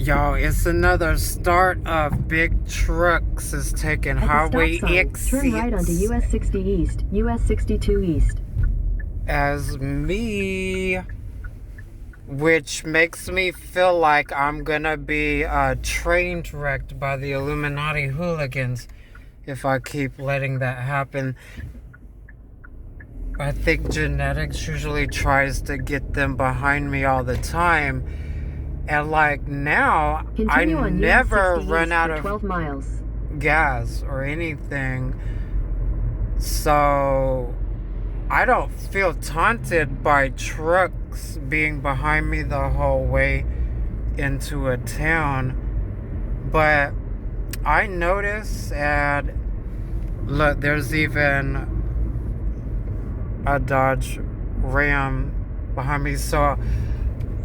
Y'all, it's another start of big trucks is taking At the stop highway sign, turn right onto exits US 60 East, US 62 East. as me, which makes me feel like I'm gonna be train wrecked by the Illuminati hooligans if I keep letting that happen. I think genetics usually tries to get them behind me all the time. And like now, I Continue on US never 60 run East out for of 12 miles. gas or anything. So I don't feel taunted by trucks being behind me the whole way into a town. But I notice, and look, there's even a Dodge Ram behind me. So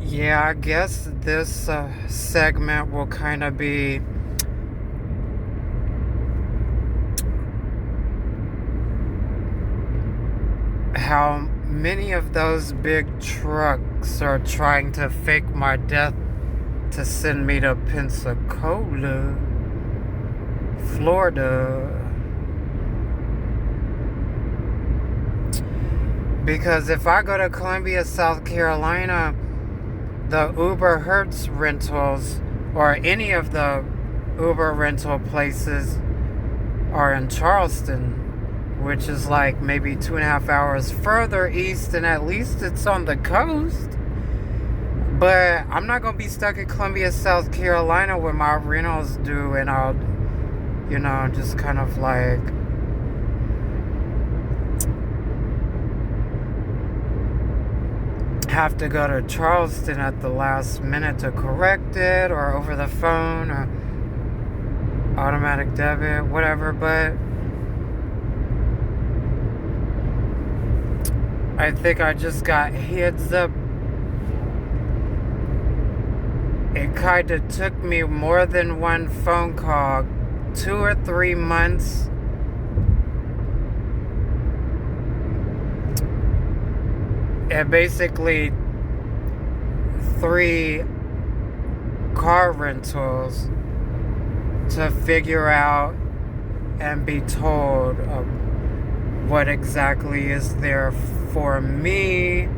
yeah, I guess this segment will kind of be how many of those big trucks are trying to fake my death to send me to Pensacola, Florida. Because if I go to Columbia, South Carolina, the Uber Hertz rentals or any of the Uber rental places are in Charleston, which is like maybe 2.5 hours further east, and at least it's on the coast. But I'm not gonna be stuck in Columbia, South Carolina where my rentals do, and I'll, just kind of like have to go to Charleston at the last minute to correct it, or over the phone, or automatic debit, whatever. But I think I just got heads up. It kind of took me more than one phone call, 2 or 3 months, and basically 3 car rentals to figure out and be told what exactly is there for me.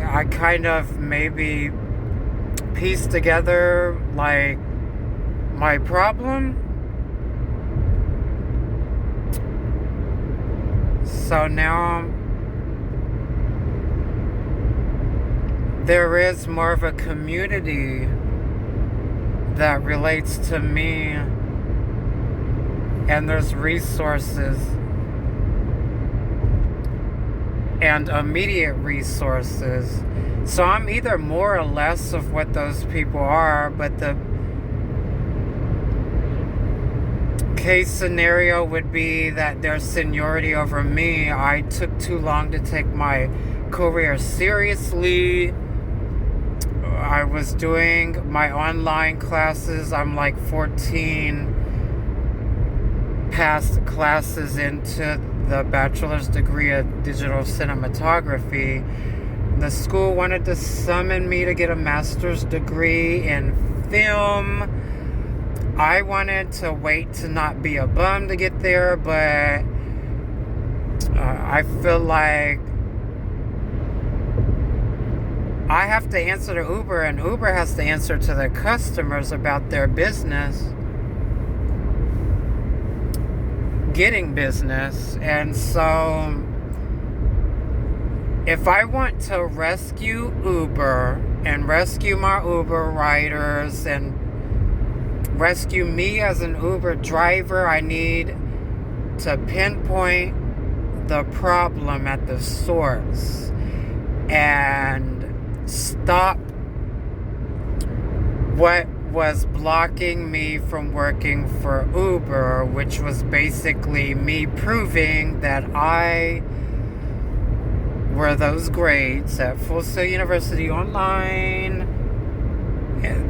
I kind of maybe piece together like my problem. So now there is more of a community that relates to me, and there's resources and immediate resources. So I'm either more or less of what those people are, but the case scenario would be that their seniority over me. I took too long to take my career seriously. I was doing my online classes. I'm like 14 past classes into the bachelor's degree of digital cinematography. The school wanted to summon me to get a master's degree in film. I wanted to wait to not be a bum to get there, but I feel like I have to answer to Uber, and Uber has to answer to the customers about their business getting business. And so if I want to rescue Uber and rescue my Uber riders and rescue me as an Uber driver, I need to pinpoint the problem at the source and stop what was blocking me from working for Uber, which was basically me proving that I were those grades at Full Sail University online,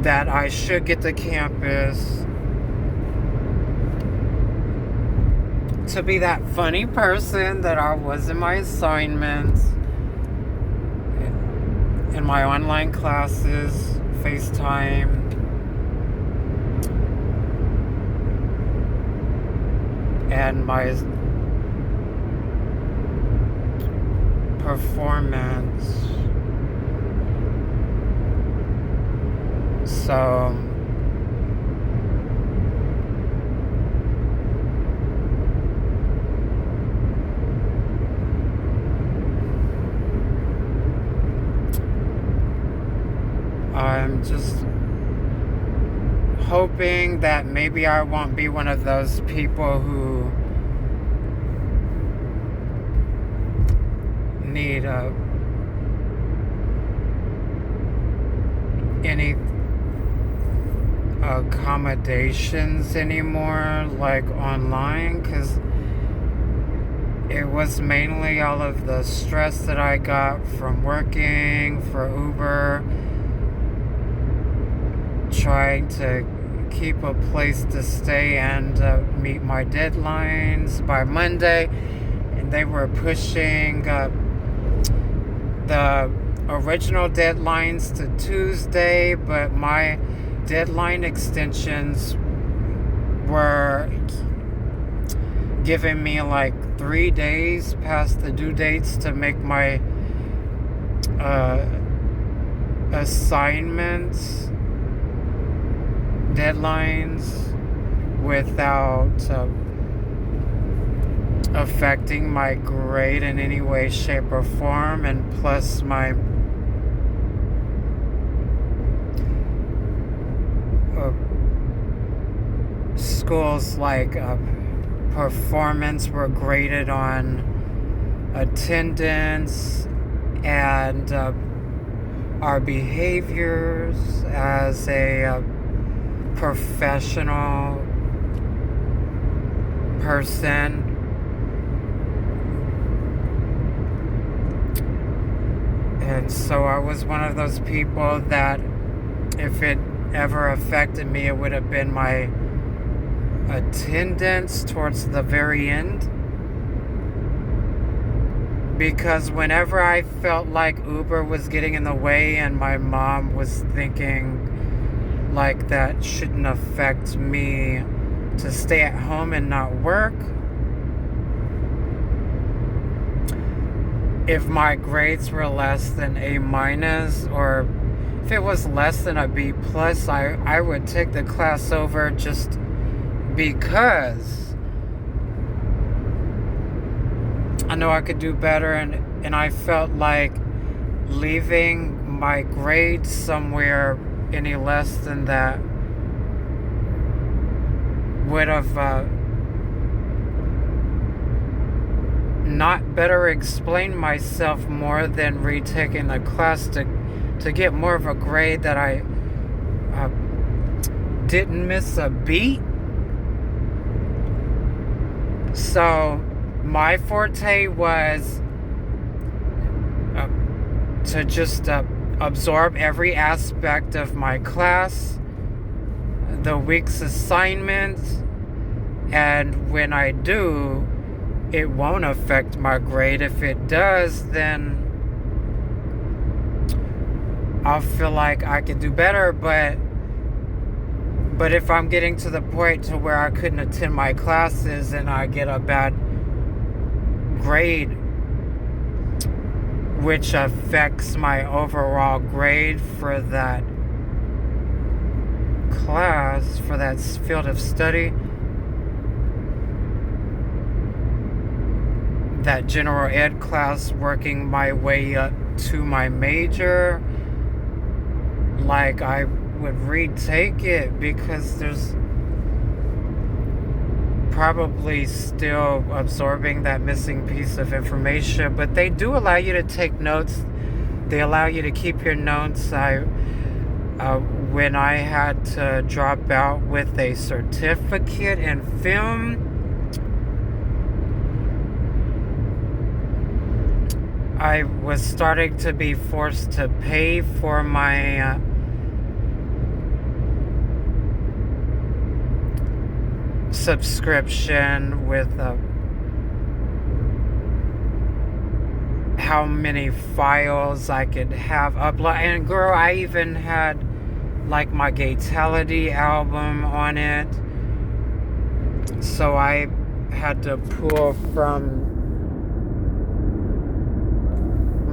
that I should get to campus, to be that funny person that I was in my assignments, in my online classes, FaceTime, and my performance. So I'm just hoping that maybe I won't be one of those people who need any accommodations anymore, like online, because it was mainly all of the stress that I got from working for Uber, trying to keep a place to stay and meet my deadlines by Monday, and they were pushing the original deadlines to Tuesday, but my deadline extensions were giving me like 3 days past the due dates to make my assignments deadlines without affecting my grade in any way, shape, or form, and plus my schools like performance were graded on attendance and our behaviors as a professional person. And so I was one of those people that if it ever affected me, it would have been my attendance towards the very end. Because whenever I felt like Uber was getting in the way and my mom was thinking like that shouldn't affect me to stay at home and not work, if my grades were less than A minus, or if it was less than a B plus, I would take the class over just because I know I could do better, and I felt like leaving my grades somewhere any less than that would have not better explained myself more than retaking the class to get more of a grade that I didn't miss a beat. So my forte was to just absorb every aspect of my class, the week's assignments, and when I do, it won't affect my grade. If it does, then I'll feel like I could do better, but if I'm getting to the point to where I couldn't attend my classes and I get a bad grade, which affects my overall grade for that class, for that field of study, that general ed class, working my way up to my major, like I would retake it, because there's probably still absorbing that missing piece of information. But they do allow you to take notes. They allow you to keep your notes. When I had to drop out with a certificate in film, I was starting to be forced to pay for my subscription with how many files I could have upload. And girl, I even had like my Gaytality album on it. So I had to pull from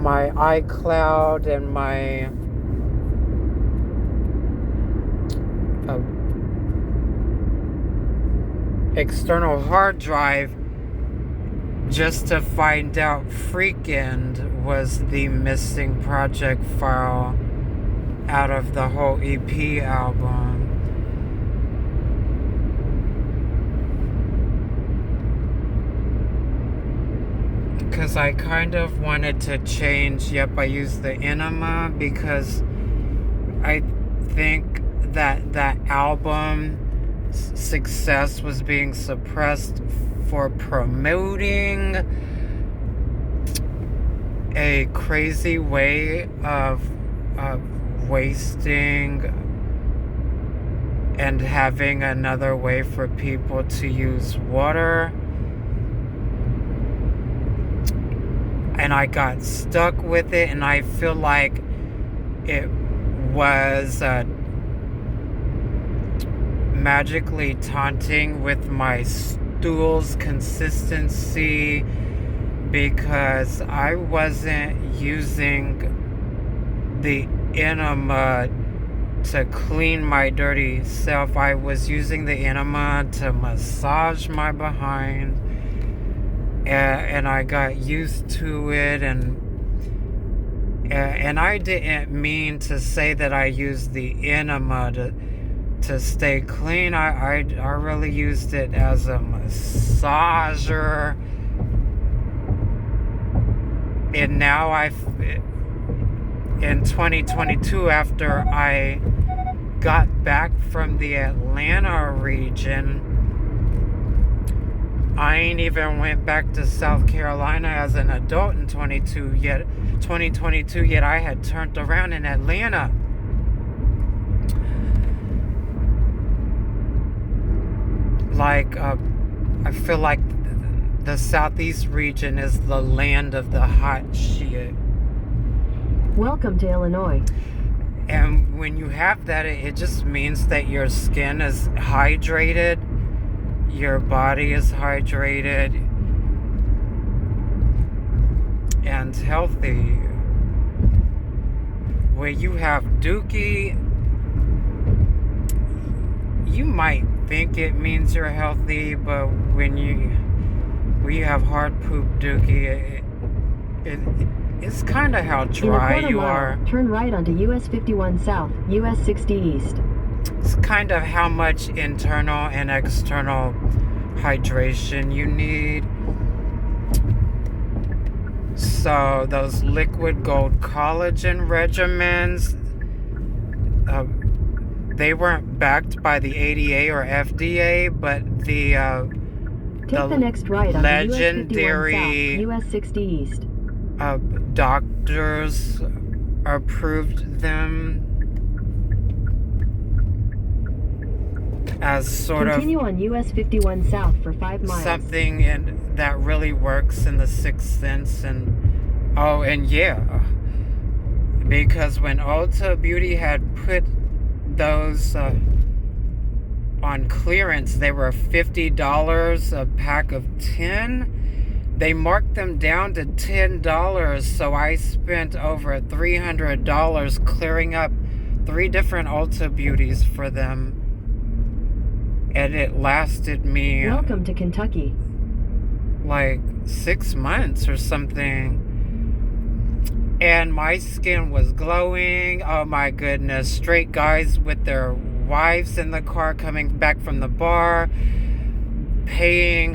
my iCloud and my external hard drive just to find out Freakend was the missing project file out of the whole EP album. Because I kind of wanted to change. Yep, I used the enema because I think that that album success was being suppressed for promoting a crazy way of wasting and having another way for people to use water. And I got stuck with it, and I feel like it was magically taunting with my stool's consistency because I wasn't using the enema to clean my dirty self. I was using the enema to massage my behind, and I got used to it, and I didn't mean to say that I used the enema to stay clean. I really used it as a massager. And now in 2022, after I got back from the Atlanta region, I ain't even went back to South Carolina as an adult in 2022 yet I had turned around in Atlanta. Like, I feel like the Southeast region is the land of the hot shit. Welcome to Illinois. And when you have that, it just means that your skin is hydrated, your body is hydrated, and healthy. Where you have dookie, you might think it means you're healthy, but when you have hard poop dookie, it's kind of how dry you are. Turn right onto US 51 South, US 60 East. It's kind of how much internal and external hydration you need. So those liquid gold collagen regimens, they weren't backed by the ADA or FDA, but Take the next right on legendary US 60 East. Doctors approved them as sort Continue on US 51 South for 5 miles. Something that really works in the sixth sense. And yeah, because when Ulta Beauty had put those on clearance, they were $50 a pack of 10. They marked them down to $10, so I spent over $300 clearing up 3 different Ulta Beauties for them. And it lasted me... Welcome to Kentucky. Like 6 months or something. And my skin was glowing. Oh my goodness. Straight guys with their wives in the car coming back from the bar, paying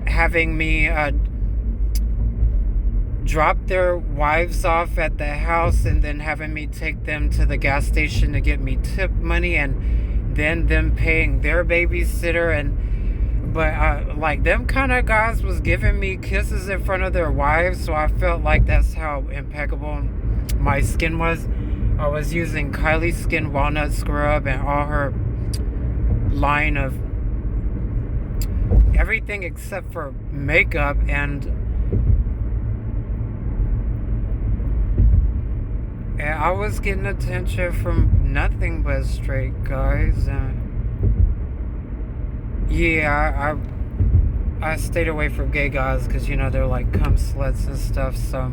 having me drop their wives off at the house and then having me take them to the gas station to get me tip money, and then them paying their babysitter. But like them kind of guys was giving me kisses in front of their wives, so I felt like that's how impeccable my skin was. I was using Kylie Skin Walnut Scrub and all her line of everything except for makeup, and I was getting attention from nothing but straight guys. Yeah, I stayed away from gay guys because, you know, they're like cum sluts and stuff, so.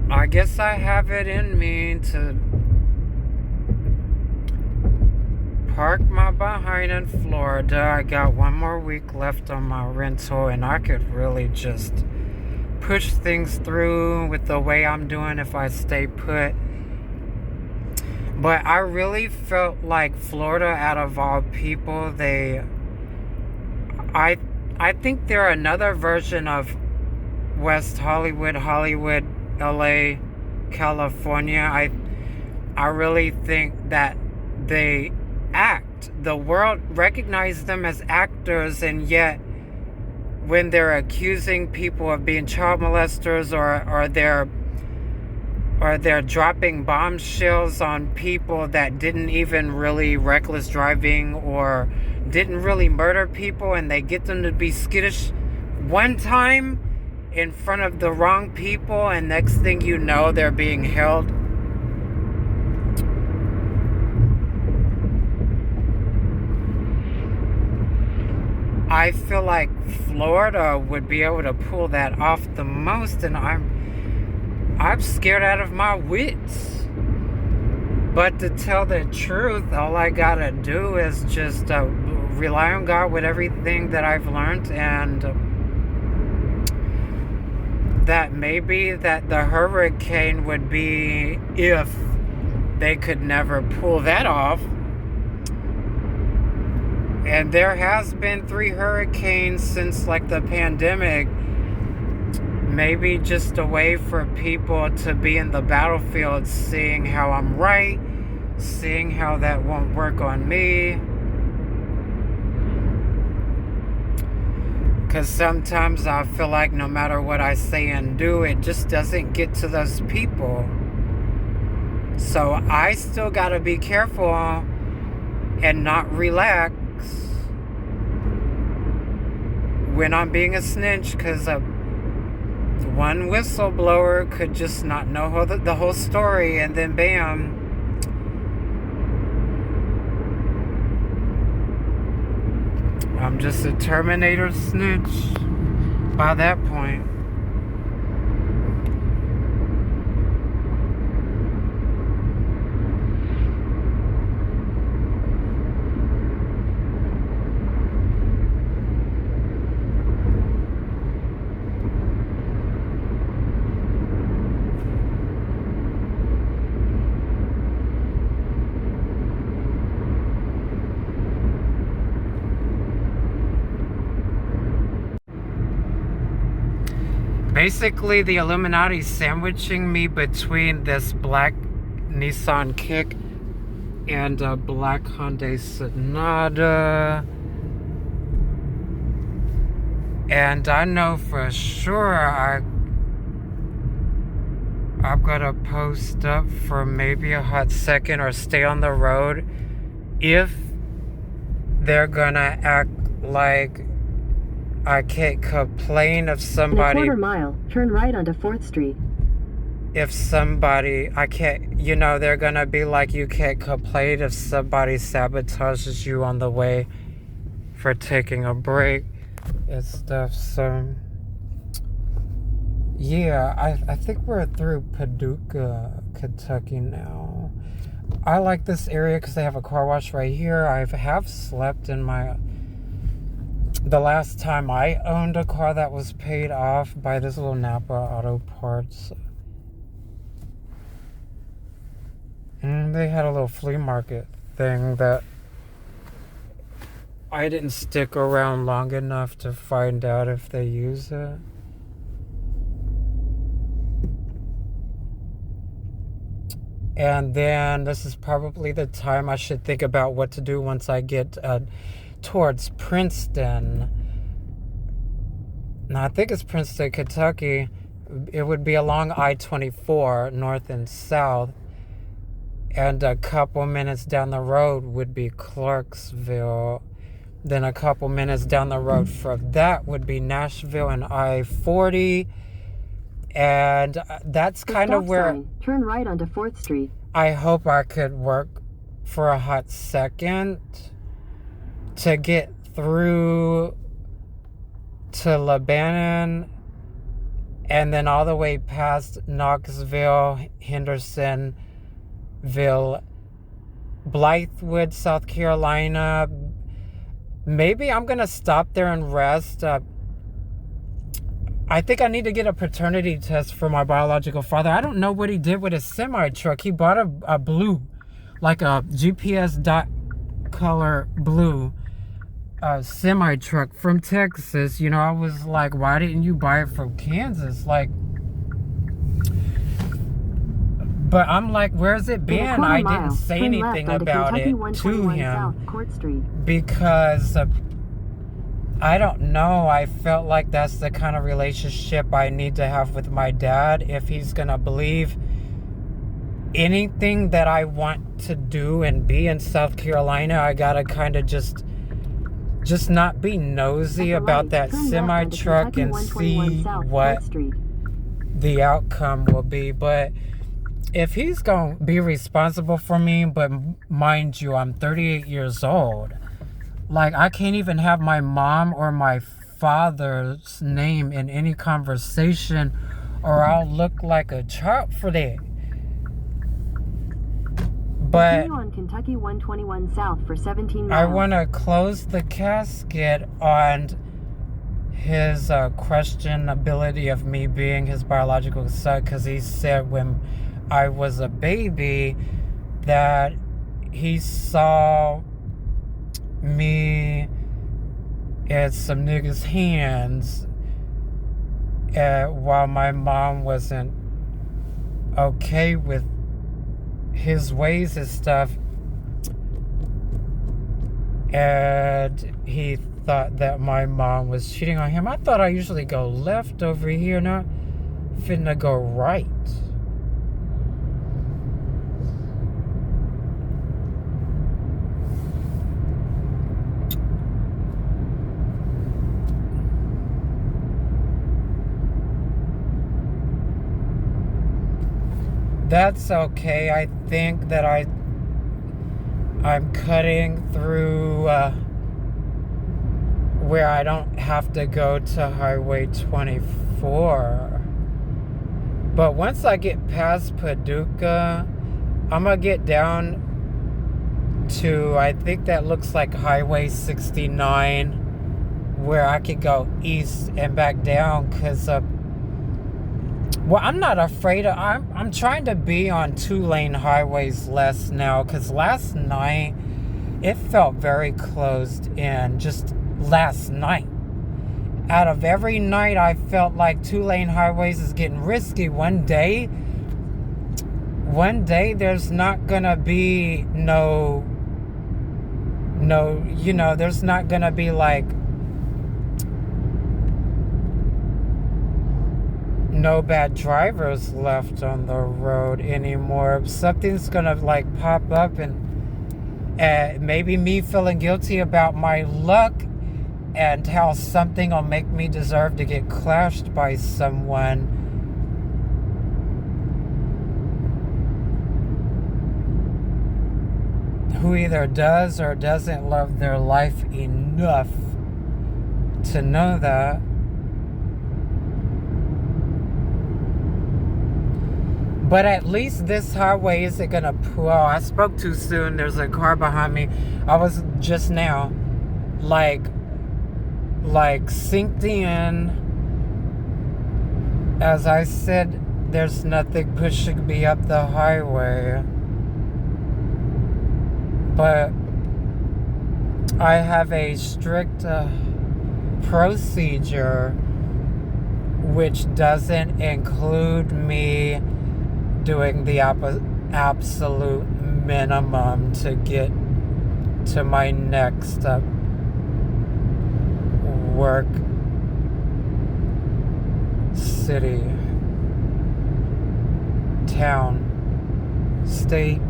I guess I have it in me to park my behind in Florida. I got one more week left on my rental, and I could really just push things through with the way I'm doing if I stay put. But I really felt like Florida, out of all people, I think they're another version of West Hollywood, LA, California. I really think that they act. The world recognizes them as actors, and yet when they're accusing people of being child molesters, or they're dropping bombshells on people that didn't even really reckless driving or didn't really murder people, and they get them to be skittish one time in front of the wrong people, and next thing you know, they're being held. I feel like Florida would be able to pull that off the most, and I'm scared out of my wits. But to tell the truth, all I gotta do is just rely on God with everything that I've learned, and that maybe that the hurricane would be if they could never pull that off. And there has been 3 hurricanes since like the pandemic. Maybe just a way for people to be in the battlefield, seeing how I'm right, seeing how that won't work on me. Because sometimes I feel like no matter what I say and do, it just doesn't get to those people. So I still gotta be careful and not relax when I'm being a snitch, because one whistleblower could just not know the whole story, and then bam. I'm just a Terminator snitch by that point. Basically, the Illuminati sandwiching me between this black Nissan Kick and a black Hyundai Sonata. And I know for sure I'm gonna post up for maybe a hot second or stay on the road if they're gonna act like I can't complain if somebody. In a quarter mile, turn right onto 4th Street. If somebody, I can't, you know, they're gonna be like, you can't complain if somebody sabotages you on the way for taking a break and stuff. So yeah, I think we're through Paducah, Kentucky now. I like this area because they have a car wash right here. I have slept in the last time I owned a car that was paid off by this little Napa Auto Parts. And they had a little flea market thing that I didn't stick around long enough to find out if they use it. And then this is probably the time I should think about what to do once I get towards Princeton. Now, I think it's Princeton, Kentucky. It would be along I-24, north and south. And a couple minutes down the road would be Clarksville. Then a couple minutes down the road from that would be Nashville and I-40. And that's kind of where... Sign. Turn right onto 4th Street. I hope I could work for a hot second to get through to Lebanon and then all the way past Knoxville, Hendersonville, Blythewood, South Carolina. Maybe I'm going to stop there and rest. I think I need to get a paternity test for my biological father. I don't know what he did with his semi-truck. He bought a blue, like a GPS dot color blue semi-truck from Texas. You know, I was like, why didn't you buy it from Kansas? Like, but I'm like, where's it been? I didn't say anything about it to him because I don't know. I felt like that's the kind of relationship I need to have with my dad. If he's gonna believe anything that I want to do and be in South Carolina, I gotta kind of just not be nosy about that semi-truck and see what the outcome will be. But if he's gonna be responsible for me, but mind you, I'm 38 years old. Like, I can't even have my mom or my father's name in any conversation, or I'll look like a child for that. But on Kentucky 121 South for 17 miles. I want to close the casket on his questionability of me being his biological son, because he said when I was a baby that he saw me at some niggas' hands while my mom wasn't okay with his ways and stuff, and he thought that my mom was cheating on him. I thought I usually go left over here, not finna go right. That's okay. I think that I'm cutting through where I don't have to go to Highway 24. But once I get past Paducah, I'm going to get down to, I think that looks like Highway 69, where I could go east and back down, because well, I'm not afraid of... I'm trying to be on 2-lane highways less now, because last night it felt very closed in. Just last night. Out of every night, I felt like 2-lane highways is getting risky. One day there's not gonna be no, you know, there's not gonna be like no bad drivers left on the road anymore. Something's gonna like pop up, and maybe me feeling guilty about my luck and how something will make me deserve to get clashed by someone. Who either does or doesn't love their life enough to know that. But at least this highway isn't gonna pull. Oh, I spoke too soon. There's a car behind me. I was just now like synced in. As I said, there's nothing pushing me up the highway. But I have a strict procedure which doesn't include me doing the absolute minimum to get to my next work city, town, state.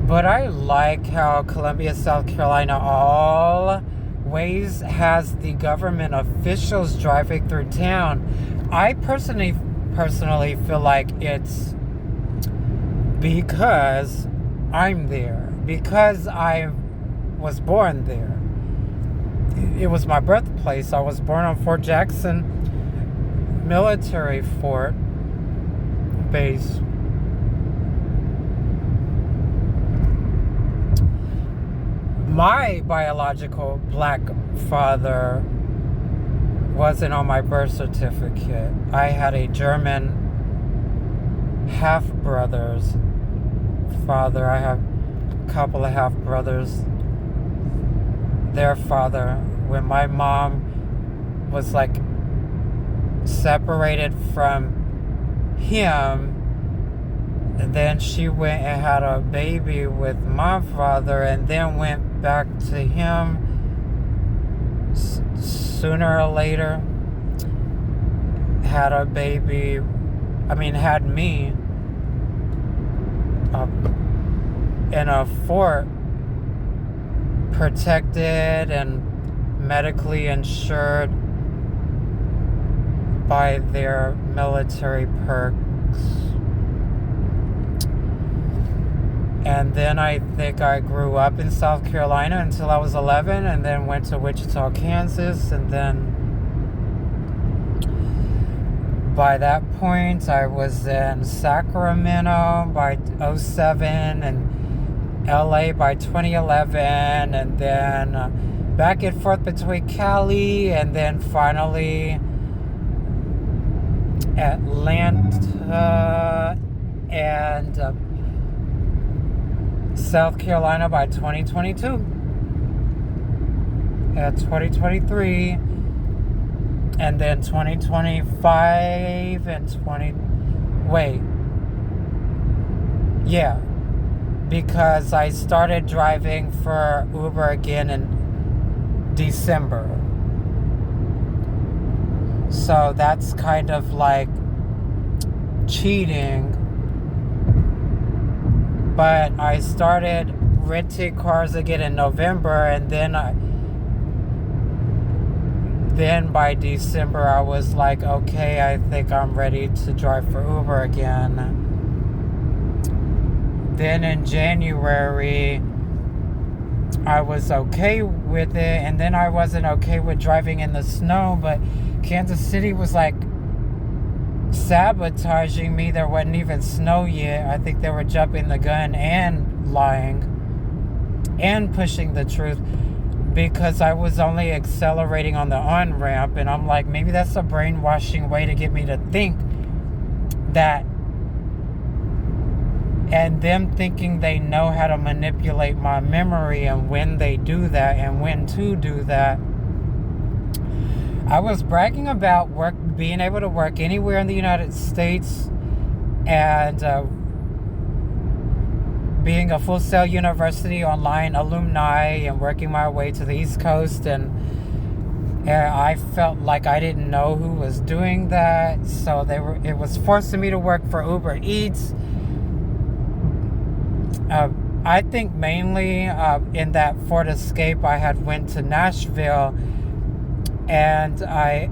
But I like how Columbia, South Carolina always has the government officials driving through town. I personally feel like it's because I'm there, because I was born there. It was my birthplace. I was born on Fort Jackson military fort base. My biological black father wasn't on my birth certificate. I had a German half-brother's father. I have a couple of half-brothers. Their father, when my mom was like separated from him, and then she went and had a baby with my father, and then went back to him sooner or later, had a baby, had me in a fort, protected and medically insured by their military perks. And then I think I grew up in South Carolina until I was 11, and then went to Wichita, Kansas, and then by that point I was in Sacramento by 2007 and LA by 2011, and then back and forth between Cali and then finally Atlanta and South Carolina by 2022. At 2023, and then 2025 and because I started driving for Uber again in December. So that's kind of like cheating. But I started renting cars again in November, and then by December I was like, okay, I think I'm ready to drive for Uber again. Then in January I was okay with it, and then I wasn't okay with driving in the snow, but Kansas City was like sabotaging me. There wasn't even snow yet. I think they were jumping the gun and lying and pushing the truth, because I was only accelerating on the on-ramp, and I'm like, maybe that's a brainwashing way to get me to think that, and them thinking they know how to manipulate my memory and when they do that and when to do that. I was bragging about being able to work anywhere in the United States, and being a Full Sail University online alumni and working my way to the East Coast, and I felt like I didn't know who was doing that, so it was forcing me to work for Uber Eats. I think mainly in that Ford Escape I had went to Nashville, and I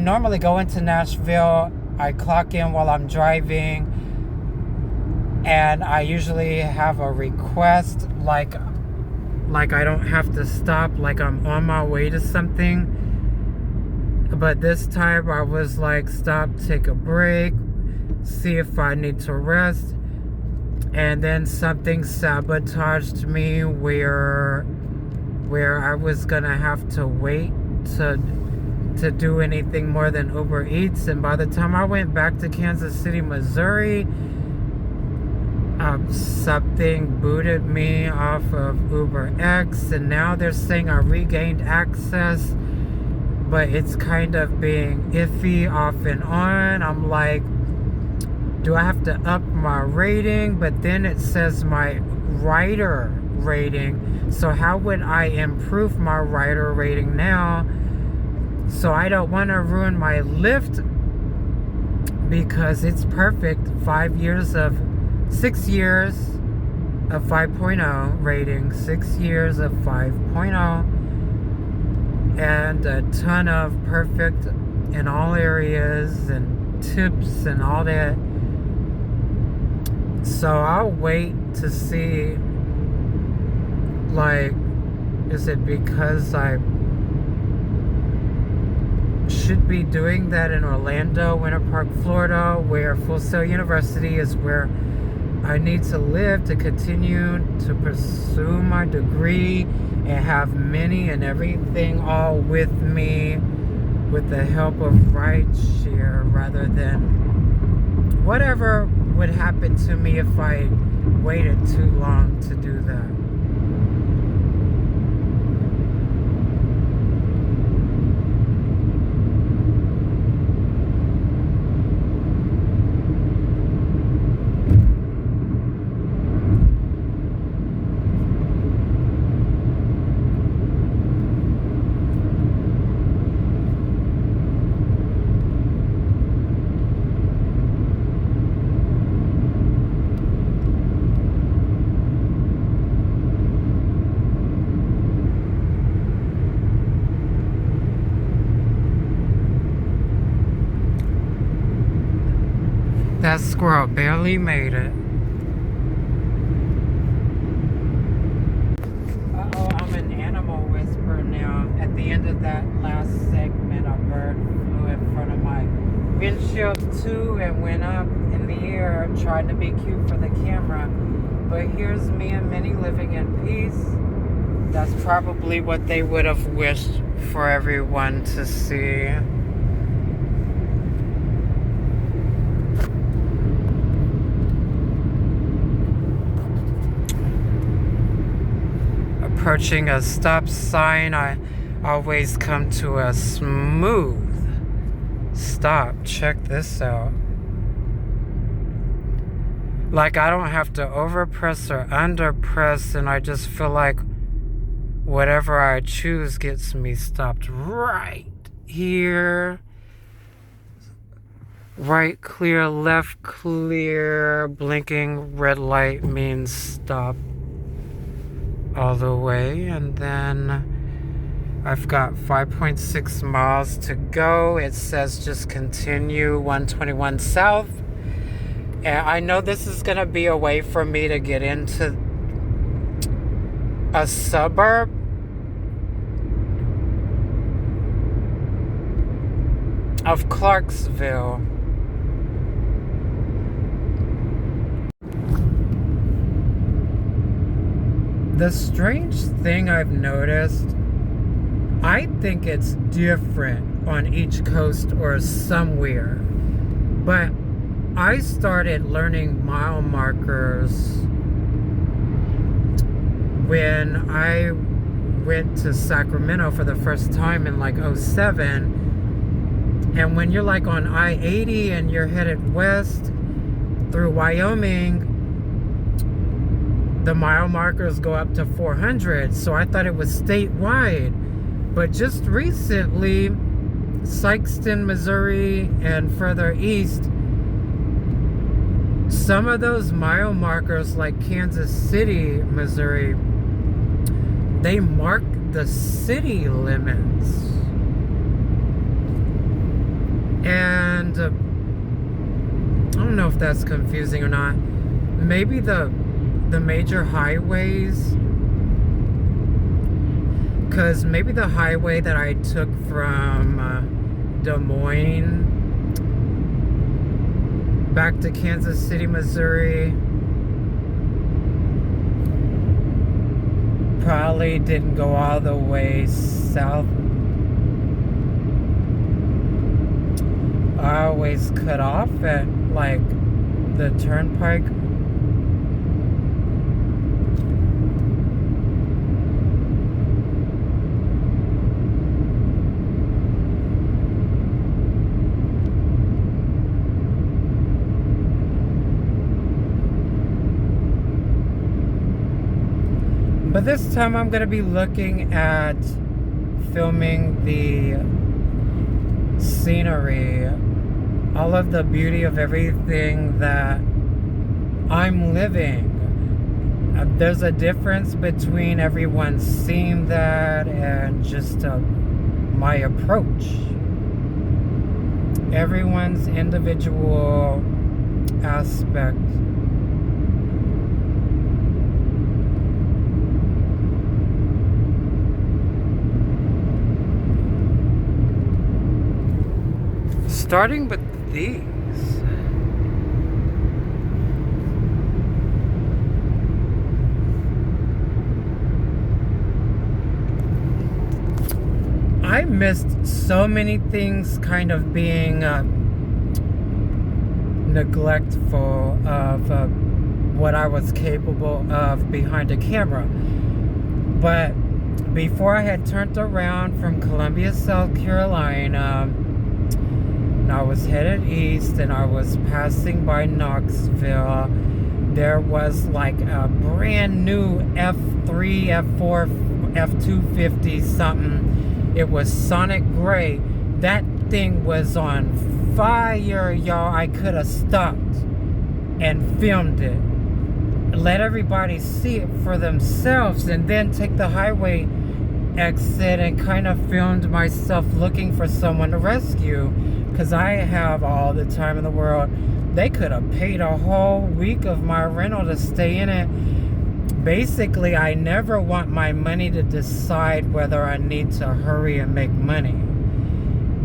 normally go into Nashville, I clock in while I'm driving, and I usually have a request like I don't have to stop, like I'm on my way to something. But this time I was like, stop, take a break, see if I need to rest. And then something sabotaged me where I was gonna have to wait to do anything more than Uber Eats. And by the time I went back to Kansas City, Missouri, something booted me off of UberX, and now they're saying I regained access, but it's kind of being iffy off and on. I'm like, do I have to up my rating? But then it says my rider rating, so how would I improve my rider rating now? So I don't want to ruin my Lyft, because it's perfect. 6 years a 5.0 rating, 6 years of 5.0, and a ton of perfect in all areas and tips and all that. So I'll wait to see, like, is it because I should be doing that in Orlando, Winter Park, Florida, where Full Sail University is where I need to live to continue to pursue my degree and have many and everything all with me with the help of rideshare, rather than whatever would happen to me if I waited too long to do that. That squirrel barely made it. Uh-oh, I'm an animal whisperer now. At the end of that last segment, a bird flew in front of my windshield too and went up in the air trying to be cute for the camera. But here's me and Minnie living in peace. That's probably what they would have wished for everyone to see. Approaching a stop sign, I always come to a smooth stop. Check this out. Like, I don't have to overpress or underpress, and I just feel like whatever I choose gets me stopped right here. Right clear, left clear, blinking red light means stop all the way. And then I've got 5.6 miles to go. It says just continue 121 south. And I know this is going to be a way for me to get into a suburb. Of Clarksville. The strange thing I've noticed, I think it's different on each coast or somewhere, but I started learning mile markers when I went to Sacramento for the first time in like 07. And when you're like on I-80 and you're headed west through Wyoming, the mile markers go up to 400. So I thought it was statewide. But just recently, Sikeston, Missouri, and further east, some of those mile markers, like Kansas City, Missouri, they mark the city limits. And I don't know if that's confusing or not. Maybe the major highways, because maybe the highway that I took from Des Moines back to Kansas City, Missouri, probably didn't go all the way south. I always cut off at like the turnpike. But this time I'm going to be looking at filming the scenery, all of the beauty of everything that I'm living. There's a difference between everyone seeing that and just my approach. Everyone's individual aspect. Starting with these. I missed so many things kind of being neglectful of what I was capable of behind a camera. But before I had turned around from Columbia, South Carolina, I was headed east and I was passing by Knoxville. There was like a brand new F3, F4, F250 something. It was Sonic Gray. That thing was on fire, y'all. I could have stopped and filmed it. Let everybody see it for themselves and then take the highway exit and kind of filmed myself looking for someone to rescue, because I have all the time in the world. They could have paid a whole week of my rental to stay in it. Basically, I never want my money to decide whether I need to hurry and make money.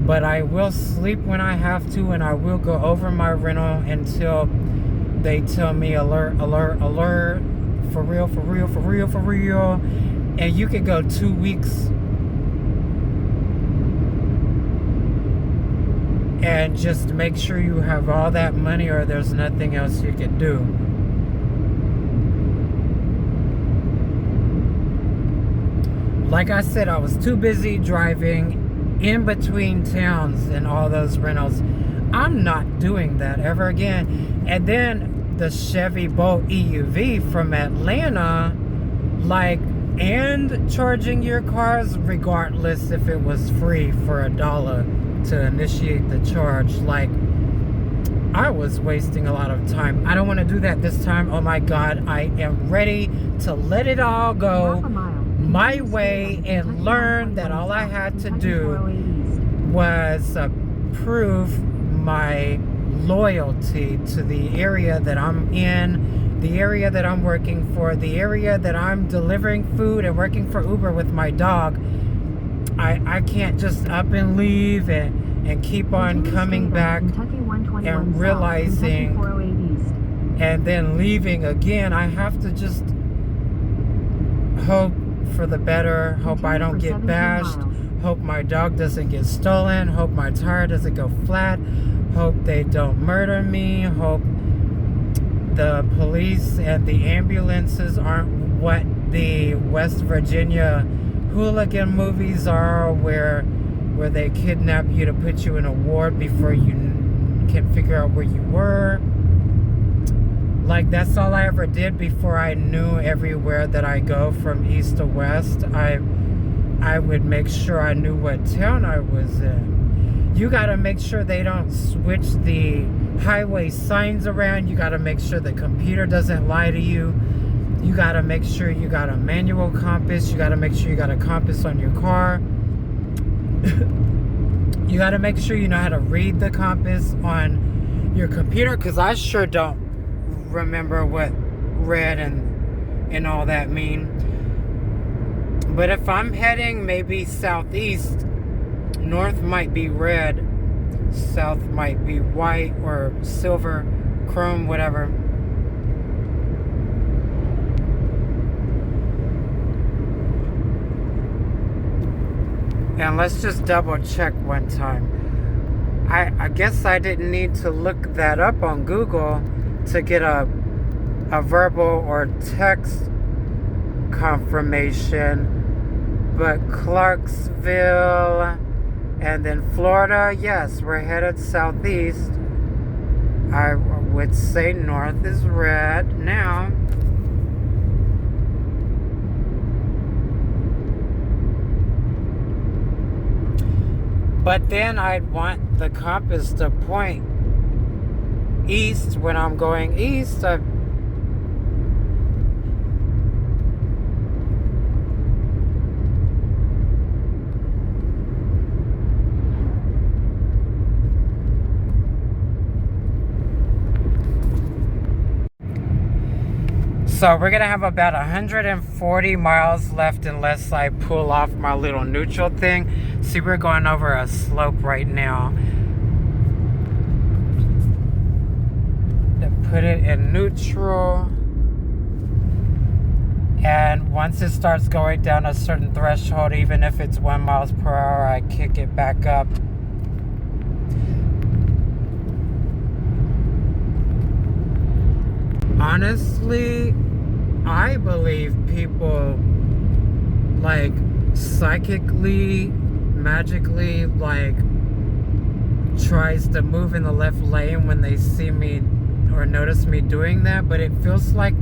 But I will sleep when I have to, and I will go over my rental until they tell me alert, alert, alert, for real, for real, for real, for real. And you could go 2 weeks and just make sure you have all that money, or there's nothing else you can do. Like I said, I was too busy driving in between towns and all those rentals. I'm not doing that ever again. And then the Chevy Bolt EUV from Atlanta, and charging your cars regardless if it was free for $1 to initiate the charge. I was wasting a lot of time. I don't want to do that this time. Oh my God, I am ready to let it all go my way and learn that all I had to do was prove my loyalty to the area that I'm in, the area that I'm working for, the area that I'm delivering food and working for Uber with my dog. I can't just up and leave and keep on coming back and realizing and then leaving again. I have to just hope for the better, hope I don't get bashed, hope my dog doesn't get stolen, hope my tire doesn't go flat, hope they don't murder me, hope the police and the ambulances aren't what the West Virginia hooligan movies are, where they kidnap you to put you in a ward before you can figure out where you were. That's all I ever did before I knew everywhere that I go from east to west. I would make sure I knew what town I was in. You got to make sure they don't switch the highway signs around. You got to make sure the computer doesn't lie to you. You got to make sure you got a manual compass. You got to make sure you got a compass on your car. You got to make sure you know how to read the compass on your computer, because I sure don't remember what red and all that mean. But if I'm heading maybe southeast, north might be red, south might be white or silver, chrome, whatever. And let's just double check one time. I guess I didn't need to look that up on Google to get a verbal or text confirmation. But Clarksville and then Florida, yes, we're headed southeast. I would say north is red now. But then I'd want the compass to point east when I'm going east. So we're gonna have about 140 miles left unless I pull off my little neutral thing. See, we're going over a slope right now. To put it in neutral. And once it starts going down a certain threshold, even if it's 1 miles per hour, I kick it back up. Honestly, I believe people like psychically, magically, like tries to move in the left lane when they see me or notice me doing that, but it feels like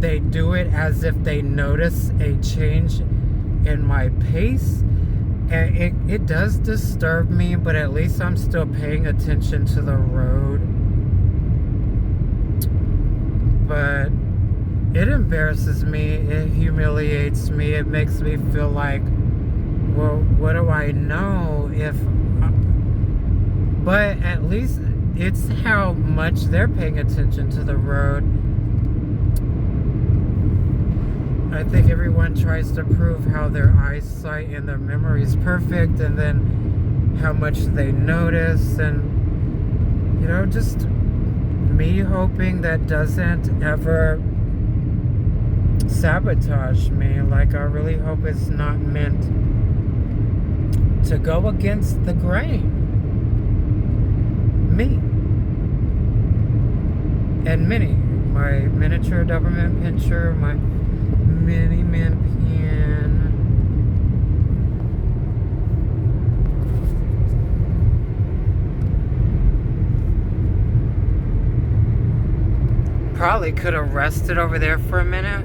they do it as if they notice a change in my pace. And it does disturb me, but at least I'm still paying attention to the road. But it embarrasses me, it humiliates me, it makes me feel like, well, what do I know if... But at least it's how much they're paying attention to the road. I think everyone tries to prove how their eyesight and their memory is perfect, and then how much they notice, and you know, just me hoping that doesn't ever sabotage me. Like, I really hope it's not meant to go against the grain. Me and Minnie, my miniature Doberman Pinscher, my mini min pen. Probably could have rested over there for a minute.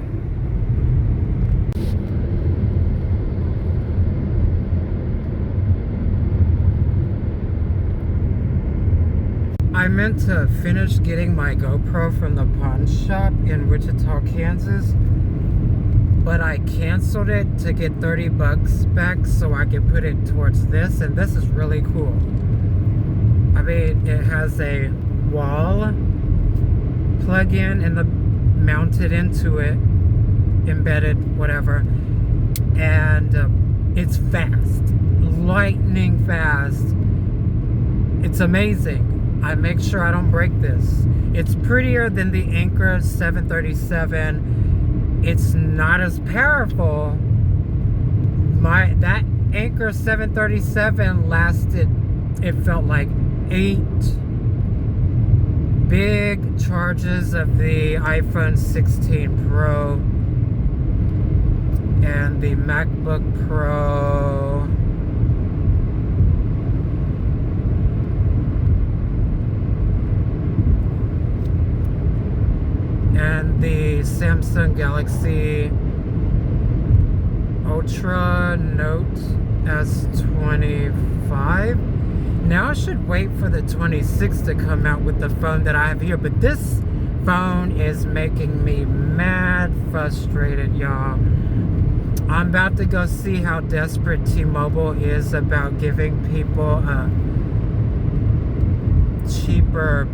I meant to finish getting my GoPro from the pawn shop in Wichita, Kansas, but I canceled it to get 30 bucks back so I could put it towards this, and this is really cool. I mean, it has a wall plug-in and mounted into it, embedded, whatever, and it's fast, lightning fast. It's amazing. I make sure I don't break this. It's prettier than the Anker 737. It's not as powerful. That Anker 737 lasted, it felt like 8 big charges of the iPhone 16 Pro and the MacBook Pro. And the Samsung Galaxy Ultra Note S25. Now I should wait for the 26 to come out with the phone that I have here, but this phone is making me mad frustrated, y'all. I'm about to go see how desperate T-Mobile is about giving people a cheaper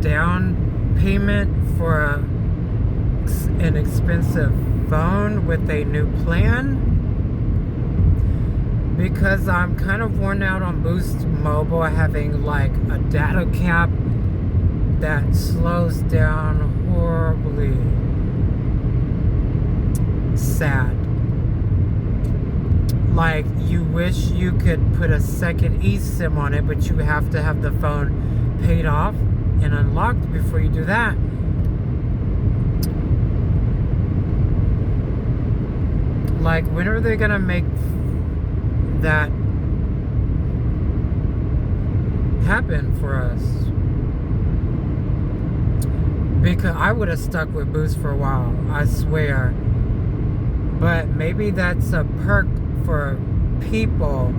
down payment for an expensive phone with a new plan, because I'm kind of worn out on Boost Mobile having like a data cap that slows down horribly. Sad. Like, you wish you could put a second eSIM on it, but you have to have the phone paid off and unlocked before you do that. Like, when are they gonna make that happen for us? Because I would have stuck with Boost for a while, I swear. But maybe that's a perk for people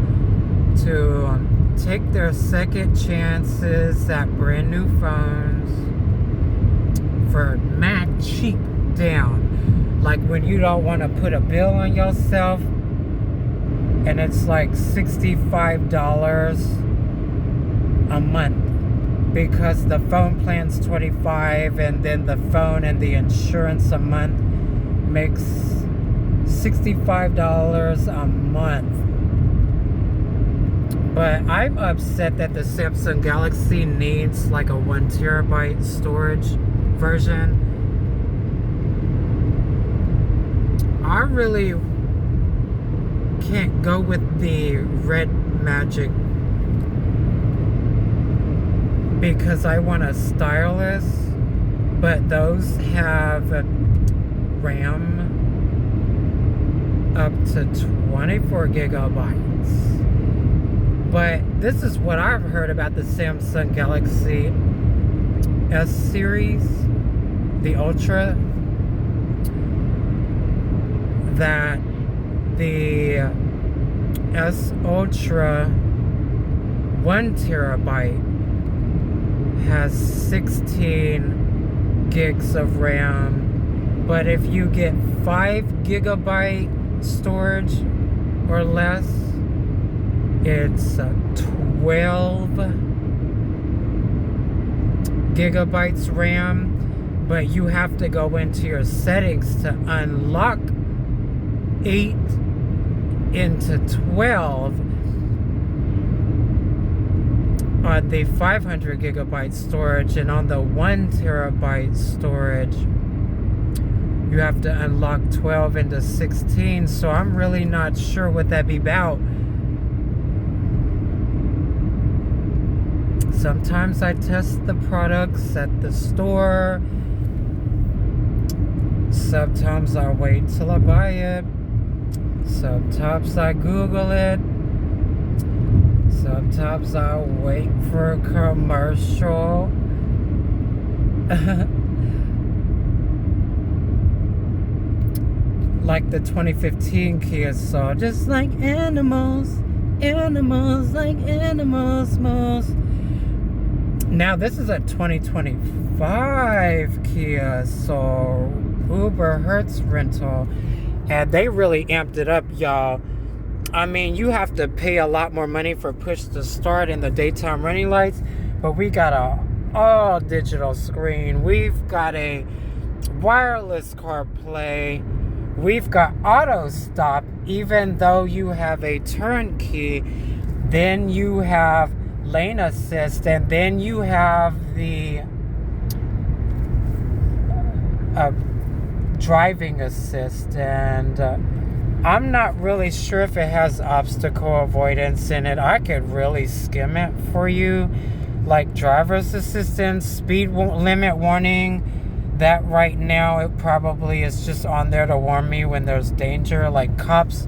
to take their second chances at brand new phones for mad cheap down. Like when you don't want to put a bill on yourself and it's like $65 a month. because the phone plan's $25, and then the phone and the insurance a month makes $65 a month. But I'm upset that the Samsung Galaxy needs like a 1 terabyte storage version. I really can't go with the Red Magic because I want a stylus, but those have RAM up to 24 gigabytes. But this is what I've heard about the Samsung Galaxy S series, the Ultra, that the S Ultra 1 terabyte has 16 gigs of RAM, but if you get 5 gigabyte storage or less, it's 12 gigabytes RAM, but you have to go into your settings to unlock 8 into 12 on the 500 gigabyte storage, and on the 1 terabyte storage you have to unlock 12 into 16. So I'm really not sure what that'd be about. Sometimes I test the products at the store. Sometimes I wait till I buy it. Sometimes I Google it. Sometimes I wait for a commercial. Like the 2015 Kia Soul. Just like animals, animals like animals most. Now this is a 2025 Kia Soul Uber Hertz rental, and they really amped it up, y'all. I mean, you have to pay a lot more money for push to start and the daytime running lights, but we got a all digital screen. We've got a wireless CarPlay. We've got auto stop, even though you have a turn key. Then you have lane assist, and then you have the driving assist, and I'm not really sure if it has obstacle avoidance in it. I could really skim it for you, like driver's assistance, speed limit warning. That right now it probably is just on there to warn me when there's danger, like cops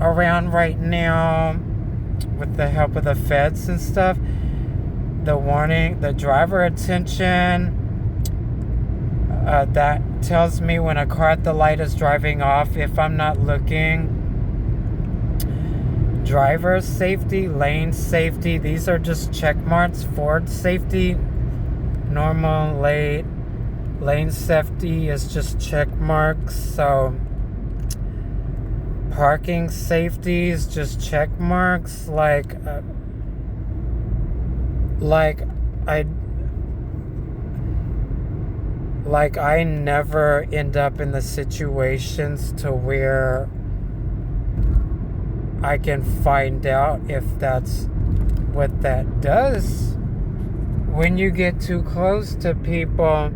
around right now with the help of the feds and stuff. The warning, the driver attention, that tells me when a car at the light is driving off if I'm not looking. Driver safety, lane safety, these are just check marks. Forward safety, normal, late. Lane safety is just check marks. So parking safety is just check marks. Like I never end up in the situations to where I can find out if that's what that does when you get too close to people.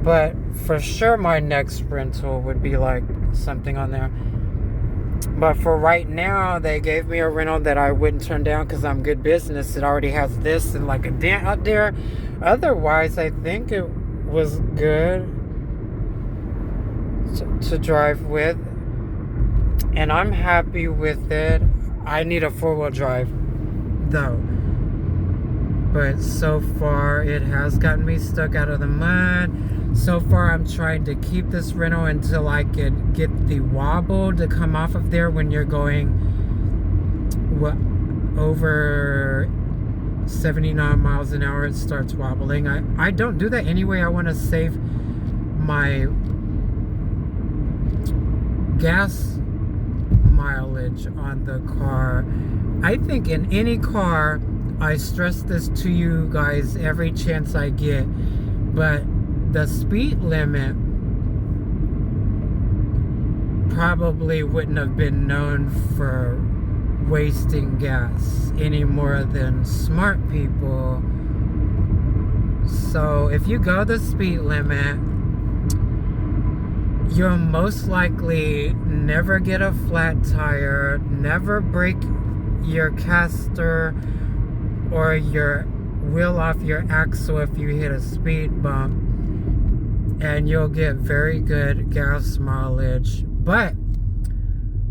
But for sure my next rental would be like something on there. But for right now, they gave me a rental that I wouldn't turn down because I'm good business. It already has this and like a dent up there. Otherwise, I think it was good to drive with. And I'm happy with it. I need a 4-wheel drive, though. But so far, it has gotten me stuck out of the mud. So far, I'm trying to keep this rental until I could get the wobble to come off of there when you're going over 79 miles an hour. It starts wobbling. I don't do that anyway. I want to save my gas mileage on the car. I think in any car, I stress this to you guys every chance I get, but the speed limit probably wouldn't have been known for wasting gas any more than smart people. So if you go the speed limit, you'll most likely never get a flat tire, never break your caster or your wheel off your axle if you hit a speed bump, and you'll get very good gas mileage. But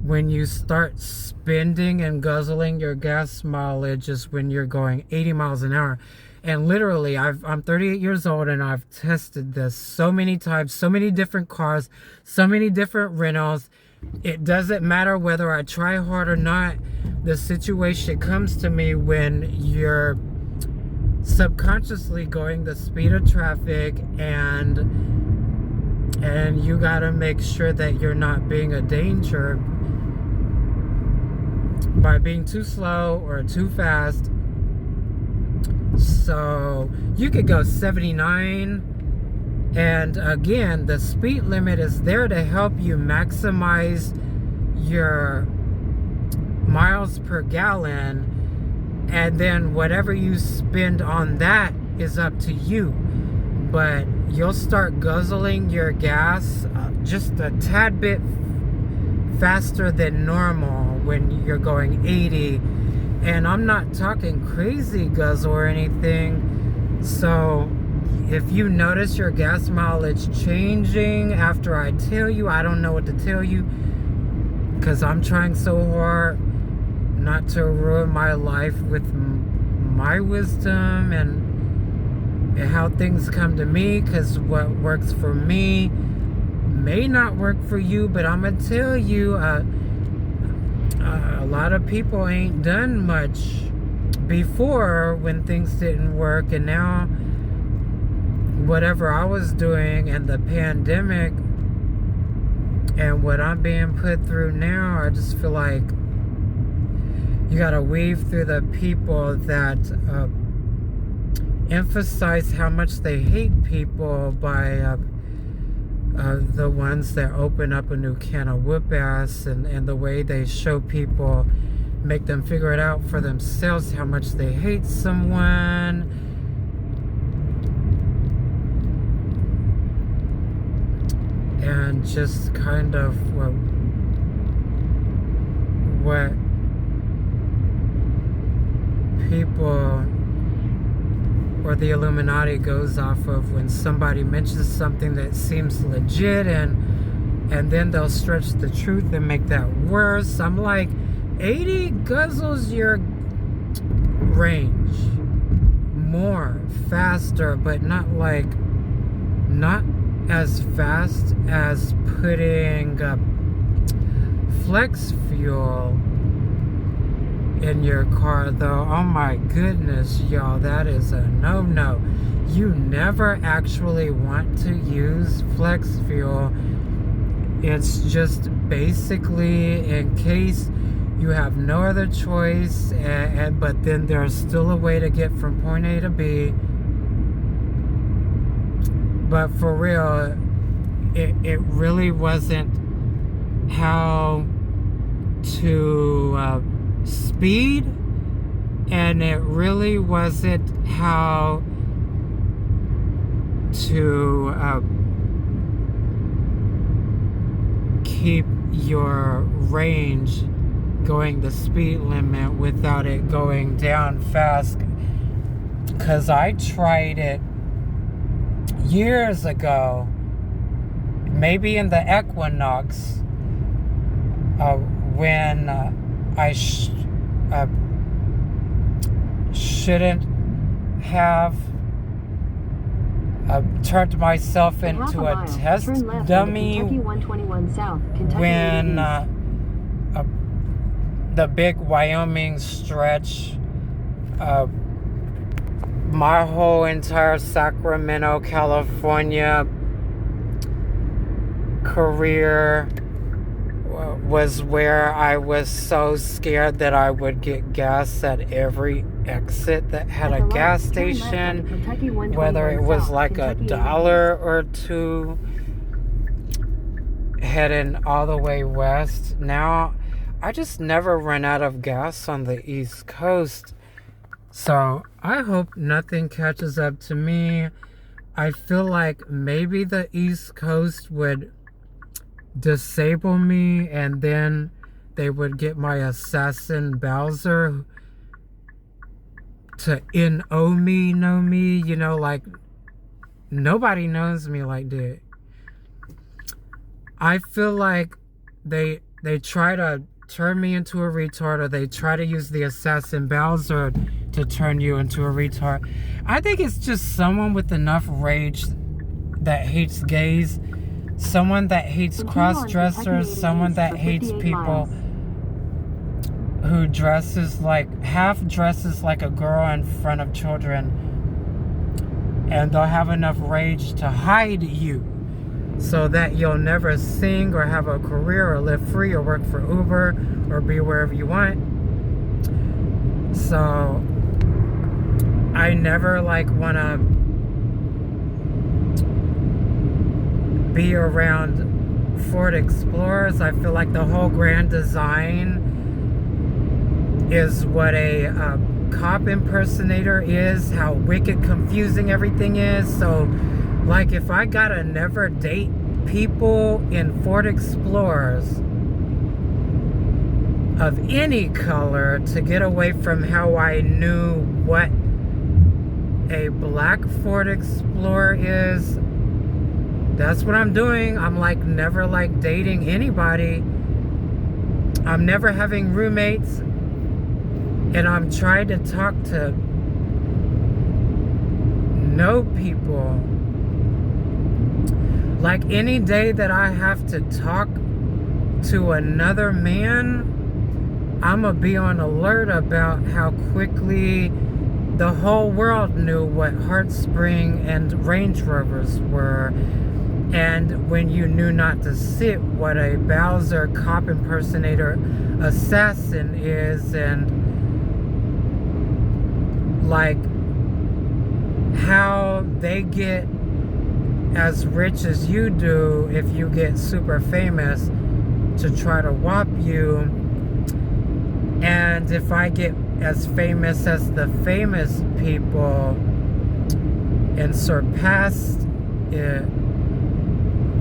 when you start spending and guzzling your gas mileage is when you're going 80 miles an hour. And literally, I'm 38 years old, and I've tested this so many times, so many different cars, so many different rentals. It doesn't matter whether I try hard or not. The situation comes to me when you're subconsciously going the speed of traffic, and you gotta make sure that you're not being a danger by being too slow or too fast. So you could go 79, and again, the speed limit is there to help you maximize your miles per gallon, and then whatever you spend on that is up to you. But you'll start guzzling your gas just a tad bit faster than normal when you're going 80. And I'm not talking crazy guzzle or anything. So if you notice your gas mileage changing after I tell you, I don't know what to tell you, because I'm trying so hard not to ruin my life with my wisdom and how things come to me, because what works for me may not work for you. But I'm gonna tell you, a lot of people ain't done much before when things didn't work, and now whatever I was doing and the pandemic and what I'm being put through now, I just feel like you gotta weave through the people that emphasize how much they hate people by the ones that open up a new can of whoop ass, and the way they show people, make them figure it out for themselves how much they hate someone. And just kind of what people or the Illuminati goes off of when somebody mentions something that seems legit, and then they'll stretch the truth and make that worse. I'm like, 80 guzzles your range more faster, but not as fast as putting flex fuel in your car, though. Oh my goodness, y'all, that is a no-no. You never actually want to use flex fuel. It's just basically in case you have no other choice, but then there's still a way to get from point A to B. But for real, it really wasn't how to speed, and it really wasn't how to keep your range going the speed limit without it going down fast. Because I tried it years ago, maybe in the Equinox, when I shouldn't have turned myself into a test dummy when the big Wyoming stretch, my whole entire Sacramento, California career was where I was so scared that I would get gas at every exit that had At a the light, gas turn left station, onto Kentucky 121 whether it was South, like Kentucky $1 or $2 heading all the way west. Now, I just never run out of gas on the East Coast. So I hope nothing catches up to me. I feel like maybe the East Coast would disable me and then they would get my assassin Bowser to know me, you know, like nobody knows me like that. I feel like they try to turn me into a retard, or they try to use the assassin Bowser to turn you into a retard. I think it's just someone with enough rage that hates gays, someone that hates cross-dressers, someone that hates people who half dresses like a girl in front of children, and they'll have enough rage to hide you so that you'll never sing or have a career or live free or work for Uber or be wherever you want. So I never want to be around Ford Explorers. I feel like the whole grand design is what a cop impersonator is, how wicked confusing everything is. So like if I gotta never date people in Ford Explorers of any color to get away from how I knew what a black Ford Explorer is, that's what I'm doing. I'm never dating anybody. I'm never having roommates, and I'm trying to talk to no people. Like any day that I have to talk to another man, I'm gonna be on alert about how quickly the whole world knew what Heartspring and Range Rovers were, and when you knew not to sit, what a Bowser cop impersonator assassin is, and how they get as rich as you do if you get super famous to try to whop you. And if I get as famous as the famous people and surpass it,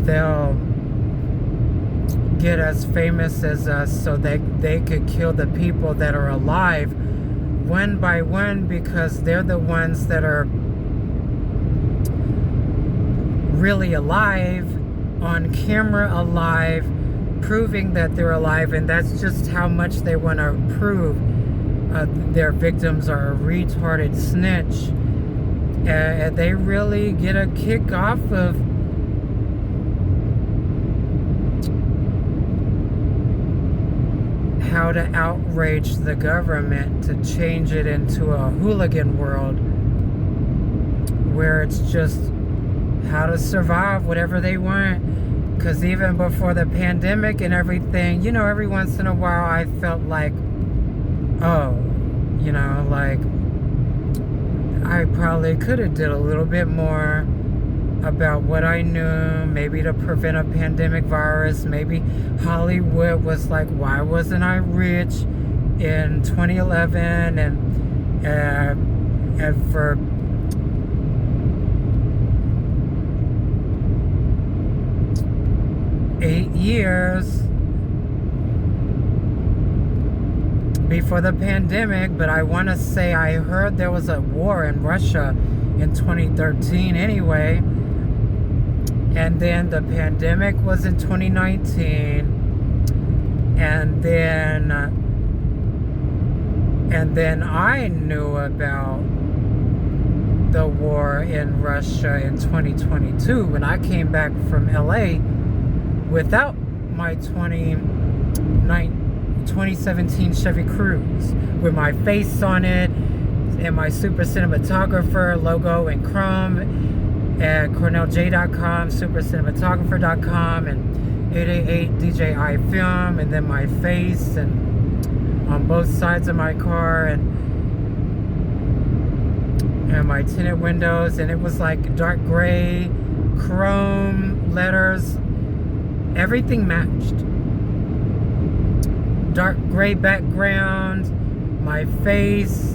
they'll get as famous as us so they could kill the people that are alive one by one, because they're the ones that are really alive, on camera alive, proving that they're alive, and that's just how much they want to prove their victims are a retarded snitch. And they really get a kick off of how to outrage the government to change it into a hooligan world where it's just how to survive whatever they want. Because even before the pandemic and everything, you know, every once in a while I felt like, oh, you know, I probably could have did a little bit more about what I knew, maybe to prevent a pandemic virus. Maybe Hollywood was like, why wasn't I rich in 2011? And for eight years before the pandemic, but I want to say I heard there was a war in Russia in 2013 anyway, and then the pandemic was in 2019, and then I knew about the war in Russia in 2022 when I came back from LA without my 2017 Chevy Cruze with my face on it and my super cinematographer logo in chrome at cornelj.com, supercinematographer.com, and 888 DJI film, and then my face and on both sides of my car. And and my tinted windows, and it was like dark gray, chrome letters. Everything matched. Dark gray background, my face,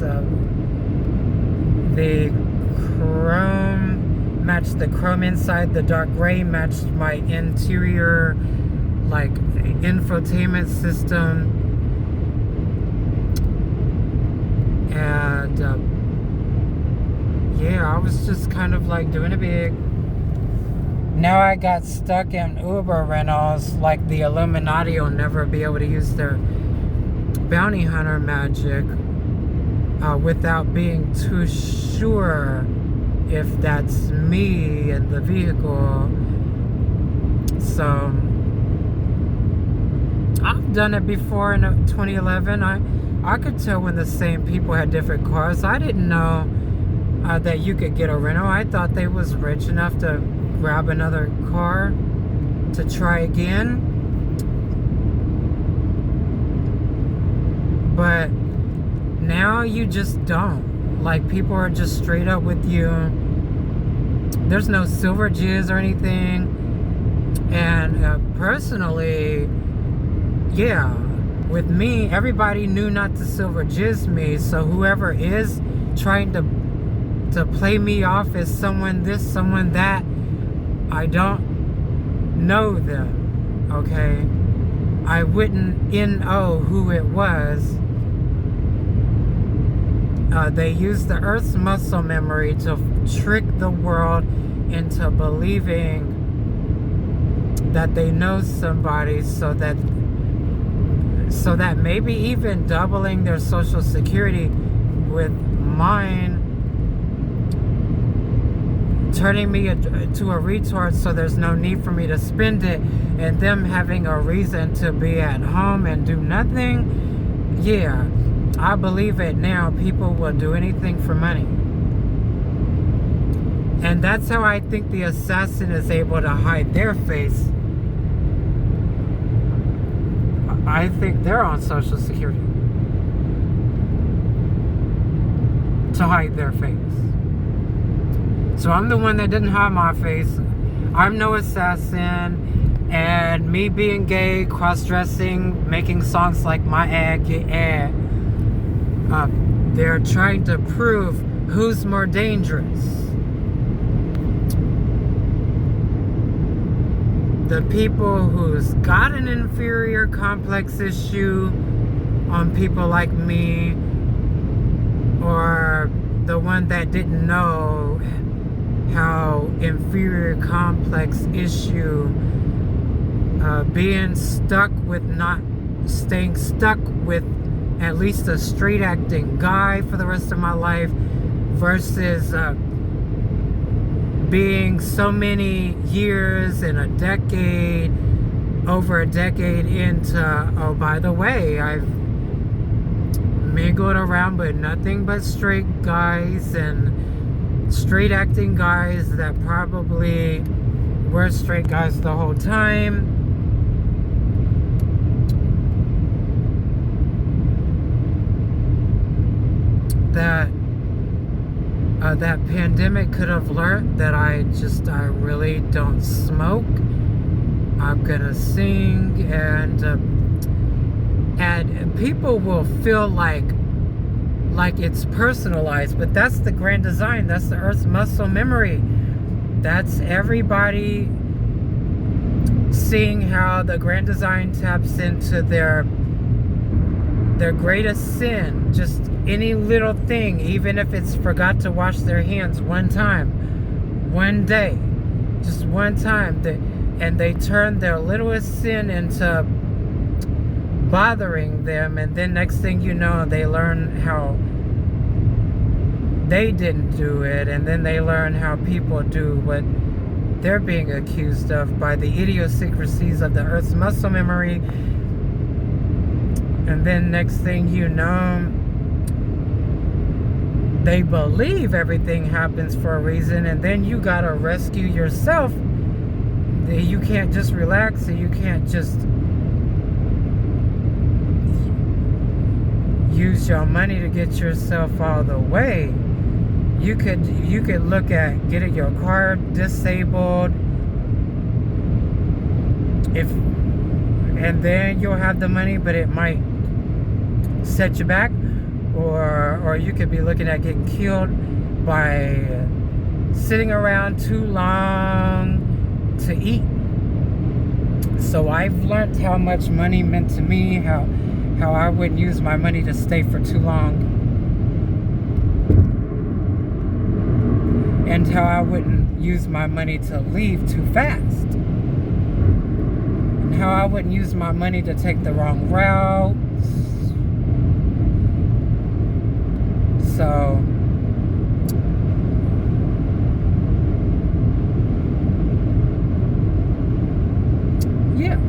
the chrome matched the chrome inside, the dark gray matched my interior, like, infotainment system. And yeah, I was just kind of like doing it big. Now I got stuck in Uber rentals. Like, the Illuminati will never be able to use their bounty hunter magic without being too sure if that's me in the vehicle. So I've done it before in 2011. I could tell when the same people had different cars. I didn't know that you could get a rental. I thought they was rich enough to grab another car to try again. But now you just don't. Like, people are just straight up with you. There's no silver jizz or anything. And personally, yeah, with me, everybody knew not to silver jizz me. So whoever is trying to play me off as someone this, someone that, I don't know them, okay? I wouldn't know who it was. They use the Earth's muscle memory to trick the world into believing that they know somebody, so that maybe even doubling their social security with mine, turning me to a retard so there's no need for me to spend it, and them having a reason to be at home and do nothing. Yeah, I believe it now. People will do anything for money. And that's how I think the assassin is able to hide their face. I think they're on Social Security to hide their face. So I'm the one that didn't hide my face. I'm no assassin. And me being gay, cross-dressing, making songs like My Ad, Get Ad, they're trying to prove who's more dangerous. The people who's got an inferior complex issue on people like me, or the one that didn't know how inferior complex issue being stuck with staying stuck with at least a straight acting guy for the rest of my life versus being so many years and a decade, over a decade into, oh, by the way, I've mingled around with nothing but straight guys and straight acting guys that probably were straight guys the whole time. That pandemic could have learned that I really don't smoke. I'm gonna sing, and people will feel like it's personalized, but that's the grand design. That's the Earth's muscle memory. That's everybody seeing how the grand design taps into their greatest sin. Just any little thing, even if it's forgot to wash their hands one time, one day, just one time, and they turn their littlest sin into bothering them, and then next thing you know, they learn how they didn't do it, and then they learn how people do what they're being accused of by the idiosyncrasies of the Earth's muscle memory. And then next thing you know, they believe everything happens for a reason, and then you gotta rescue yourself. You can't just relax, and you can't just use your money to get yourself all the way. you could look at getting your car disabled, and then you'll have the money, but it might set you back, or you could be looking at getting killed by sitting around too long to eat. So I've learned how much money meant to me, how I wouldn't use my money to stay for too long, and how I wouldn't use my money to leave too fast, and how I wouldn't use my money to take the wrong routes. So yeah.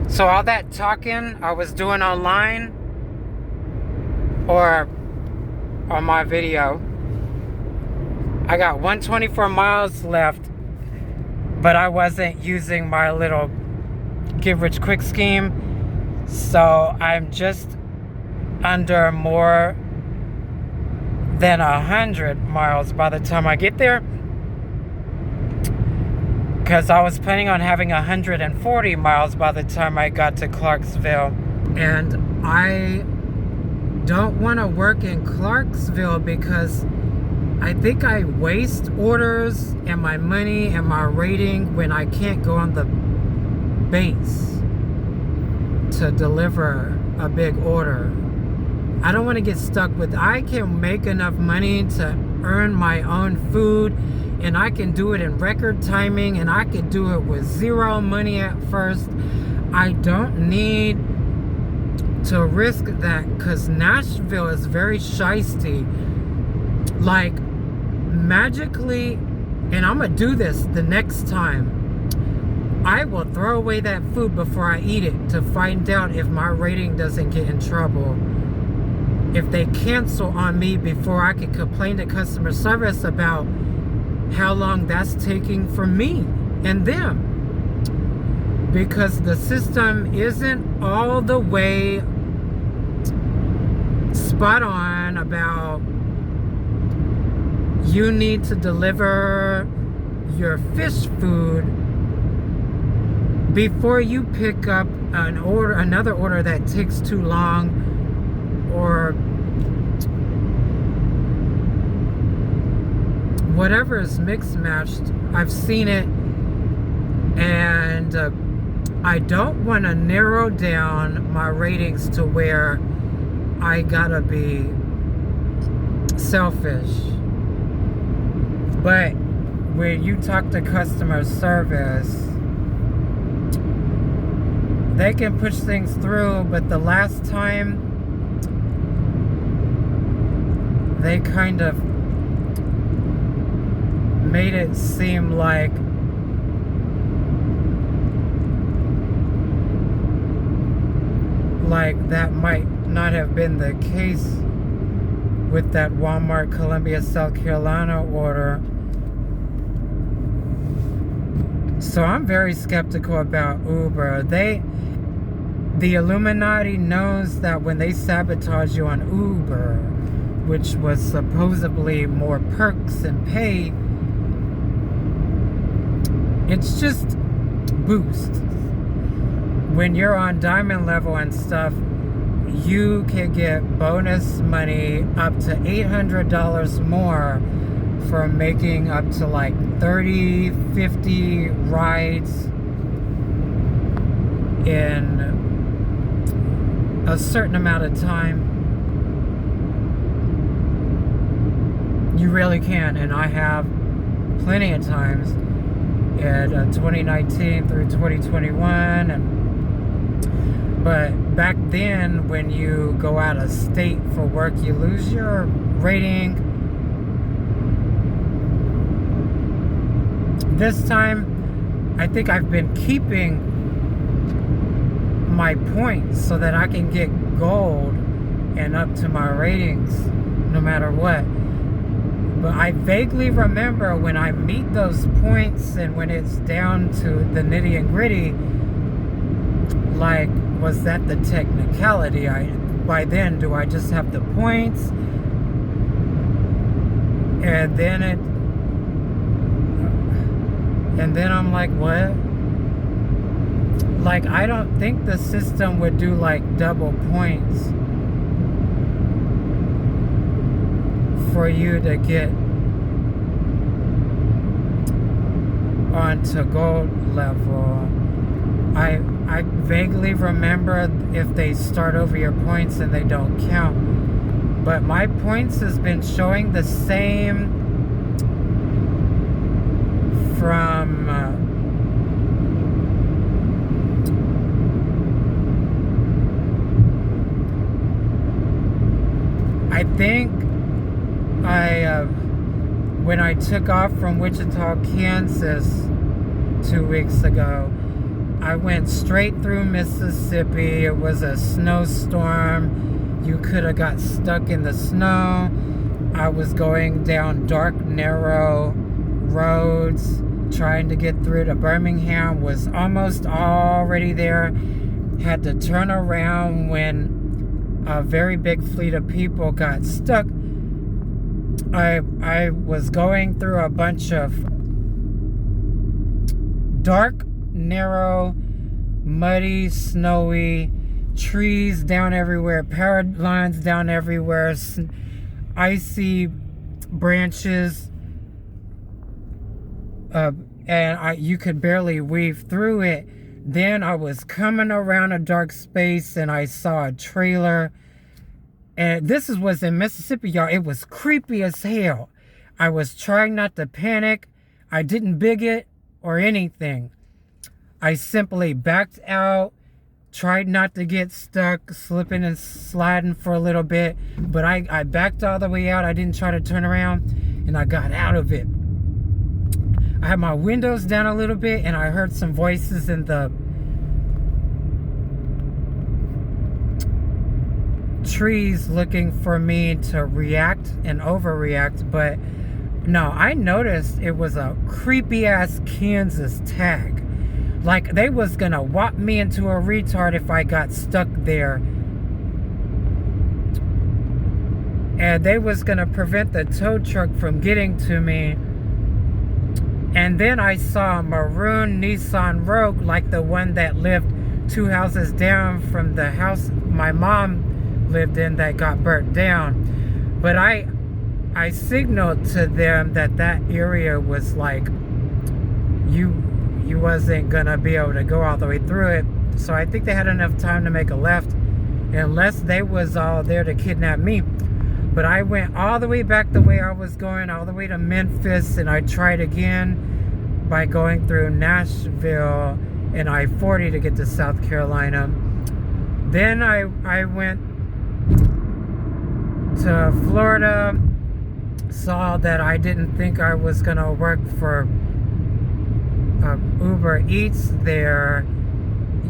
So all that talking I was doing online or on my video, I got 124 miles left, but I wasn't using my little Get Rich Quick scheme, so I'm just under more than 100 miles by the time I get there, because I was planning on having 140 miles by the time I got to Clarksville. And I don't want to work in Clarksville because I think I waste orders and my money and my rating when I can't go on the base to deliver a big order. I don't want to get stuck with, I can make enough money to earn my own food, and I can do it in record timing, and I can do it with zero money at first. I don't need to risk that, because Nashville is very shisty. Like, magically, and I'm gonna do this the next time, I will throw away that food before I eat it to find out if my rating doesn't get in trouble. If they cancel on me before I can complain to customer service about how long that's taking for me and them. Because the system isn't all the way spot on about you need to deliver your fish food before you pick up another order that takes too long, or whatever is mixed matched. I've seen it, and I don't want to narrow down my ratings to where I gotta be selfish. But when you talk to customer service, they can push things through, but the last time they kind of made it seem like that might not have been the case with that Walmart Columbia, South Carolina order. So I'm very skeptical about Uber. The Illuminati knows that when they sabotage you on Uber, which was supposedly more perks and pay, it's just boost. When you're on diamond level and stuff, you can get bonus money up to $800 more for making up to like 30, 50 rides in a certain amount of time. You really can, and I have plenty of times in 2019 through 2021, but back then when you go out of state for work, you lose your rating. This time I think I've been keeping my points so that I can get gold and up to my ratings no matter what. But I vaguely remember when I meet those points and when it's down to the nitty and gritty, like, was that the technicality? By then, do I just have the points? And then I'm like, what? Like, I don't think the system would do like double points for you to get onto gold level. I vaguely remember if they start over your points and they don't count. But my points has been showing the same from I think when I took off from Wichita, Kansas 2 weeks ago, I went straight through Mississippi. It was a snowstorm. You could have got stuck in the snow. I was going down dark, narrow roads, trying to get through to Birmingham. Was almost already there. Had to turn around when a very big fleet of people got stuck. I was going through a bunch of dark, narrow, muddy, snowy, trees down everywhere, power lines down everywhere, icy branches, and you could barely weave through it. Then I was coming around a dark space and I saw a trailer. And this was in Mississippi, y'all. It was creepy as hell. I was trying not to panic. I didn't bigot or anything. I simply backed out, tried not to get stuck, slipping and sliding for a little bit. But I backed all the way out. I didn't try to turn around, and I got out of it. I had my windows down a little bit, and I heard some voices in the trees looking for me to react and overreact. But no, I noticed it was a creepy ass Kansas tag. Like they was gonna whop me into a retard if I got stuck there. And they was gonna prevent the tow truck from getting to me. And then I saw a maroon Nissan Rogue, like the one that lived 2 houses down from the house my mom lived in that got burnt down. But I signaled to them that area was like you wasn't gonna be able to go all the way through it. So I think they had enough time to make a left, unless they was all there to kidnap me. But I went all the way back the way I was going, all the way to Memphis, and I tried again by going through Nashville and I-40 to get to South Carolina. Then I went to Florida, saw that I didn't think I was gonna work for Uber Eats there.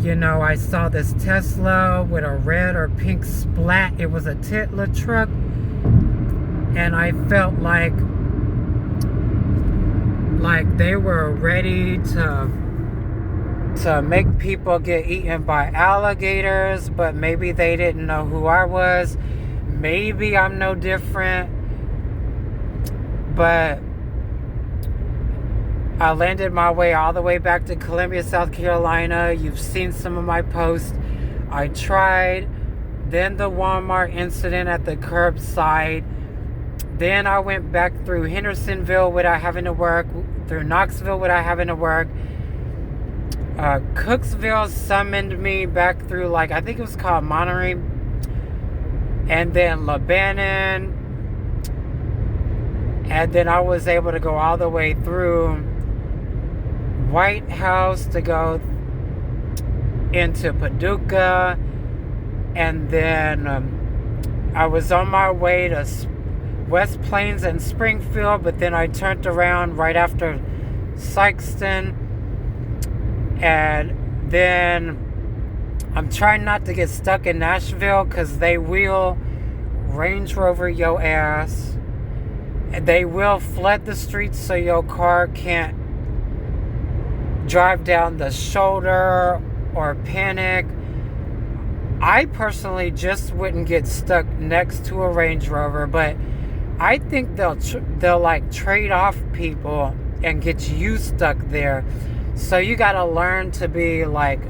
You know, I saw this Tesla with a red or pink splat. It was a Tesla truck, and I felt like they were ready to make people get eaten by alligators, but maybe they didn't know who I was. Maybe I'm no different, but I landed my way all the way back to Columbia, South Carolina. You've seen some of my posts. I tried. Then the Walmart incident at the curbside. Then I went back through Hendersonville without having to work, through Knoxville without having to work. Cooksville summoned me back through, like, I think it was called Monterey. And then Lebanon. And then I was able to go all the way through White House to go into Paducah. And then I was on my way to West Plains and Springfield, but then I turned around right after Sykeston. And then I'm trying not to get stuck in Nashville, because they will Range Rover your ass. They will flood the streets so your car can't drive down the shoulder or panic. I personally just wouldn't get stuck next to a Range Rover, but I think they'll like trade off people and get you stuck there. So you gotta learn to be like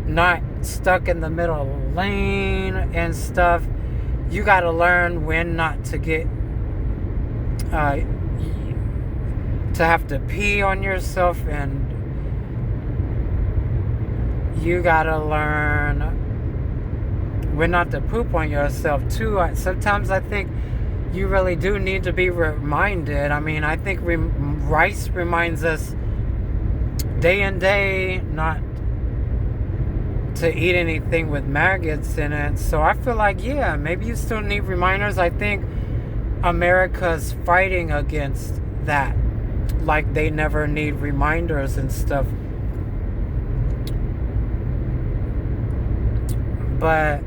not stuck in the middle lane and stuff. You gotta learn when not to get to have to pee on yourself, and you gotta learn when not to poop on yourself too. Sometimes I think you really do need to be reminded. I mean, I think rice reminds us day and day not to eat anything with maggots in it. So I feel like, yeah, maybe you still need reminders. I think America's fighting against that. Like they never need reminders and stuff. But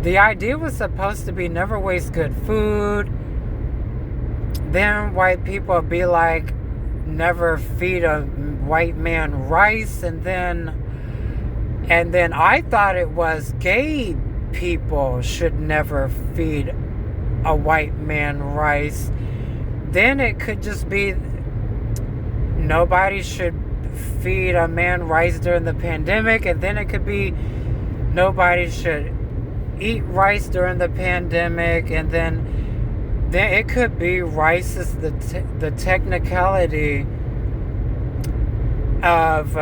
the idea was supposed to be never waste good food. Then white people be like, never feed a white man rice. And then I thought it was gay people should never feed a white man rice. Then it could just be nobody should feed a man rice during the pandemic. And then it could be nobody should eat rice during the pandemic. And then it could be rice is the technicality of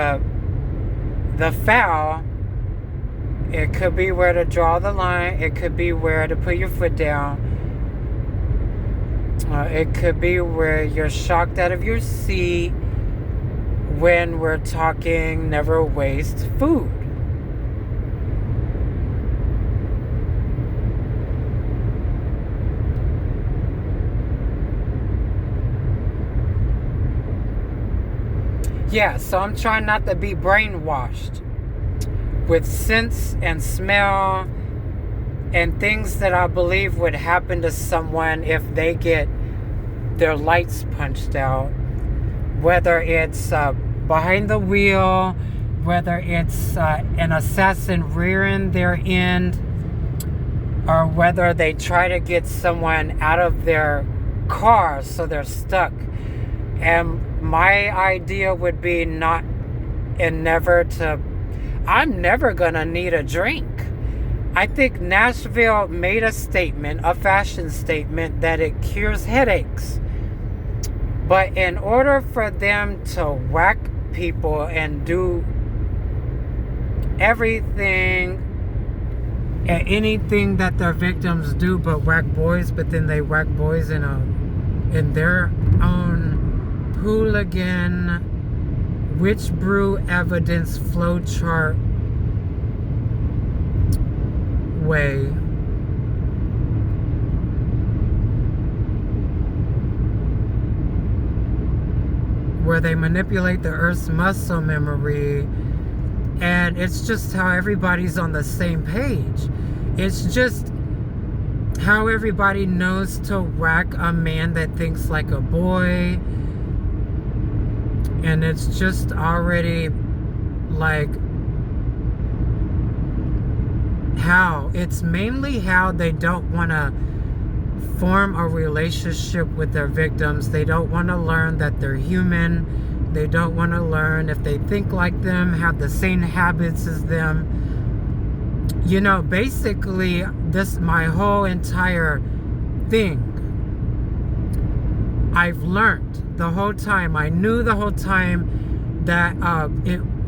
the foul. It could be where to draw the line. It could be where to put your foot down. It could be where you're shocked out of your seat when we're talking never waste food. Yeah, so I'm trying not to be brainwashed with sense and smell and things that I believe would happen to someone if they get their lights punched out. Whether it's behind the wheel, whether it's an assassin rearing their end, or whether they try to get someone out of their car so they're stuck. And my idea would be I'm never gonna need a drink. I think Nashville made a fashion statement, that it cures headaches. But in order for them to whack people and do everything and anything that their victims do but whack boys, but then they whack boys in their own hooligan witch brew evidence flowchart way, where they manipulate the Earth's muscle memory, and it's just how everybody's on the same page. It's just how everybody knows to whack a man that thinks like a boy. And it's just already like it's mainly how they don't want to form a relationship with their victims. They don't want to learn that they're human. They don't want to learn if they think like them, have the same habits as them. You know, basically, my whole entire thing, I've learned the whole time. I knew the whole time that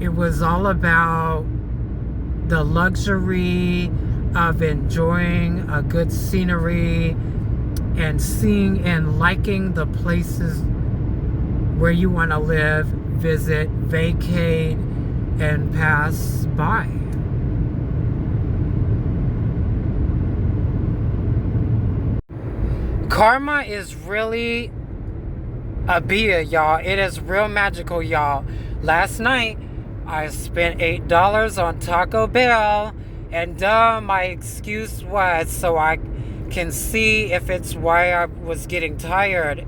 it was all about the luxury of enjoying a good scenery and seeing and liking the places where you want to live, visit, vacate, and pass by. Karma is really a beer, y'all. It is real magical, y'all. Last night, I spent $8 on Taco Bell, and my excuse was so I can see if it's why I was getting tired.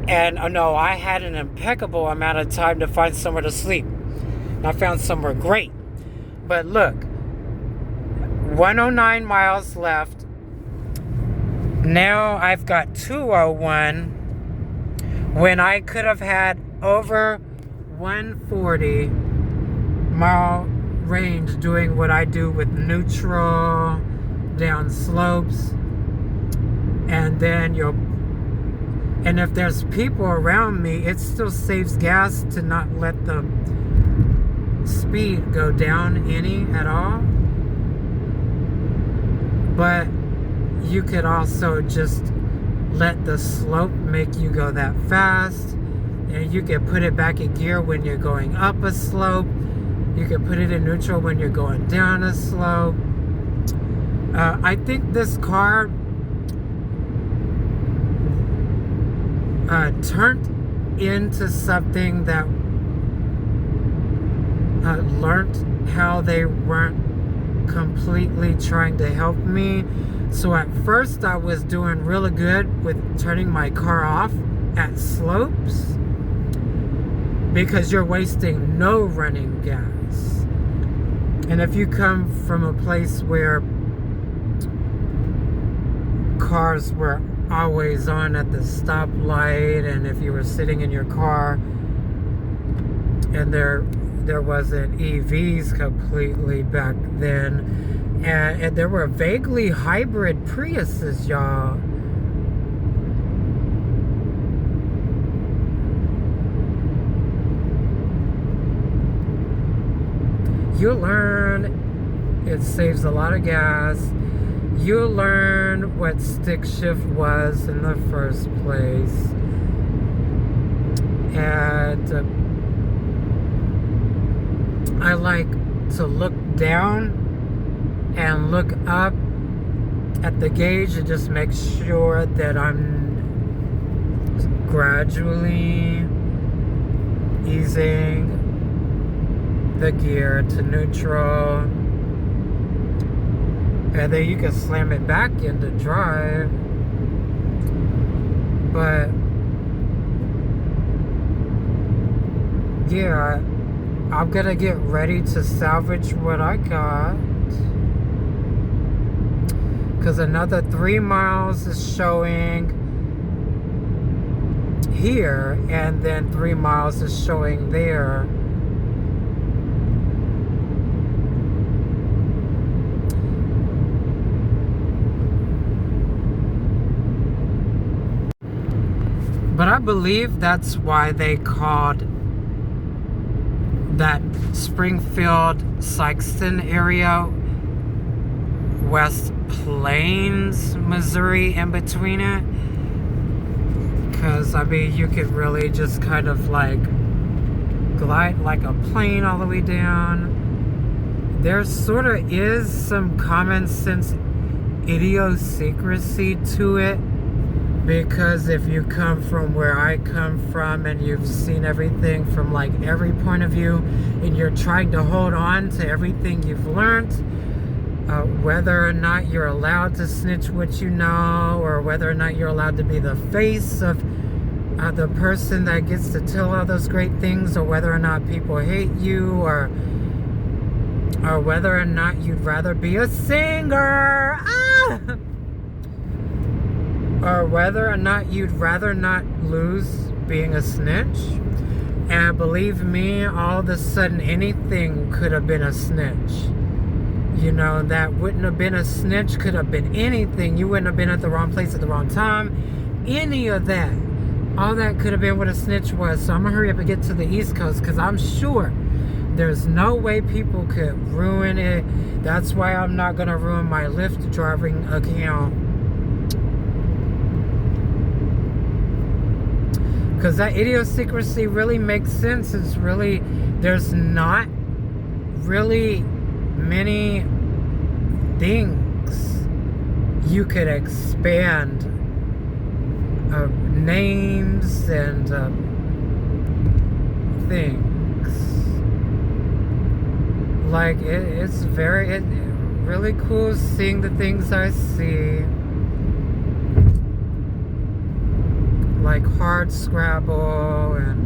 And no, I had an impeccable amount of time to find somewhere to sleep. And I found somewhere great. But look, 109 miles left. Now I've got 201 when I could have had over 140 mile range doing what I do with neutral, down slopes, and then and if there's people around me, it still saves gas to not let the speed go down any at all. But you could also just let the slope make you go that fast, and you can put it back in gear when you're going up a slope. You can put it in neutral when you're going down a slope. I think this car turned into something that learned how they weren't completely trying to help me. So at first I was doing really good with turning my car off at slopes because you're wasting no running gas. And if you come from a place where cars were always on at the stoplight, and if you were sitting in your car and there wasn't EVs completely back then, and there were vaguely hybrid Priuses, y'all. You learn it saves a lot of gas. You learn what stick shift was in the first place. And I like to look down and look up at the gauge and just make sure that I'm gradually easing the gear to neutral, and then you can slam it back into drive. But yeah, I'm gonna get ready to salvage what I got, because another 3 miles is showing here, and then 3 miles is showing there. But I believe that's why they called that Springfield Sikeston area West Plains, Missouri, in between it. Because, I mean, you could really just kind of like glide like a plane all the way down. There sort of is some common sense idiosyncrasy to it. Because if you come from where I come from and you've seen everything from like every point of view, and you're trying to hold on to everything you've learned, whether or not you're allowed to snitch what you know, or whether or not you're allowed to be the face of the person that gets to tell all those great things, or whether or not people hate you, or whether or not you'd rather be a singer. Or whether or not you'd rather not lose being a snitch. And believe me, all of a sudden anything could have been a snitch. You know, that wouldn't have been a snitch, could have been anything. You wouldn't have been at the wrong place at the wrong time. Any of that. All that could have been what a snitch was. So I'm going to hurry up and get to the East Coast, because I'm sure there's no way people could ruin it. That's why I'm not going to ruin my Lyft driving account. Because that idiosyncrasy really makes sense. It's really, there's not really many things you could expand names and things. Like, it's really cool seeing the things I see. Like hard scrabble and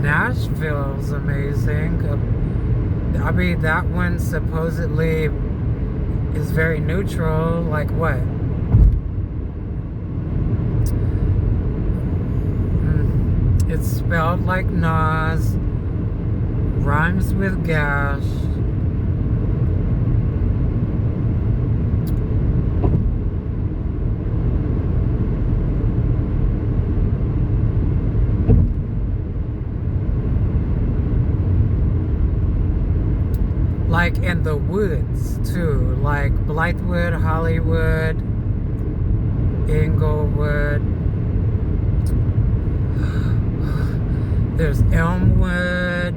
Nashville's amazing. I mean, that one supposedly is very neutral. Like what? It's spelled like Nas, rhymes with gash. Like in the woods too, like Blythewood, Hollywood, Inglewood. There's Elmwood.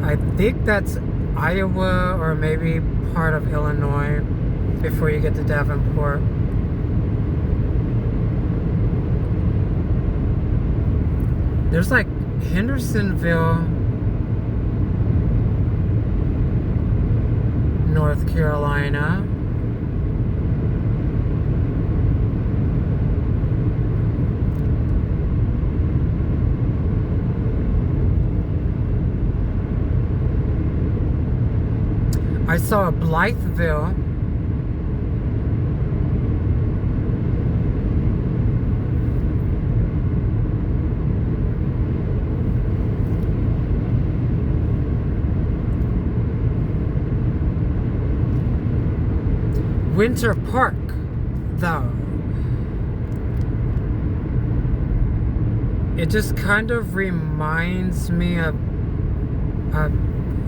I think that's Iowa or maybe part of Illinois before you get to Davenport. There's like Hendersonville, North Carolina. I saw Blytheville. Winter Park, though. It just kind of reminds me of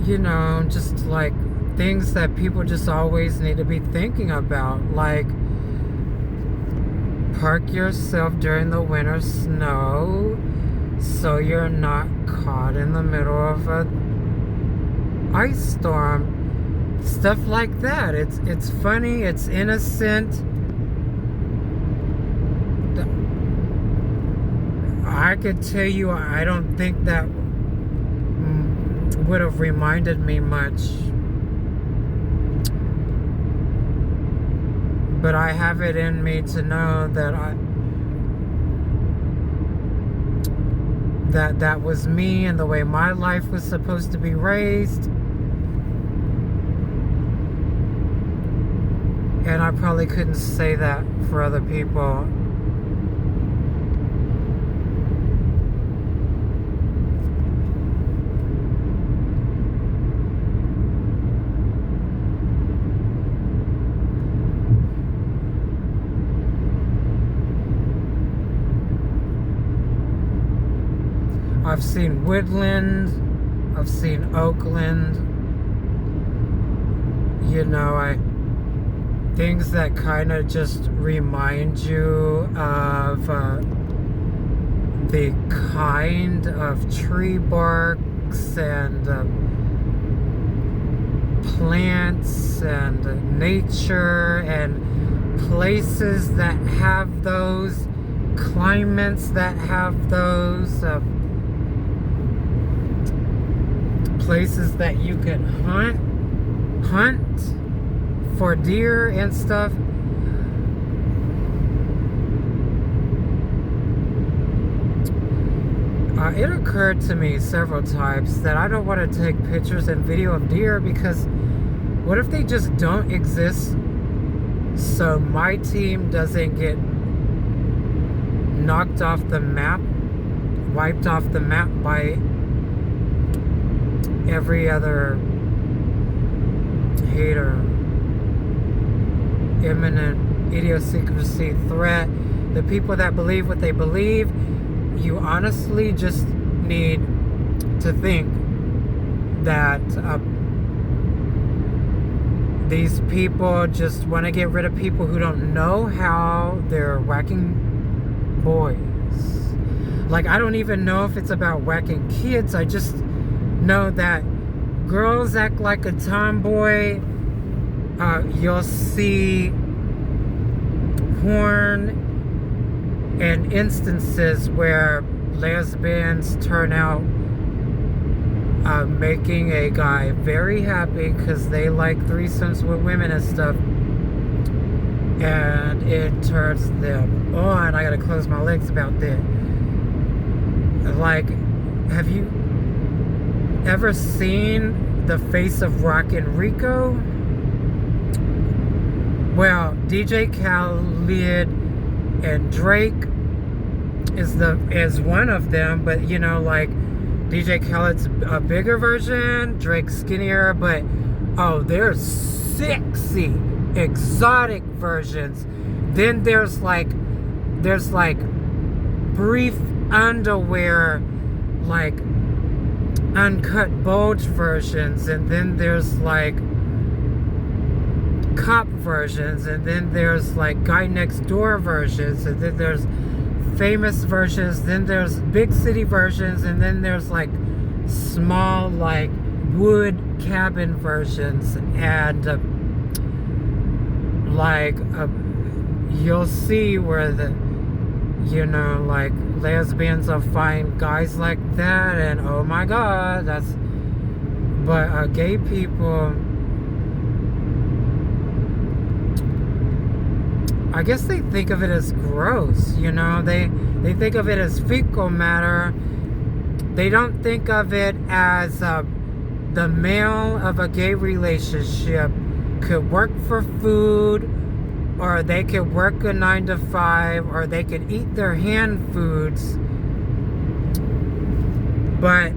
you know, just like things that people just always need to be thinking about. Like, park yourself during the winter snow so you're not caught in the middle of a ice storm. Stuff like that. It's funny, it's innocent. I could tell you, I don't think that would have reminded me much. But I have it in me to know that that was me and the way my life was supposed to be raised. And I probably couldn't say that for other people. I've seen Woodland, I've seen Oakland, you know, things that kind of just remind you of the kind of tree barks and plants and nature and places that have those, climates that have those, places that you could hunt for deer and stuff. It occurred to me several times that I don't want to take pictures and video of deer because what if they just don't exist, so my team doesn't get knocked off the map, wiped off the map by every other hater, imminent idiosyncrasy threat, the people that believe what they believe. You honestly just need to think that these people just want to get rid of people who don't know how they're whacking boys. Like, I don't even know if it's about whacking kids. I just know that girls act like a tomboy. You'll see porn and instances where lesbians turn out making a guy very happy because they like threesomes with women and stuff, and it turns them on. I gotta close my legs about that. Like, have you ever seen the face of Rockin' Rico? Well, DJ Khaled and Drake is one of them, but you know, like DJ Khaled's a bigger version, Drake's skinnier, but oh, there's sexy, exotic versions. Then there's like brief underwear, like uncut bulge versions, and then there's like cop versions, and then there's like guy next door versions, and then there's famous versions, then there's big city versions, and then there's like small like wood cabin versions, and you'll see where the, you know, like lesbians will find guys like that, and oh my god, that's, but gay people, I guess they think of it as gross, you know, they think of it as fecal matter. They don't think of it as the male of a gay relationship could work for food, or they could work a 9-to-5, or they could eat their hand foods, but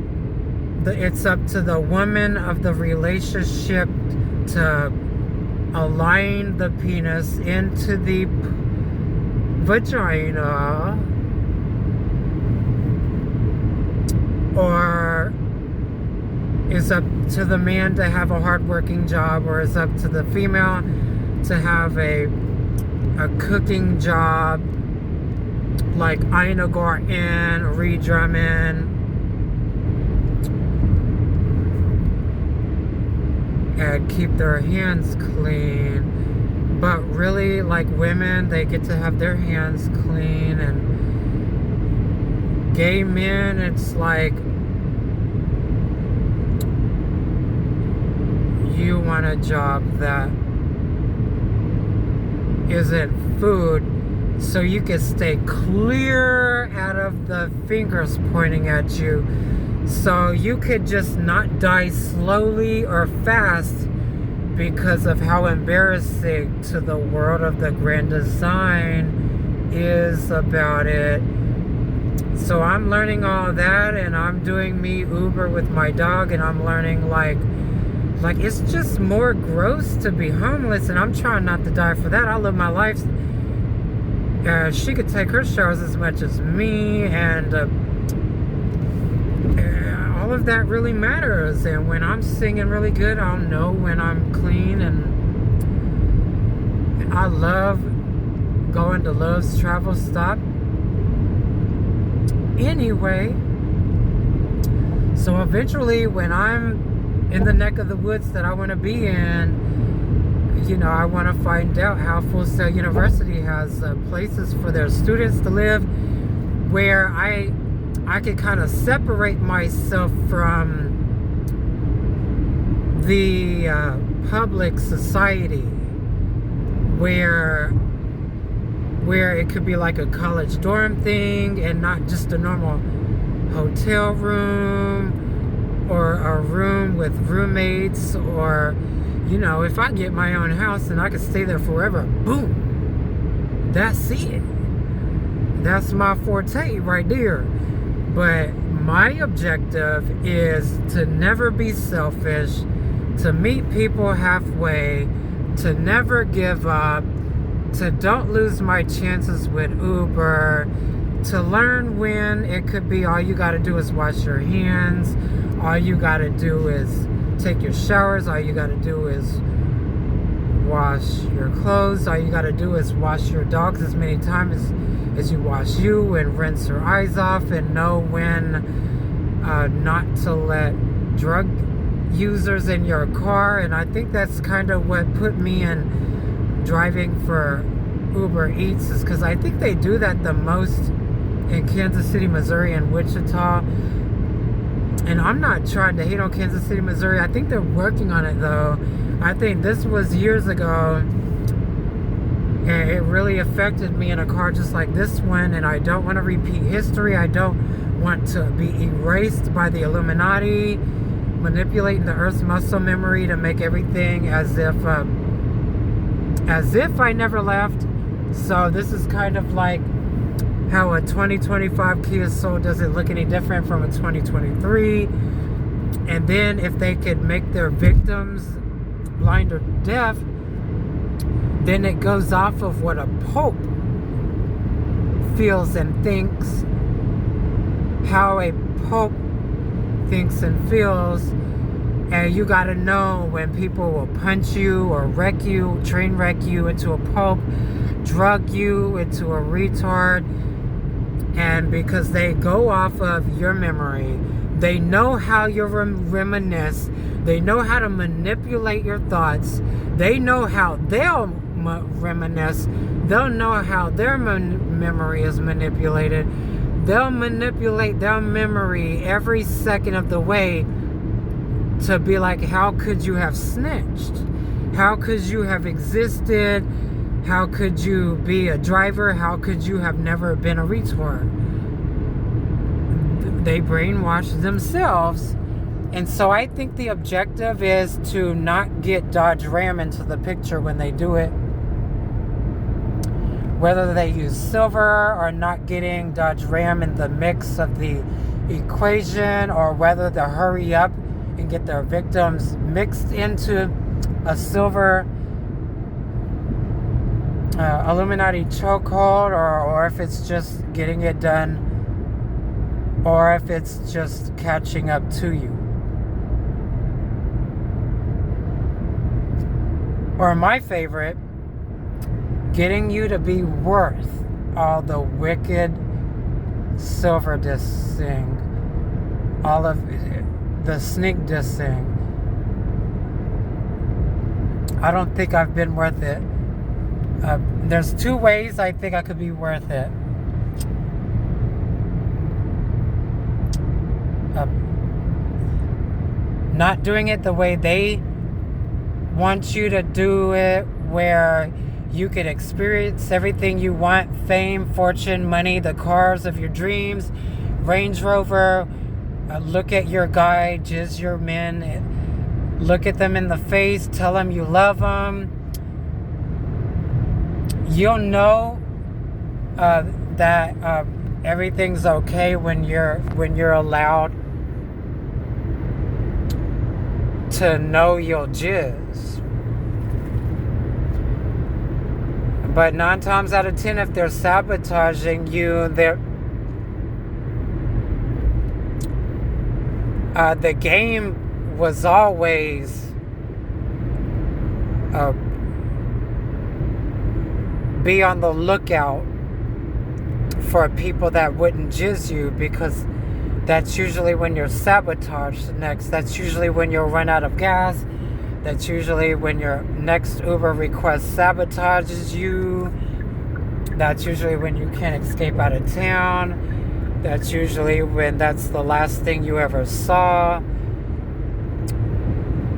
it's up to the woman of the relationship to align the penis into the vagina, or it's up to the man to have a hard-working job, or it's up to the female to have a cooking job, like Ina Garten, Ree Drummond, and keep their hands clean. But really, like women, they get to have their hands clean, and gay men, it's like you want a job that isn't food, so you can stay clear out of the fingers pointing at you, so you could just not die slowly or fast because of how embarrassing to the world of the grand design is about it. So I'm learning all that, and I'm doing me Uber with my dog, and I'm learning like it's just more gross to be homeless, and I'm trying not to die for that. I live my life. She could take her showers as much as me, and all of that really matters. And when I'm singing really good, I'll know when I'm clean. And I love going to Love's Travel Stop anyway. So eventually, when I'm in the neck of the woods that I want to be in, you know, I want to find out how Full Sail University has places for their students to live, where I could kind of separate myself from the public society, where it could be like a college dorm thing, and not just a normal hotel room, or a room with roommates, or, you know, if I get my own house and I could stay there forever, boom, that's it. That's my forte right there. But my objective is to never be selfish, to meet people halfway, to never give up, to don't lose my chances with Uber, to learn when it could be all you gotta do is wash your hands, all you gotta do is take your showers, all you gotta do is wash your clothes, all you gotta do is wash your dogs as many times as you wash you, and rinse your eyes off, and know when not to let drug users in your car. And I think that's kind of what put me in driving for Uber Eats, is because I think they do that the most in Kansas City, Missouri, and Wichita. And I'm not trying to hate on Kansas City, Missouri. I think they're working on it, though. I think this was years ago, and it really affected me in a car just like this one, and I don't want to repeat history. I don't want to be erased by the Illuminati, manipulating the Earth's muscle memory to make everything as if I never left. So this is kind of like how a 2025 Kia Soul doesn't look any different from a 2023. And then if they could make their victims blind or deaf, then it goes off of what a pope feels and thinks, how a pope thinks and feels. And you got to know when people will punch you or wreck you, train wreck you into a pope, drug you into a retard. And because they go off of your memory, they know how you reminisce, they know how to manipulate your thoughts, they know how they'll reminisce, they'll know how their memory is manipulated. They'll manipulate their memory every second of the way to be like, how could you have snitched? How could you have existed? How could you be a driver? How could you have never been a retard? They brainwash themselves. And so I think the objective is to not get Dodge Ram into the picture when they do it. Whether they use silver or not getting Dodge Ram in the mix of the equation, or whether they hurry up and get their victims mixed into a silver Illuminati chokehold, or if it's just getting it done, or if it's just catching up to you. Or my favorite, getting you to be worth all the wicked silver dissing, all of the sneak dissing. I don't think I've been worth it. There's two ways I think I could be worth it. Not doing it the way they want you to do it, where you could experience everything you want: fame, fortune, money, the cars of your dreams, Range Rover. Look at your guy, jizz your men, look at them in the face, tell them you love them. You'll know that everything's okay when you're allowed to know you'll jizz. But 9 times out of 10, if they're sabotaging you, the game was always be on the lookout for people that wouldn't jizz you, because that's usually when you're sabotaged next. That's usually when you'll run out of gas. That's usually when your next Uber request sabotages you. That's usually when you can't escape out of town. That's usually when that's the last thing you ever saw.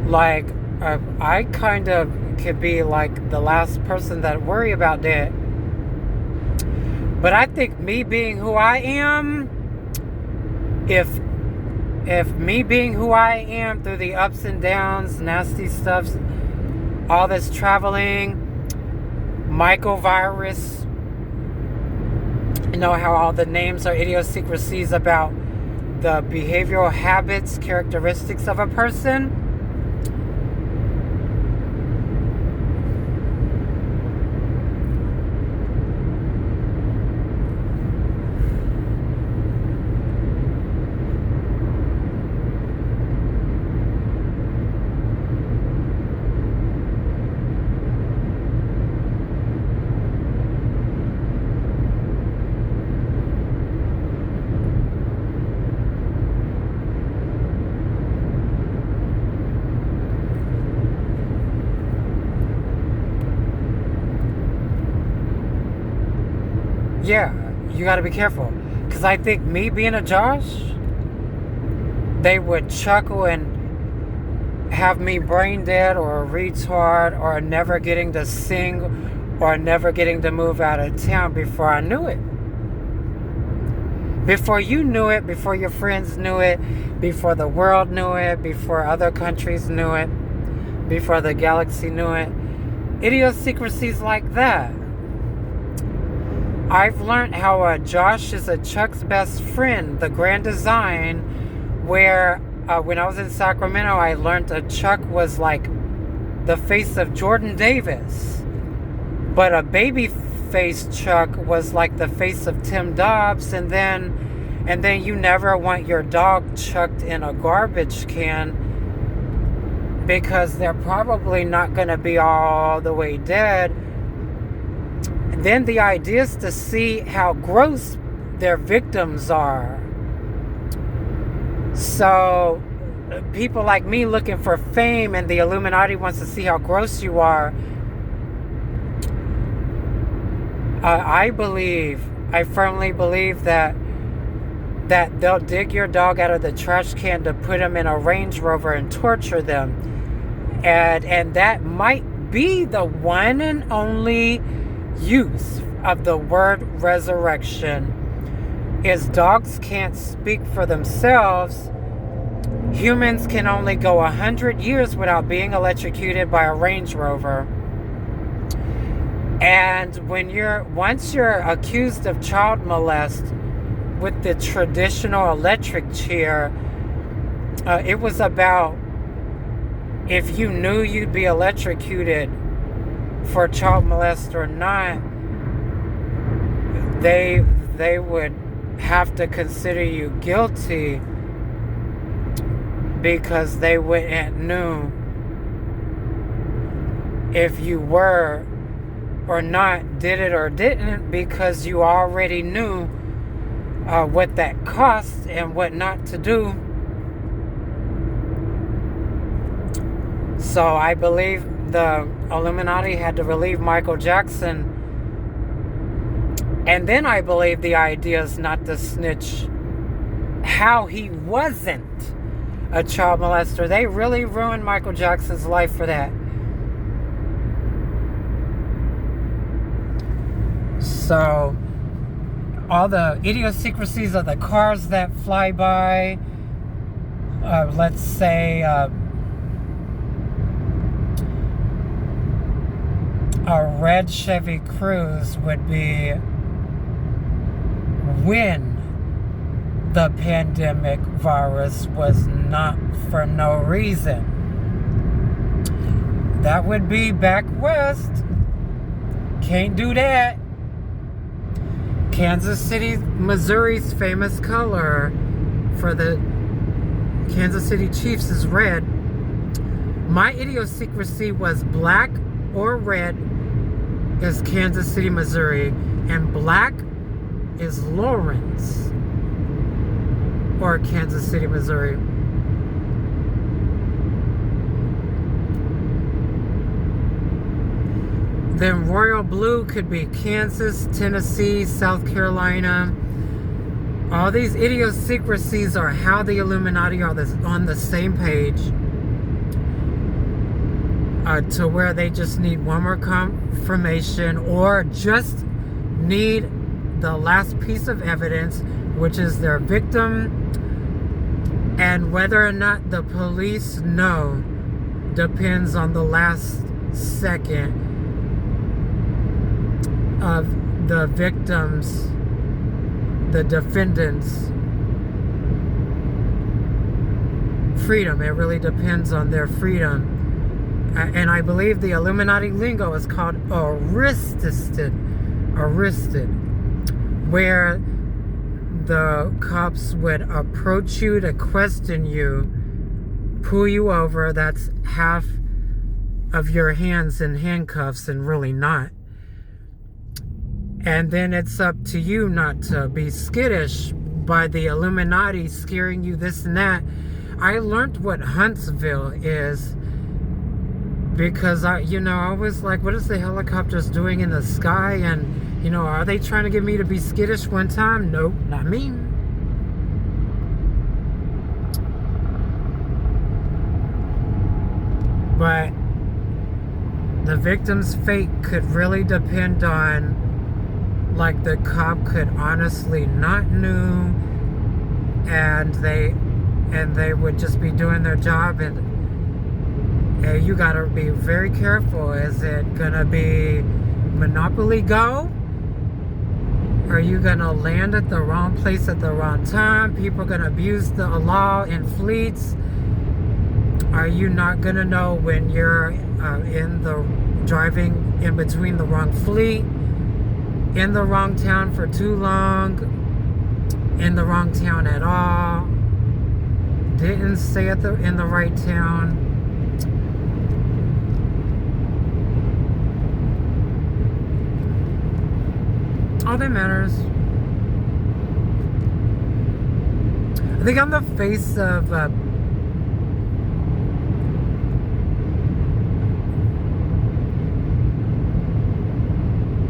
Like, I kind of could be like the last person that worry about that. But I think me being who I am, if me being who I am through the ups and downs, nasty stuff, all this traveling, mycovirus, you know how all the names are idiosyncrasies about the behavioral habits, characteristics of a person. Yeah, you gotta be careful. Because I think me being a Josh, they would chuckle and have me brain dead or a retard or never getting to sing or never getting to move out of town before I knew it. Before you knew it, before your friends knew it, before the world knew it, before other countries knew it, before the galaxy knew it. Idiosyncrasies like that. I've learned how Josh is a Chuck's best friend. The Grand Design, where when I was in Sacramento, I learned a Chuck was like the face of Jordan Davis. But a baby face Chuck was like the face of Tim Dobbs. And then you never want your dog chucked in a garbage can, because they're probably not going to be all the way dead. And then the idea is to see how gross their victims are. So people like me looking for fame, and the Illuminati wants to see how gross you are. I firmly believe that they'll dig your dog out of the trash can to put them in a Range Rover and torture them. And that might be the one and only use of the word resurrection. Is dogs can't speak for themselves. Humans can only go 100 years without being electrocuted by a Range Rover. And once you're accused of child molest with the traditional electric chair, it was about if you knew you'd be electrocuted for child molest or not, they would have to consider you guilty, because they wouldn't know if you were or not, did it or didn't, because you already knew what that cost and what not to do. So I believe the Illuminati had to relieve Michael Jackson. And then I believe the idea is not to snitch how he wasn't a child molester. They really ruined Michael Jackson's life for that. So all the idiosyncrasies of the cars that fly by, let's say a red Chevy Cruze would be when the pandemic virus was not for no reason. That would be back west. Can't do that. Kansas City, Missouri's famous color for the Kansas City Chiefs is red. My idiosyncrasy was black or red is Kansas City, Missouri, and black is Lawrence or Kansas City, Missouri. Then royal blue could be Kansas, Tennessee, South Carolina. All these idiosyncrasies are how the Illuminati are on the same page, to where they just need one more confirmation, or just need the last piece of evidence, which is their victim. And whether or not the police know depends on the last second of the victims, the defendants' freedom. It really depends on their freedom. And I believe the Illuminati lingo is called arrested, where the cops would approach you to question you, pull you over. That's half of your hands in handcuffs and really not. And then it's up to you not to be skittish by the Illuminati scaring you this and that. I learned what Huntsville is because I was like, what is the helicopters doing in the sky? And, are they trying to get me to be skittish one time? Nope, not me. But the victim's fate could really depend on like the cop could honestly not knew, and they would just be doing their job, and you gotta be very careful. Is it gonna be Monopoly Go? Are you gonna land at the wrong place at the wrong time? People are gonna abuse the law in fleets. Are you not gonna know when you're driving in between the wrong fleet, in the wrong town for too long, in the wrong town at all, didn't stay in the right town? All that matters. I think on the face of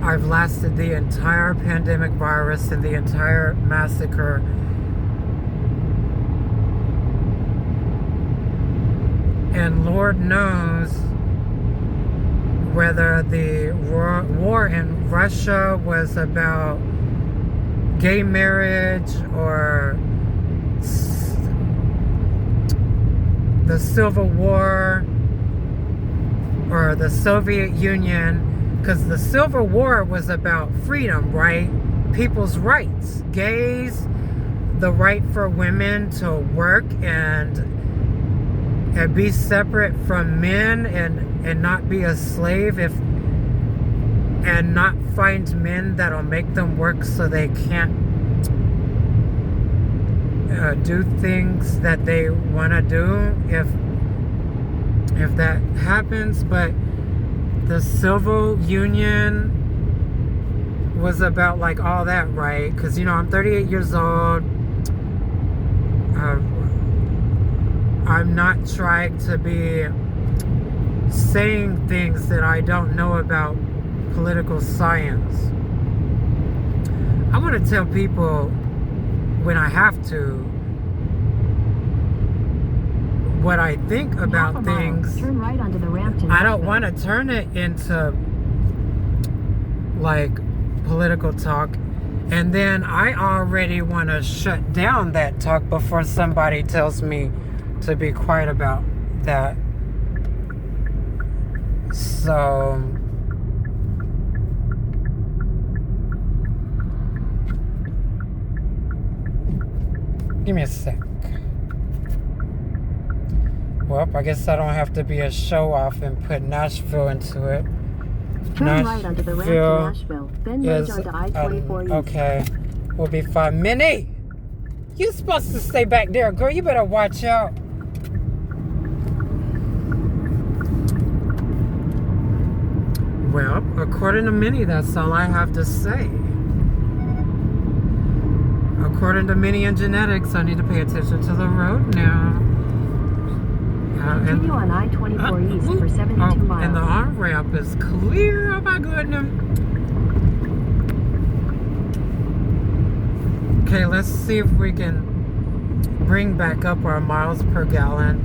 I've lasted the entire pandemic virus and the entire massacre. And Lord knows whether the war in Russia was about gay marriage or the Civil War or the Soviet Union, because the Civil War was about freedom, right? People's rights. Gays, the right for women to work and be separate from men and not be a slave and not find men that'll make them work so they can't do things that they want to do if that happens. But the Civil Union was about like all that, right? Because I'm 38 years old. I'm not trying to be saying things that I don't know about political science. I want to tell people when I have to what I think about things. Turn right onto the ramp to I don't Nashville. want to turn it into like political talk, and then I already want to shut down that talk before somebody tells me to be quiet about that. So give me a sec. Well, I guess I don't have to be a show off and put Nashville into it. Turn right onto the ramp to Nashville, then merge onto I-24 East. Okay, we'll be fine. Minnie, you supposed to stay back there, girl. You better watch out. Well, according to Minnie, that's all I have to say. According to Minnie and genetics, I need to pay attention to the road now. Continue on I-24 East for 72 miles. And the on-ramp is clear. Oh my goodness. Okay, let's see if we can bring back up our miles per gallon.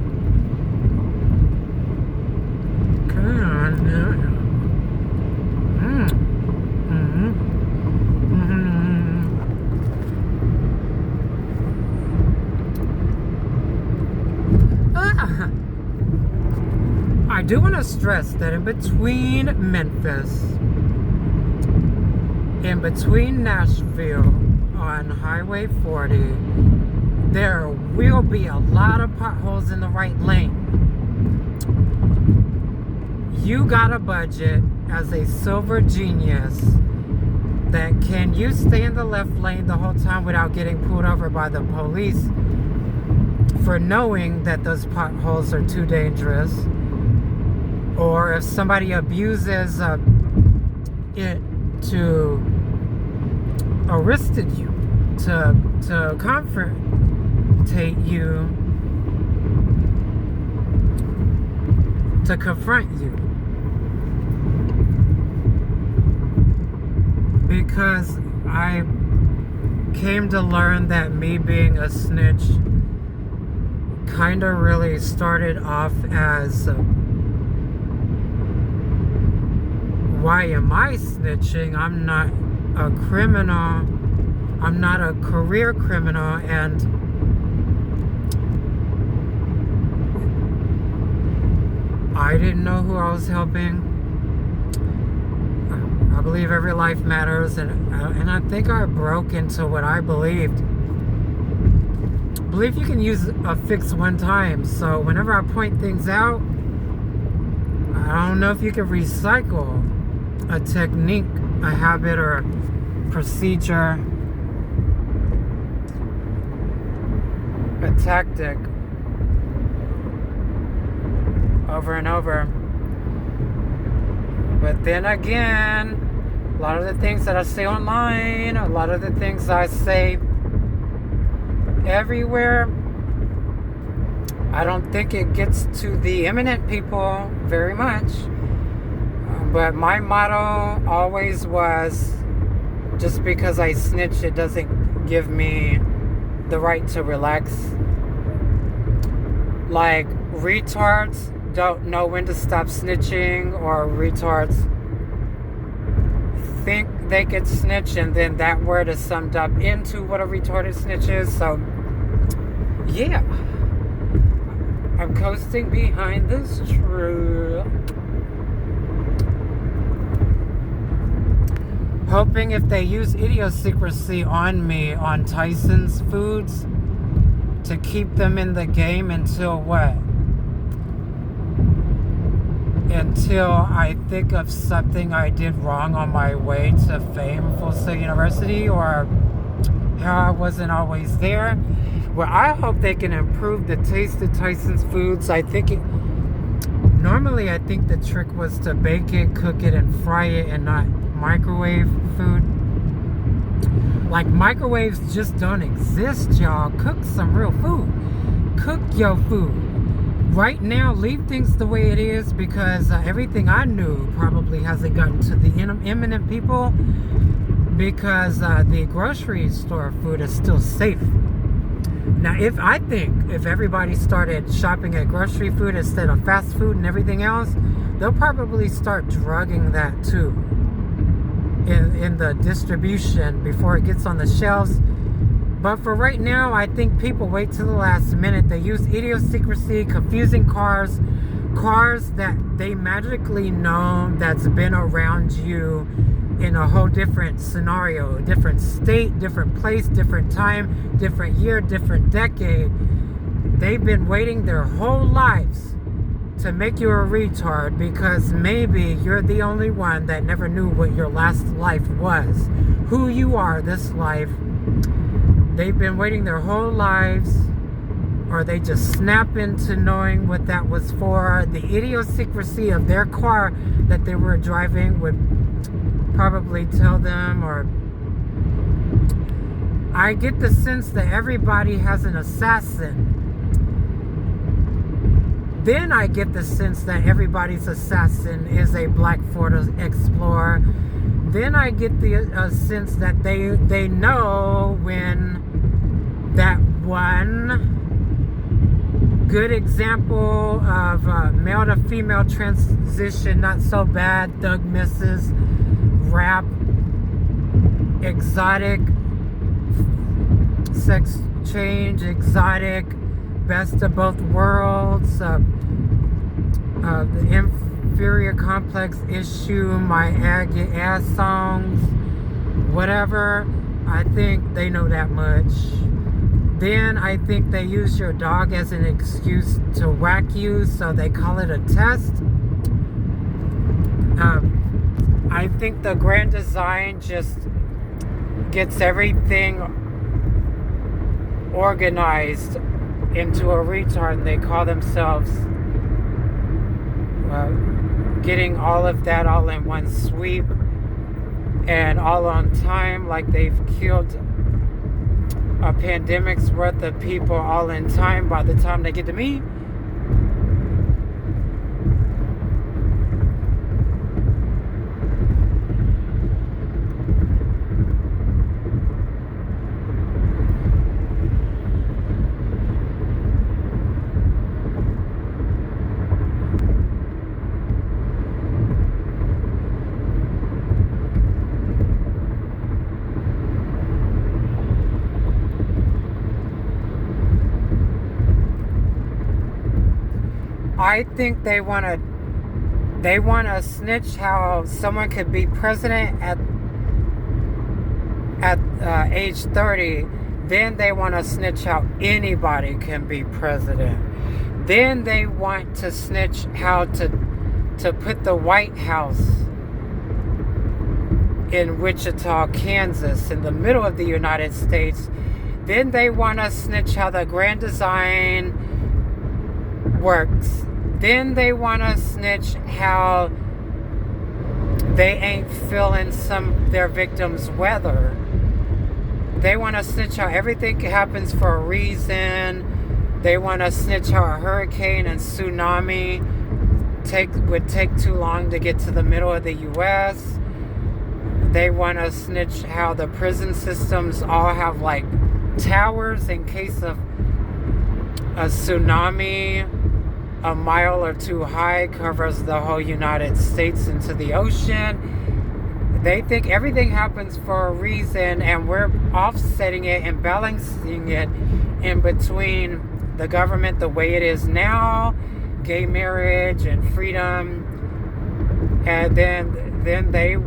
Come on now. I do want to stress that in between Memphis, in between Nashville on Highway 40, there will be a lot of potholes in the right lane. You got a budget as a silver genius that can you stay in the left lane the whole time without getting pulled over by the police for knowing that those potholes are too dangerous? Or if somebody abuses it to arrested you, to confrontate you, to confront you. Because I came to learn that me being a snitch kind of really started off as why am I snitching? I'm not a criminal. I'm not a career criminal, and I didn't know who I was helping. I believe every life matters, and I think I broke into what I believed. I believe you can use a fix one time, so whenever I point things out, I don't know if you can recycle a technique, a habit, or a procedure, a tactic over and over. But then again, a lot of the things that I say online, a lot of the things I say everywhere, I don't think it gets to the eminent people very much. But my motto always was, just because I snitch, it doesn't give me the right to relax. Like, retards don't know when to stop snitching, or retards think they could snitch, and then that word is summed up into what a retarded snitch is. So, yeah. I'm coasting behind this truck, hoping if they use idiosyncrasy on me on Tyson's Foods to keep them in the game until what? Until I think of something I did wrong on my way to fame, Full Sail University, or how I wasn't always there. Well, I hope they can improve the taste of Tyson's Foods. Normally I think the trick was to bake it, cook it, and fry it, and not microwave food. Like, microwaves just don't exist, y'all. Cook some real food. Cook your food. Right now, leave things the way it is, because everything I knew probably hasn't gotten to the eminent people, because the grocery store food is still safe. Now, if everybody started shopping at grocery food instead of fast food and everything else, they'll probably start drugging that too in the distribution before it gets on the shelves. But for right now, I think people wait till the last minute. They use idiosyncrasy, confusing cars that they magically know that's been around you in a whole different scenario, different state, different place, different time, different year, different decade. They've been waiting their whole lives to make you a retard, because maybe you're the only one that never knew what your last life was, who you are this life. They've been waiting their whole lives, or they just snap into knowing what that was for. The idiosyncrasy of their car that they were driving would probably tell them, or I get the sense that everybody has an assassin. Then I get the sense that everybody's assassin is a black Ford Explorer. Then I get the sense that they know when that one good example of male to female transition, not so bad, Thug Misses, rap, exotic, sex change, exotic, best of both worlds, the inferior complex issue, my ass songs, whatever. I think they know that much. Then I think they use your dog as an excuse to whack you, so they call it a test. I think the grand design just gets everything organized into a retard, and they call themselves getting all of that all in one sweep and all on time, like they've killed a pandemic's worth of people all in time by the time they get to me. I think they want to snitch how someone could be president at age 30. Then they want to snitch how anybody can be president. Then they want to snitch how to put the White House in Wichita, Kansas, in the middle of the United States. Then they want to snitch how the grand design works. Then they want to snitch how they ain't feeling their victims' weather. They want to snitch how everything happens for a reason. They want to snitch how a hurricane and tsunami would take too long to get to the middle of the U.S. They want to snitch how the prison systems all have like towers in case of a tsunami a mile or two high covers the whole United States into the ocean. They think everything happens for a reason, and we're offsetting it and balancing it in between the government the way it is now, gay marriage and freedom, and then they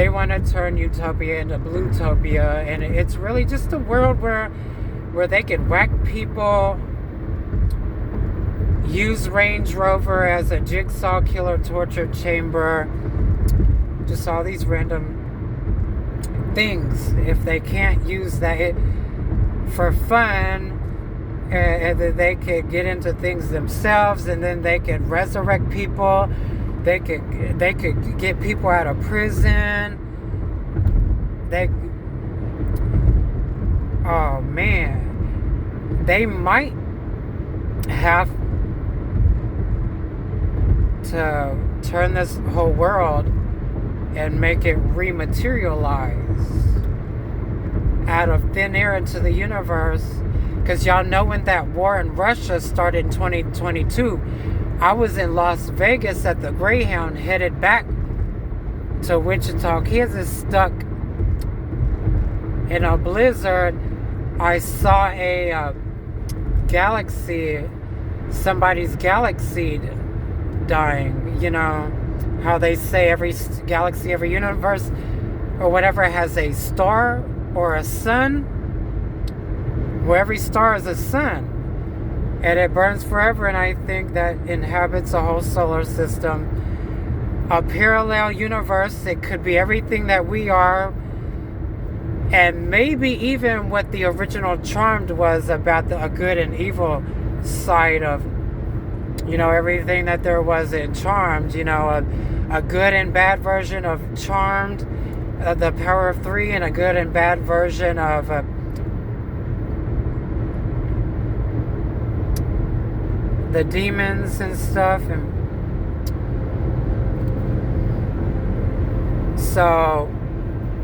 want to turn utopia into bluetopia, and it's really just a world where they can whack people, use Range Rover as a jigsaw killer torture chamber, just all these random things. If they can't use that for fun, and then they could get into things themselves, and then they could resurrect people. They could get people out of prison. Oh man, they might have to turn this whole world and make it rematerialize out of thin air into the universe. Because y'all know when that war in Russia started in 2022, I was in Las Vegas at the Greyhound headed back to Wichita, Kansas, stuck in a blizzard. I saw a somebody's galaxy dying. You know how they say every galaxy, every universe or whatever has a star or a sun? Well, every star is a sun, and it burns forever, and I think that inhabits a whole solar system, a parallel universe. It could be everything that we are, and maybe even what the original Charmed was about, a good and evil side of, everything that there was in Charmed, a good and bad version of Charmed, the Power of Three, and a good and bad version of the demons and stuff. And so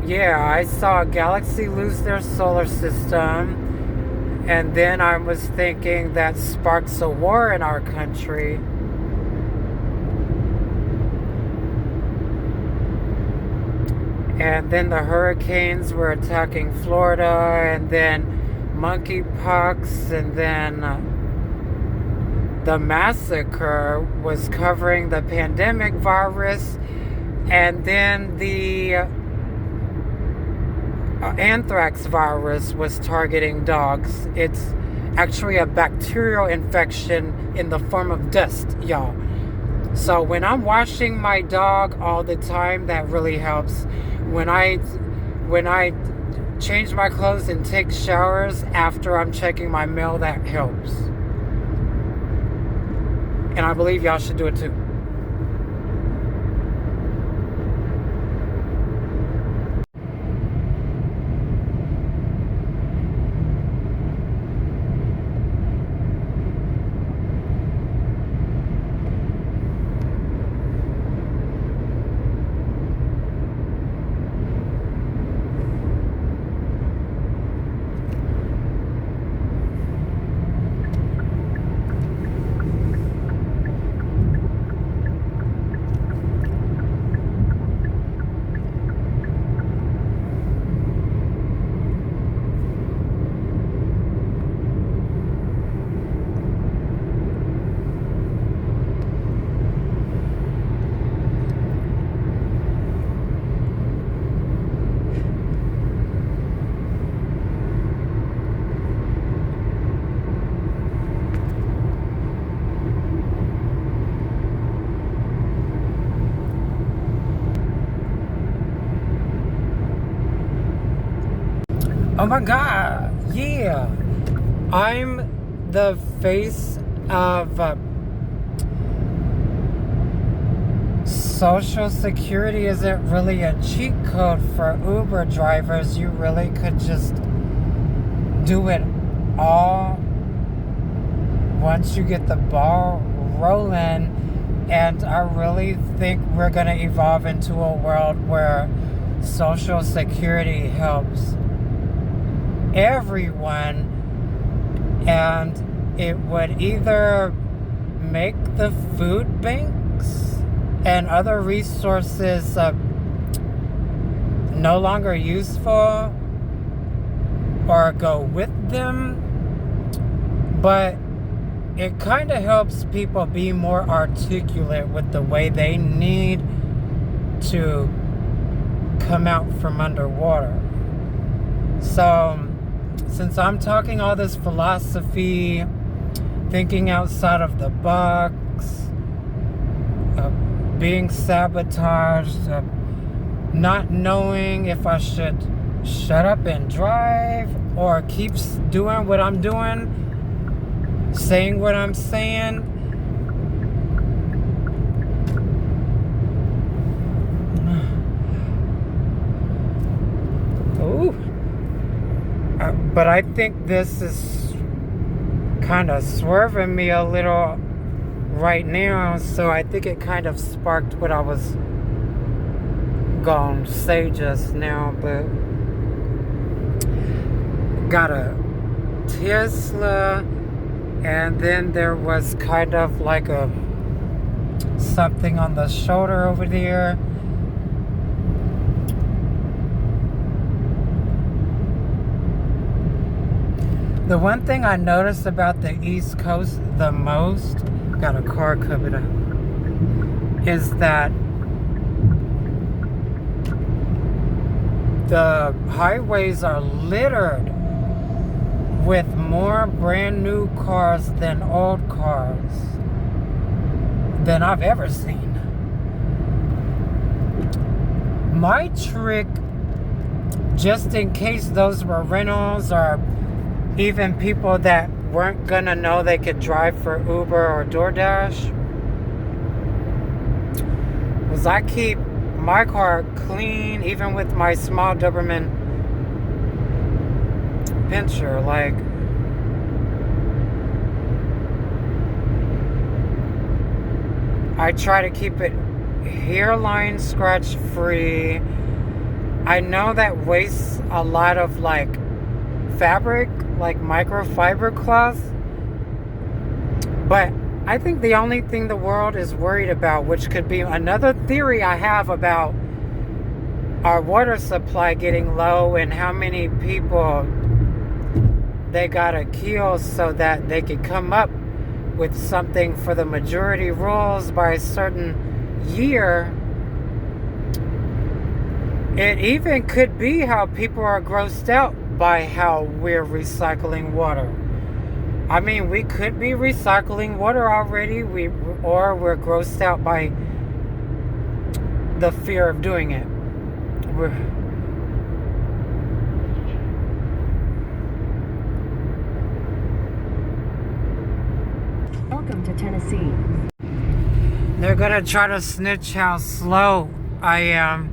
yeah, I saw a galaxy lose their solar system, and then I was thinking that sparks a war in our country. And then the hurricanes were attacking Florida, and then monkeypox, and then the massacre was covering the pandemic virus, and then the anthrax virus was targeting dogs. It's actually a bacterial infection in the form of dust, y'all. So when I'm washing my dog all the time, that really helps. When I change my clothes and take showers after I'm checking my mail, that helps. And I believe y'all should do it too. Oh my God, yeah. I'm the face of Social Security isn't really a cheat code for Uber drivers. You really could just do it all once you get the ball rolling. And I really think we're going to evolve into a world where Social Security helps everyone, and it would either make the food banks and other resources no longer useful or go with them, but it kind of helps people be more articulate with the way they need to come out from underwater. So since I'm talking all this philosophy, thinking outside of the box, being sabotaged, not knowing if I should shut up and drive or keep doing what I'm doing, saying what I'm saying, but I think this is kind of swerving me a little right now, so I think it kind of sparked what I was gonna say just now. But got a Tesla, and then there was kind of like a something on the shoulder over there. The one thing I noticed about the East Coast the most, got a car coming up, is that the highways are littered with more brand new cars than old cars than I've ever seen. My trick, just in case those were rentals or even people that weren't gonna know they could drive for Uber or DoorDash, was I keep my car clean, even with my small Doberman Pinscher. Like, I try to keep it hairline scratch free. I know that wastes a lot of like fabric, like microfiber cloth, but I think the only thing the world is worried about, which could be another theory I have about our water supply getting low and how many people they gotta kill so that they could come up with something for the majority rules by a certain year. It even could be how people are grossed out by how we're recycling water. I mean, we could be recycling water already, or we're grossed out by the fear of doing it. Welcome to Tennessee. They're gonna try to snitch how slow I am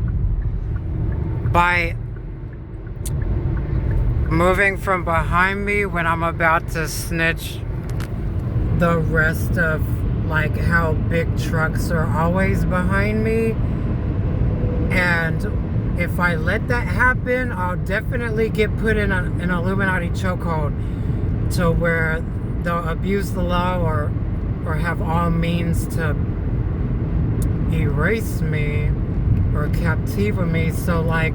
by moving from behind me when I'm about to snitch the rest of like how big trucks are always behind me. And if I let that happen, I'll definitely get put in an Illuminati chokehold to where they'll abuse the law or have all means to erase me or captive me. So like,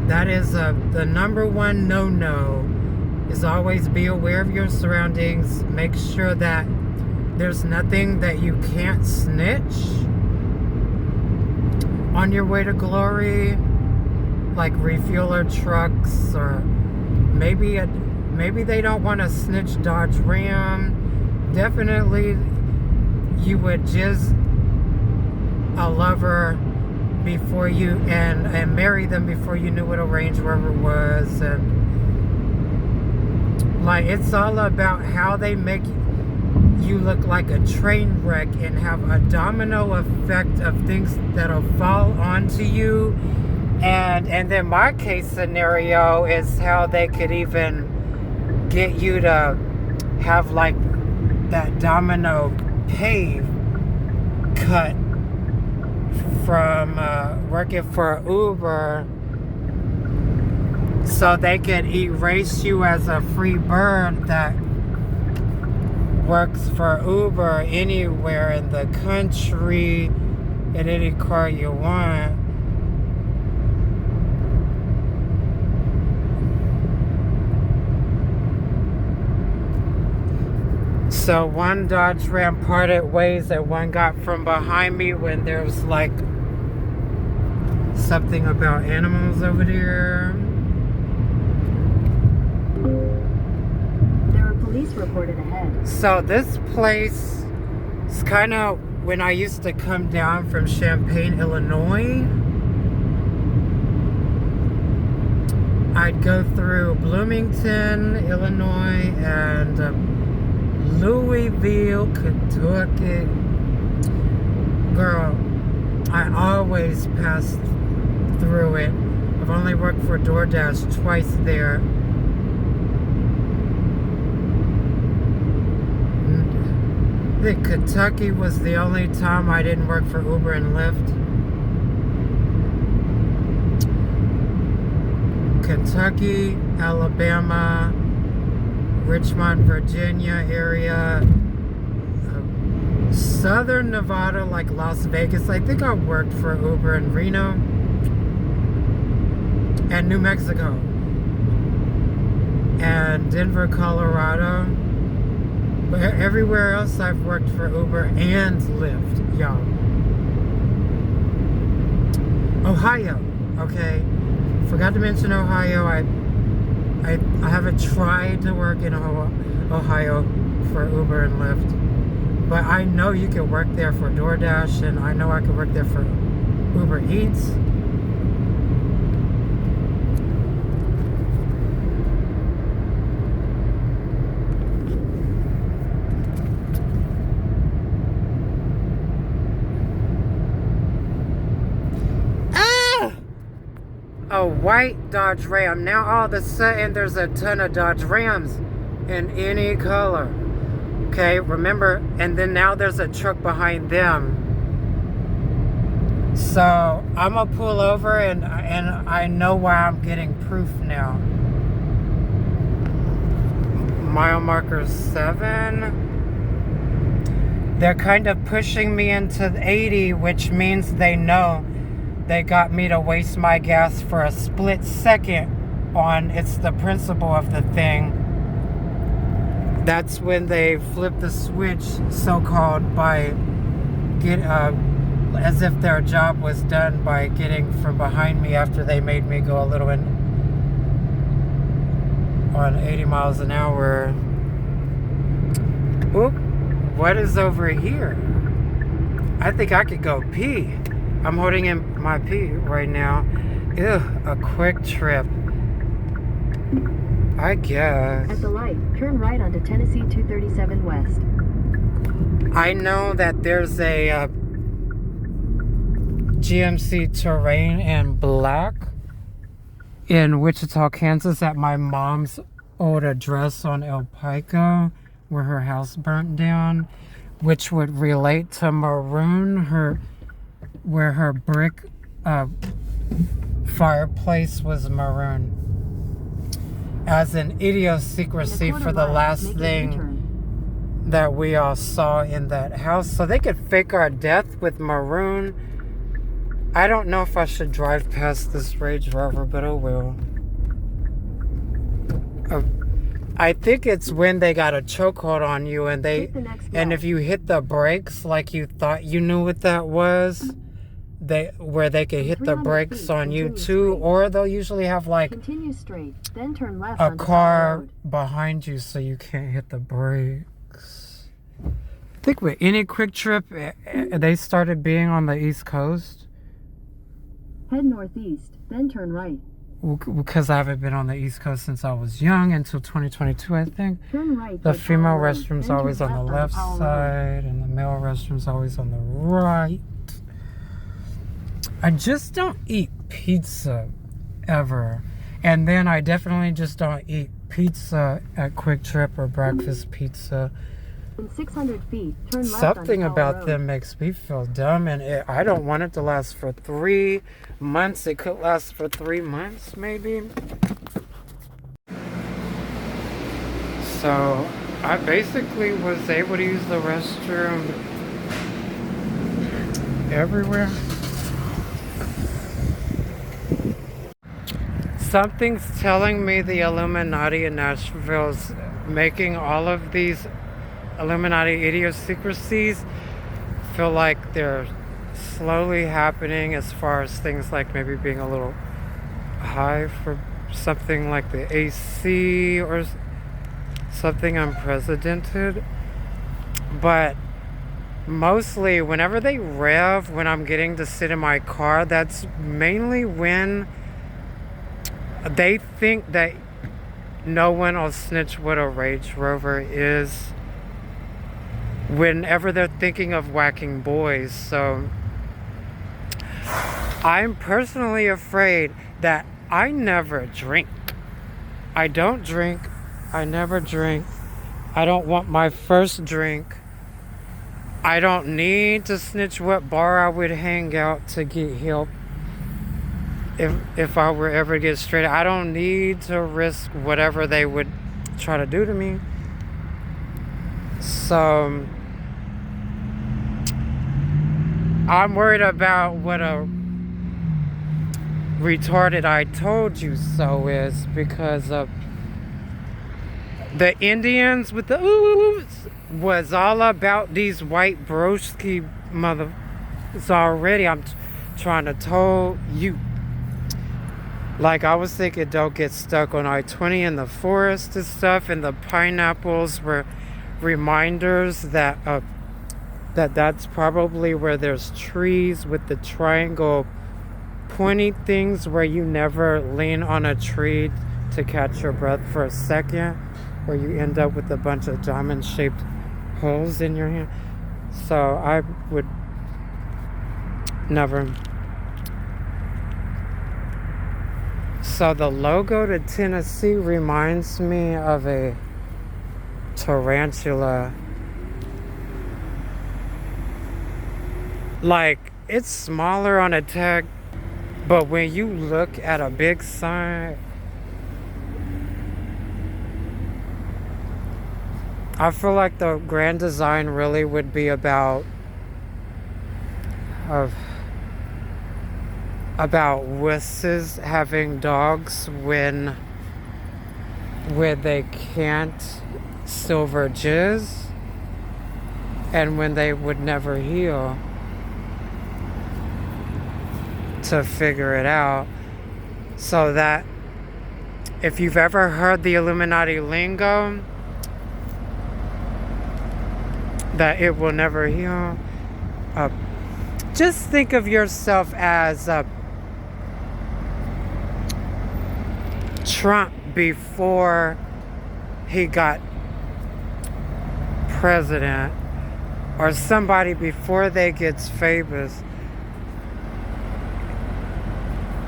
that is the number one no-no, is always be aware of your surroundings. Make sure that there's nothing that you can't snitch on your way to glory, like refueler trucks, or maybe they don't want to snitch Dodge Ram. Definitely you would jizz a lover before you, and marry them before you knew what a Range Rover was. And like, it's all about how they make you look like a train wreck and have a domino effect of things that'll fall onto you. And then my case scenario is how they could even get you to have like that domino pay cut from working for Uber, so they could erase you as a free bird that works for Uber anywhere in the country in any car you want. So one Dodge Ram parted ways and one got from behind me when there's like something about animals over there. There are police reported ahead. So this place is kind of when I used to come down from Champaign, Illinois. I'd go through Bloomington, Illinois, and Louisville, Kentucky. Girl, I always passed through it. I've only worked for DoorDash twice there. I think Kentucky was the only time I didn't work for Uber and Lyft. Kentucky, Alabama, Richmond, Virginia area, Southern Nevada, like Las Vegas. I think I worked for Uber in Reno and New Mexico and Denver, Colorado. But everywhere else I've worked for Uber and Lyft, y'all. Ohio, okay. Forgot to mention Ohio. I haven't tried to work in Ohio for Uber and Lyft, but I know you can work there for DoorDash, and I know I can work there for Uber Eats. A white Dodge Ram. Now all of a sudden there's a ton of Dodge Rams in any color. Okay, remember, and then now there's a truck behind them. So I'm gonna pull over and I know why I'm getting proof now. Mile marker 7. They're kind of pushing me into 80, which means they know they got me to waste my gas for a split second on, it's the principle of the thing. That's when they flip the switch, so-called, by as if their job was done by getting from behind me after they made me go a little on 80 miles an hour. Oop, what is over here? I think I could go pee. I'm holding in my pee right now. Ew, a quick trip. I guess. At the light, turn right onto Tennessee 237 West. I know that there's a GMC Terrain in black in Wichita, Kansas, at my mom's old address on El Pico, where her house burnt down, which would relate to maroon, where her brick fireplace was maroon, as an idiosyncrasy for the last thing that we all saw in that house. So they could fake our death with maroon. I don't know if I should drive past this Range Rover, but I will. I think it's when they got a chokehold on you and if you hit the brakes like you thought you knew what that was, where they could hit the brakes on you too, or they'll usually have like continue straight, then turn left a car behind you so you can't hit the brakes. I think with any quick trip, they started being on the East Coast. Head northeast, then turn right. Because I haven't been on the East Coast since I was young, until 2022, I think. Turn right. The female Powell Road, restroom's then always turn on the left left Powell Road. side, and the male restroom's always on the right. I just don't eat pizza ever. And then I definitely just don't eat pizza at Quick Trip or breakfast pizza. In 600 feet, turn left Something onto Powell about Road. them makes me feel dumb, and I don't want it to last for 3 months. It could last for 3 months, maybe. So I basically was able to use the restroom everywhere. Something's telling me the Illuminati in Nashville's making all of these Illuminati idiosyncrasies feel like they're slowly happening, as far as things like maybe being a little high for something like the AC or something unprecedented. But mostly whenever they rev, when I'm getting to sit in my car, that's mainly when they think that no one will snitch what a Range Rover is, whenever they're thinking of whacking boys. So I'm personally afraid that I never drink. I don't drink. I never drink. I don't want my first drink. I don't need to snitch what bar I would hang out to get help. If I were ever to get straight, I don't need to risk whatever they would try to do to me. So I'm worried about what a retarded "I told you so" is, because of the Indians with the oohs was all about these white broski mother. It's already, I'm trying to tell you. Like, I was thinking, don't get stuck on I-20 in the forest and stuff, and the pineapples were reminders that that's probably where there's trees with the triangle pointy things where you never lean on a tree to catch your breath for a second, where you end up with a bunch of diamond-shaped holes in your hand. So I would never. So the logo to Tennessee reminds me of a tarantula. Like, it's smaller on a tag, but when you look at a big sign, I feel like the grand design really would be about wusses having dogs when they can't silver jizz, and when they would never heal to figure it out. So that if you've ever heard the Illuminati lingo, that it will never heal, just think of yourself as Trump before he got president, or somebody before they gets famous.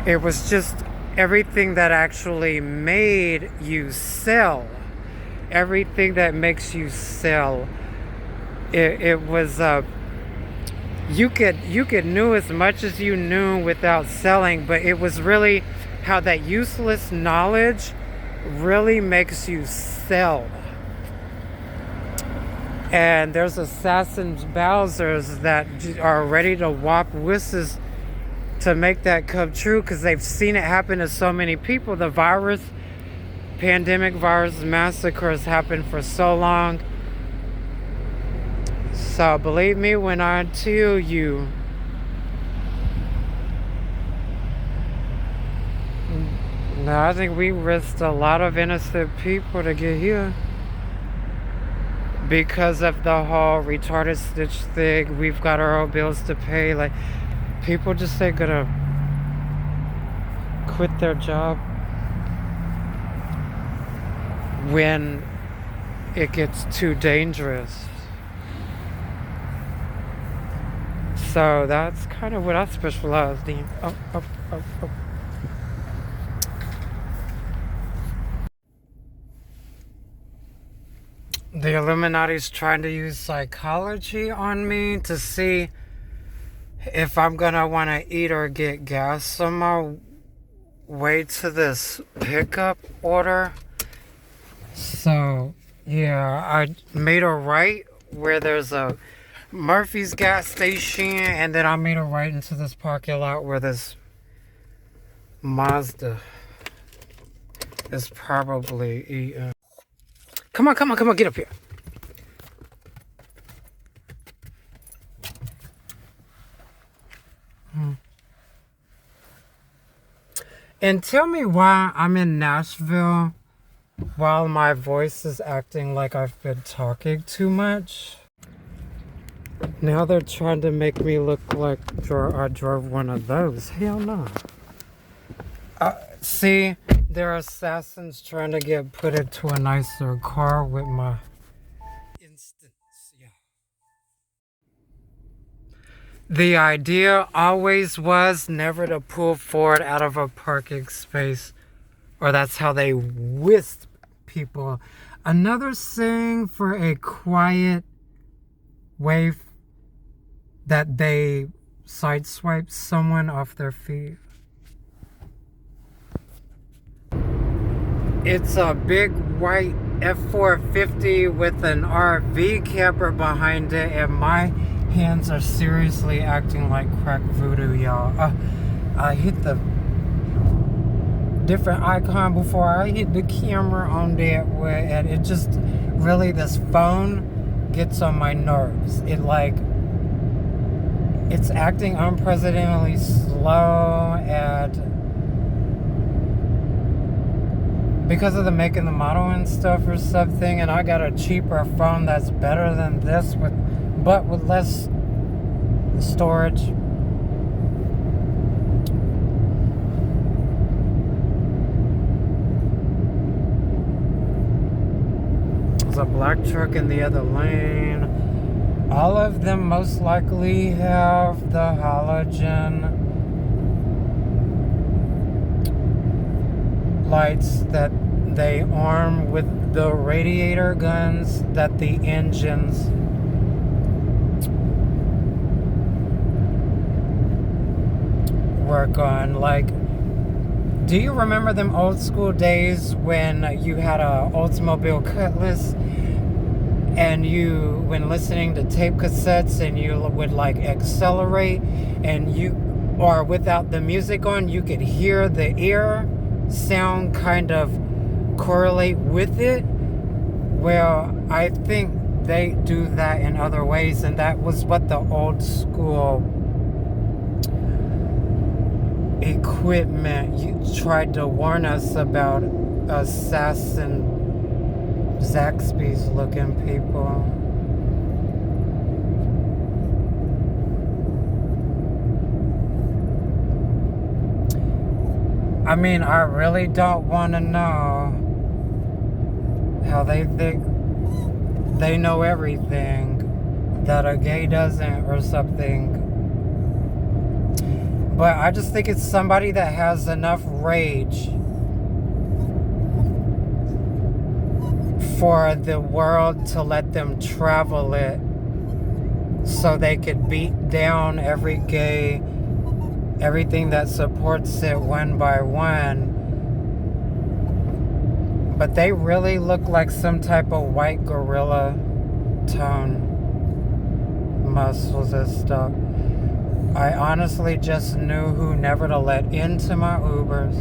It was just everything that actually made you sell, everything that makes you sell. It was you could know as much as you knew without selling, but it was really how that useless knowledge really makes you sell. And there's assassins Bowsers that are ready to whop wusses to make that come true, because they've seen it happen to so many people. The pandemic virus massacres happened for so long. So believe me when I tell you, no, I think we risked a lot of innocent people to get here because of the whole retarded stitch thing. We've got our own bills to pay. Like, people just ain't gonna quit their job when it gets too dangerous. So that's kind of what I specialized in. Oh. The Illuminati's trying to use psychology on me to see if I'm gonna want to eat or get gas on my way to this pickup order. So, yeah, I made a right where there's a Murphy's gas station, and then I made a right into this parking lot where this Mazda is probably eating. Come on, get up here. And tell me why I'm in Nashville while my voice is acting like I've been talking too much. Now they're trying to make me look like I drove one of those. Hell no. See, they're assassins trying to get put into a nicer car with my instance. Yeah. The idea always was never to pull forward out of a parking space, or that's how they wisp people. Another saying for a quiet way that they sideswipe someone off their feet. It's a big white F450 with an RV camper behind it, and my hands are seriously acting like crack voodoo, y'all. I hit the different icon before I hit the camera on that way, and it just really, this phone gets on my nerves. It's acting unprecedentedly slow, and because of the make and the model and stuff or something, and I got a cheaper phone that's better than this but with less storage. There's a black truck in the other lane. All of them most likely have the halogen lights that they arm with the radiator guns that the engines work on. Do you remember them old school days when you had a Oldsmobile Cutlass, and when listening to tape cassettes, and you would accelerate, and or without the music on, you could hear the ear sound kind of correlate with it? Well, I think they do that in other ways, and that was what the old school equipment tried to warn us about. Assassin Zaxby's looking people. I mean, I really don't want to know how they think they know everything that a gay doesn't or something. But I just think it's somebody that has enough rage for the world to let them travel it, so they could beat down every gay, everything that supports it one by one. But they really look like some type of white gorilla tone muscles and stuff. I honestly just knew who never to let into my Ubers.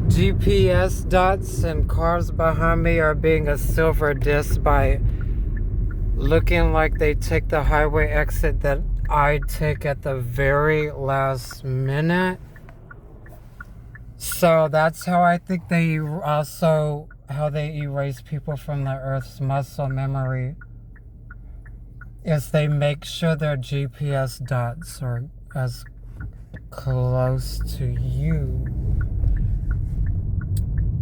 GPS dots and cars behind me are being a silver disc by looking like they take the highway exit that I take at the very last minute. So that's how I think how they erase people from the Earth's muscle memory. is they make sure their GPS dots are as close to you.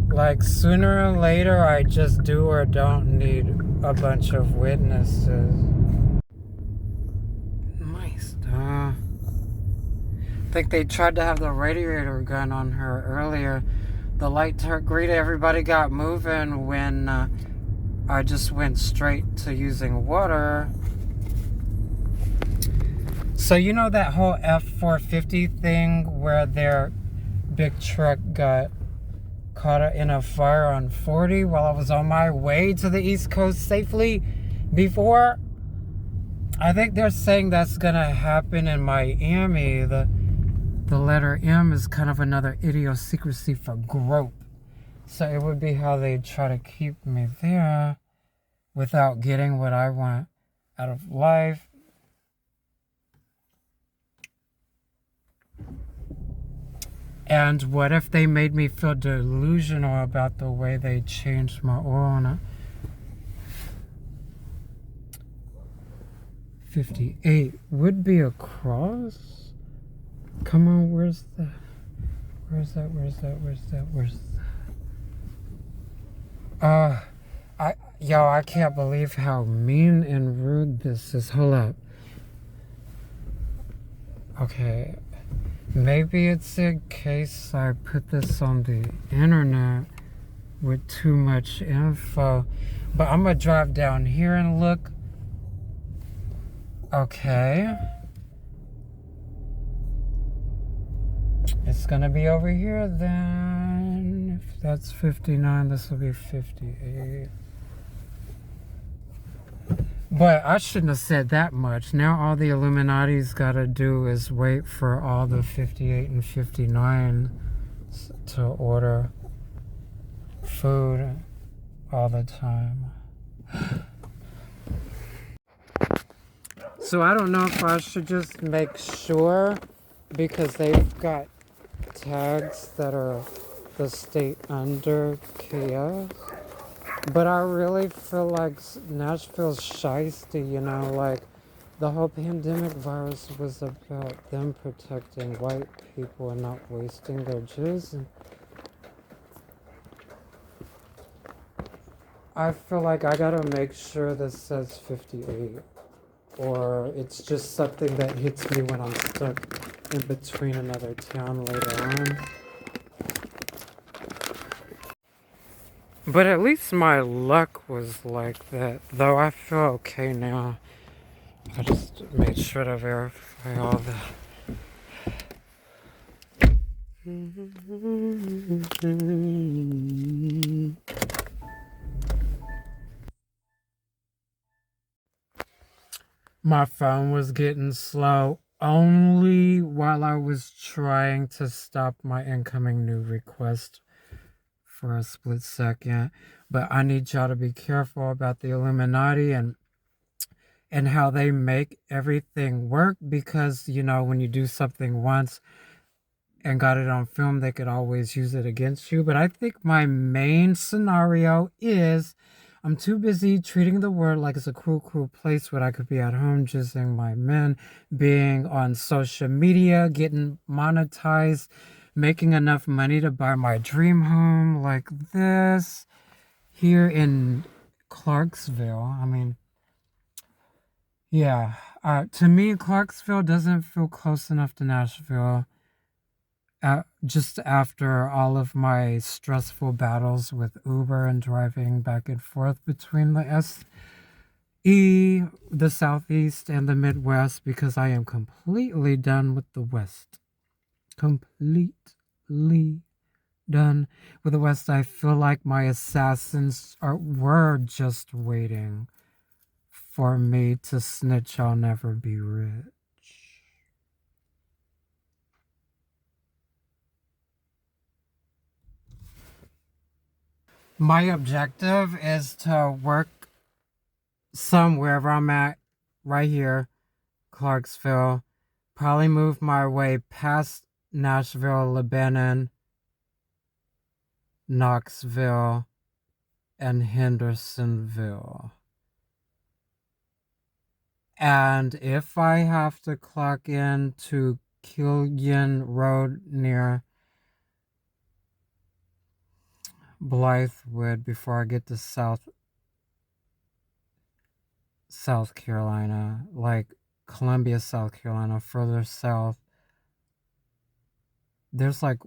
Like, sooner or later, I just do or don't need a bunch of witnesses. Nice. I think they tried to have the radiator gun on her earlier. The light turned green, everybody got moving when I just went straight to using water. So you know that whole F-450 thing where their big truck got caught in a fire on 40 while I was on my way to the East Coast safely before? I think they're saying that's gonna happen in Miami. The letter M is kind of another idiosyncrasy for grope. So it would be how they try to keep me there without getting what I want out of life. And what if they made me feel delusional about the way they changed my oil on it? 58 would be a cross? Come on, where's that? I can't believe how mean and rude this is. Hold up. Okay. Maybe it's in case I put this on the internet with too much info. But I'm gonna drive down here and look. Okay. It's gonna be over here then. If that's 59, this will be 58. But I shouldn't have said that much. Now all the Illuminati's gotta do is wait for all the 58 and 59 to order food all the time. So I don't know if I should just make sure, because they've got tags that are the state under KS. But I really feel like Nashville's shiesty, you know, like the whole pandemic virus was about them protecting white people and not wasting their jizz. And I feel like I gotta make sure this says 58, or it's just something that hits me when I'm stuck in between another town later on. But at least my luck was like that, though I feel okay now. I just made sure to verify all that. My phone was getting slow only while I was trying to stop my incoming new request for a split second. But I need y'all to be careful about the Illuminati and how they make everything work, because, you know, when you do something once and got it on film, they could always use it against you. But I think my main scenario is I'm too busy treating the world like it's a cruel place where I could be at home jizzing my men, being on social media, getting monetized, making enough money to buy my dream home like this here in Clarksville. I mean, yeah, to me, Clarksville doesn't feel close enough to Nashville. Just after all of my stressful battles with Uber and driving back and forth between the the Southeast, and the Midwest, because I am completely done with the West. Completely done with the West. I feel like my assassins were just waiting for me to snitch I'll never be rich. My objective is to work somewhere I'm at, right here, Clarksville. Probably move my way past Nashville, Lebanon, Knoxville, and Hendersonville. And if I have to clock in to Killian Road near Blythewood before I get to South Carolina, like Columbia, South Carolina, further south, there's like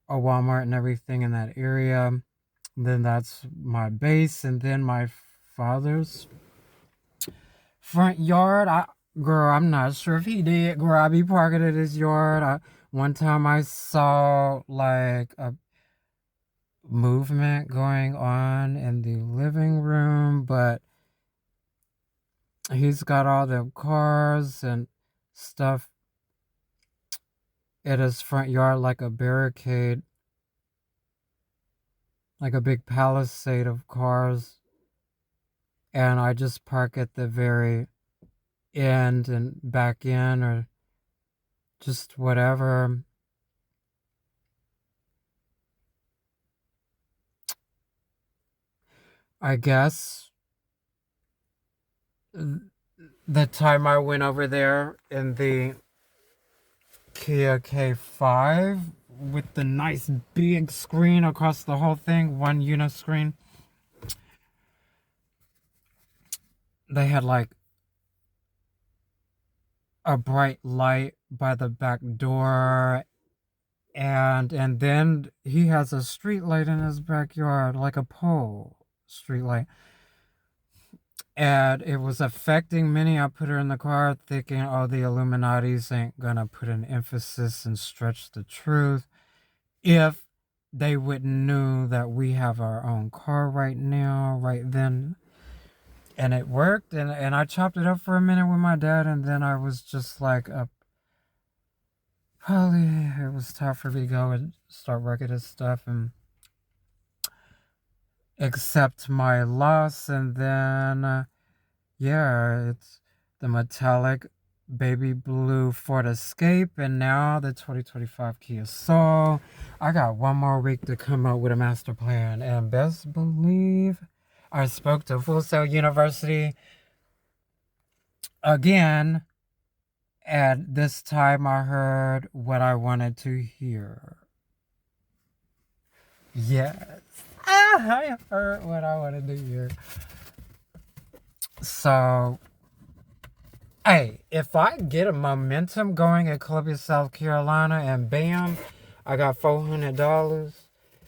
a Walmart and everything in that area. Then that's my base, and then my father's front yard. I'm not sure if he did. Girl, I be parking at his yard. One time I saw like a movement going on in the living room, but he's got all the cars and stuff at his front yard, like a barricade, like a big palisade of cars. And I just park at the very end and back in, or just whatever. I guess the time I went over there in the Kia K5 with the nice big screen across the whole thing, one unit screen, they had like a bright light by the back door, and then he has a street light in his backyard, like a pole street light. And it was affecting Minnie. I put her in the car thinking, oh, the Illuminati's ain't gonna put an emphasis and stretch the truth if they wouldn't knew that we have our own car right now, right then. And it worked, and I chopped it up for a minute with my dad, and then I was just like, probably it was time for me to go and start working his stuff and accept my loss. And then yeah, it's the metallic baby blue Ford Escape, and now the 2025 Kia Soul. I got one more week to come up with a master plan, and best believe I spoke to Full Sail University again, and this time I heard what I wanted to hear. Yes, I heard what I wanted to hear. So, hey, if I get a momentum going at Columbia, South Carolina, and bam, I got $400.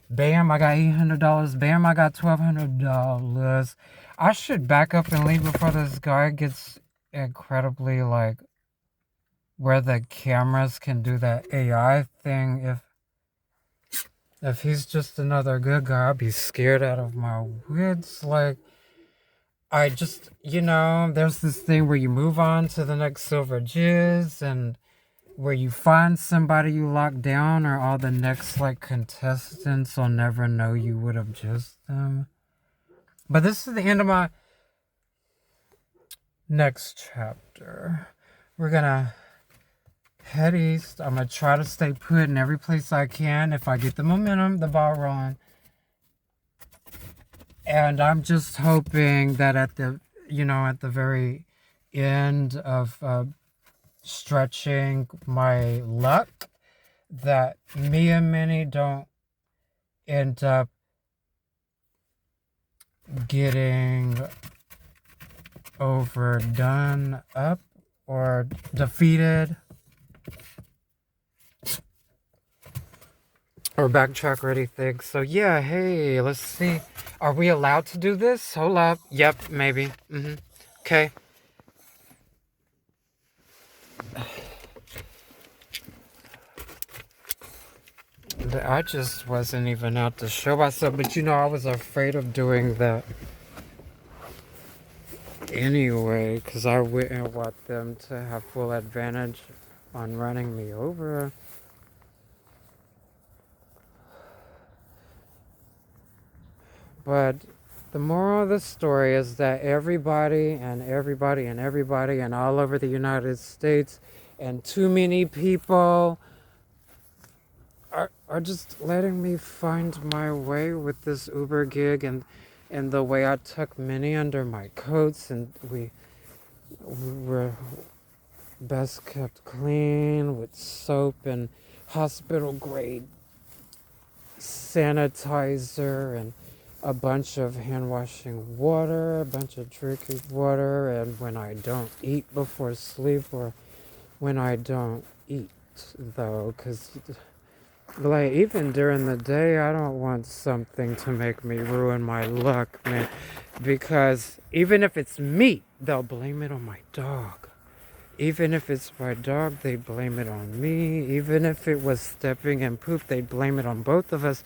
Bam, I got $800. Bam, I got $1,200. I should back up and leave before this guy gets incredibly like where the cameras can do that AI thing. If he's just another good guy, I'd be scared out of my wits. Like, I just, there's this thing where you move on to the next silver jizz, and where you find somebody you lock down, or all the next like contestants will never know you would have jizzed them. But this is the end of my next chapter. We're gonna head east. I'm gonna try to stay put in every place I can if I get the momentum, the ball rolling. And I'm just hoping that at the very end of stretching my luck, that me and Minnie don't end up getting overdone up or defeated or backtrack or anything. So yeah, hey, let's see. Are we allowed to do this? Hold up. Yep, maybe. Okay. I just wasn't even out to show myself, but I was afraid of doing that anyway, because I wouldn't want them to have full advantage on running me over. But the moral of the story is that everybody and all over the United States and too many people are just letting me find my way with this Uber gig, and the way I took Minnie under my coats, and we were best kept clean with soap and hospital grade sanitizer and a bunch of hand washing water, a bunch of drinking water, and when I don't eat before sleep or when I don't eat though, because like even during the day I don't want something to make me ruin my luck, man, because even if it's meat they'll blame it on my dog. Even if it's my dog, they blame it on me. Even if it was stepping in poop, they blame it on both of us.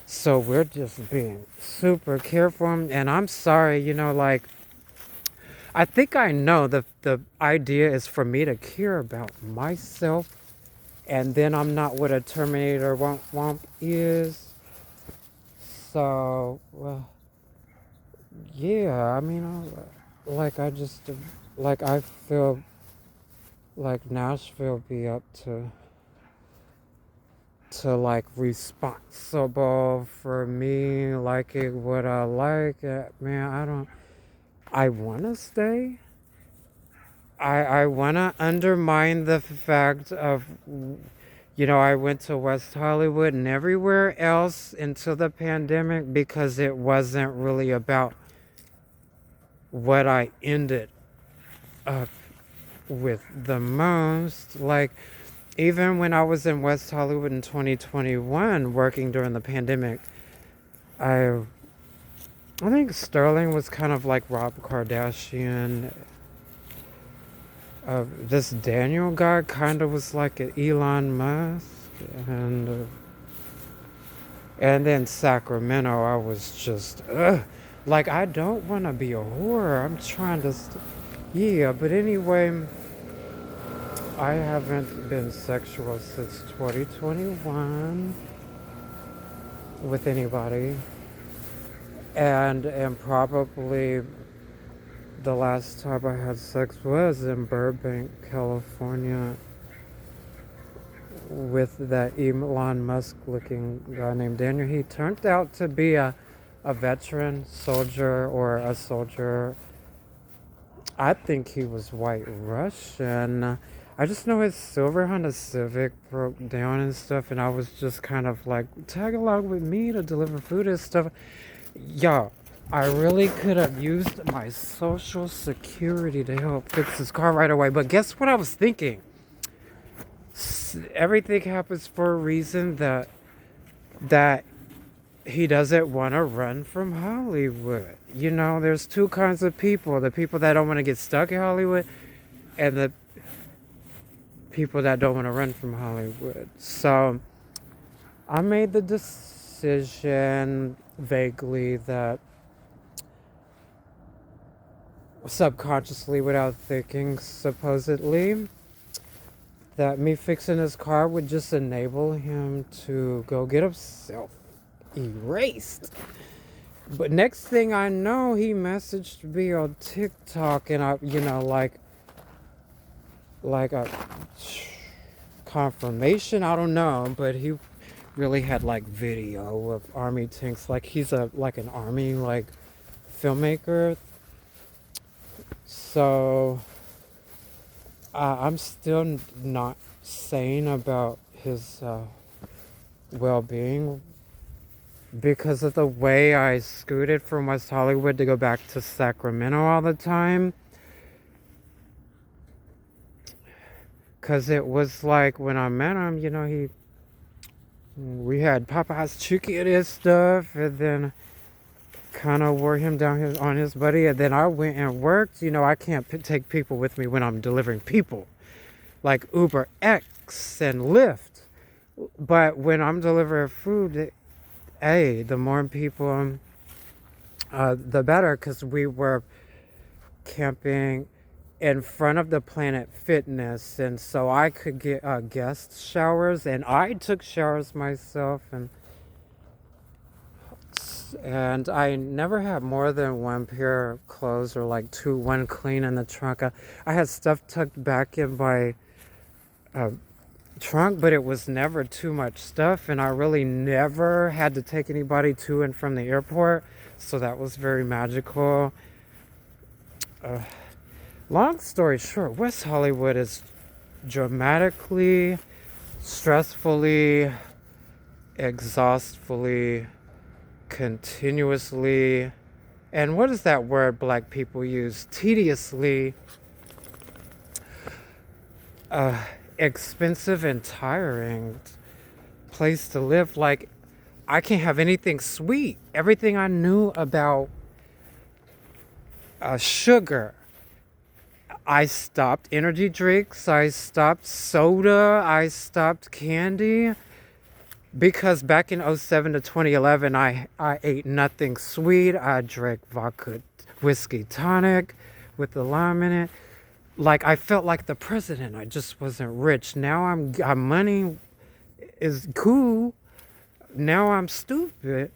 So we're just being super careful. And I'm sorry, like, I think I know the idea is for me to care about myself. And then I'm not what a Terminator womp is. So, well, yeah, I mean, I feel like Nashville be up to like responsible for me liking what I like. Man, I want to stay. I want to undermine the fact of, I went to West Hollywood and everywhere else until the pandemic because it wasn't really about what I ended up with the most. Like, even when I was in West Hollywood in 2021 working during the pandemic, I think Sterling was kind of like Rob Kardashian. This Daniel guy kind of was like an Elon Musk, and then Sacramento, I was just like, I don't want to be a whore. I'm trying to, yeah. But anyway, I haven't been sexual since 2021 with anybody, and probably the last time I had sex was in Burbank, California, with that Elon Musk looking guy named Daniel. He turned out to be a veteran soldier or a soldier. I think he was white Russian. I just know his silver Honda Civic broke down and stuff, and I was just kind of like, tag along with me to deliver food and stuff. Yo, I really could have used my social security to help fix his car right away. But guess what I was thinking? Everything happens for a reason that he doesn't want to run from Hollywood. There's two kinds of people. The people that don't want to get stuck in Hollywood and the people that don't want to run from Hollywood. So I made the decision vaguely that subconsciously without thinking supposedly that me fixing his car would just enable him to go get himself erased. But next thing I know, he messaged me on TikTok and I, like a confirmation, I don't know, but he really had like video of army tanks. Like he's like an army like filmmaker. So I'm still not sane about his well-being because of the way I scooted from West Hollywood to go back to Sacramento all the time. Because it was like when I met him, we had Popeye's chicken and stuff, and then kind of wore him down on his buddy, and then I went and worked. I can't take people with me when I'm delivering people, like Uber X and Lyft. But when I'm delivering food, hey, the more people, the better, because we were camping in front of the Planet Fitness, and so I could get guest showers, and I took showers myself, and I never had more than one pair of clothes or like one clean in the trunk. I had stuff tucked back in my trunk, but it was never too much stuff, and I really never had to take anybody to and from the airport, so that was very magical. Long story short, West Hollywood is dramatically, stressfully, exhaustfully, continuously, and what is that word black people use? Tediously, expensive and tiring place to live. Like, I can't have anything sweet. Everything I knew about sugar, I stopped energy drinks, I stopped soda, I stopped candy. Because back in '07 to 2011, I ate nothing sweet. I drank vodka, whiskey tonic with the lime in it. Like, I felt like the president. I just wasn't rich. Now I'm money is cool. Now I'm stupid.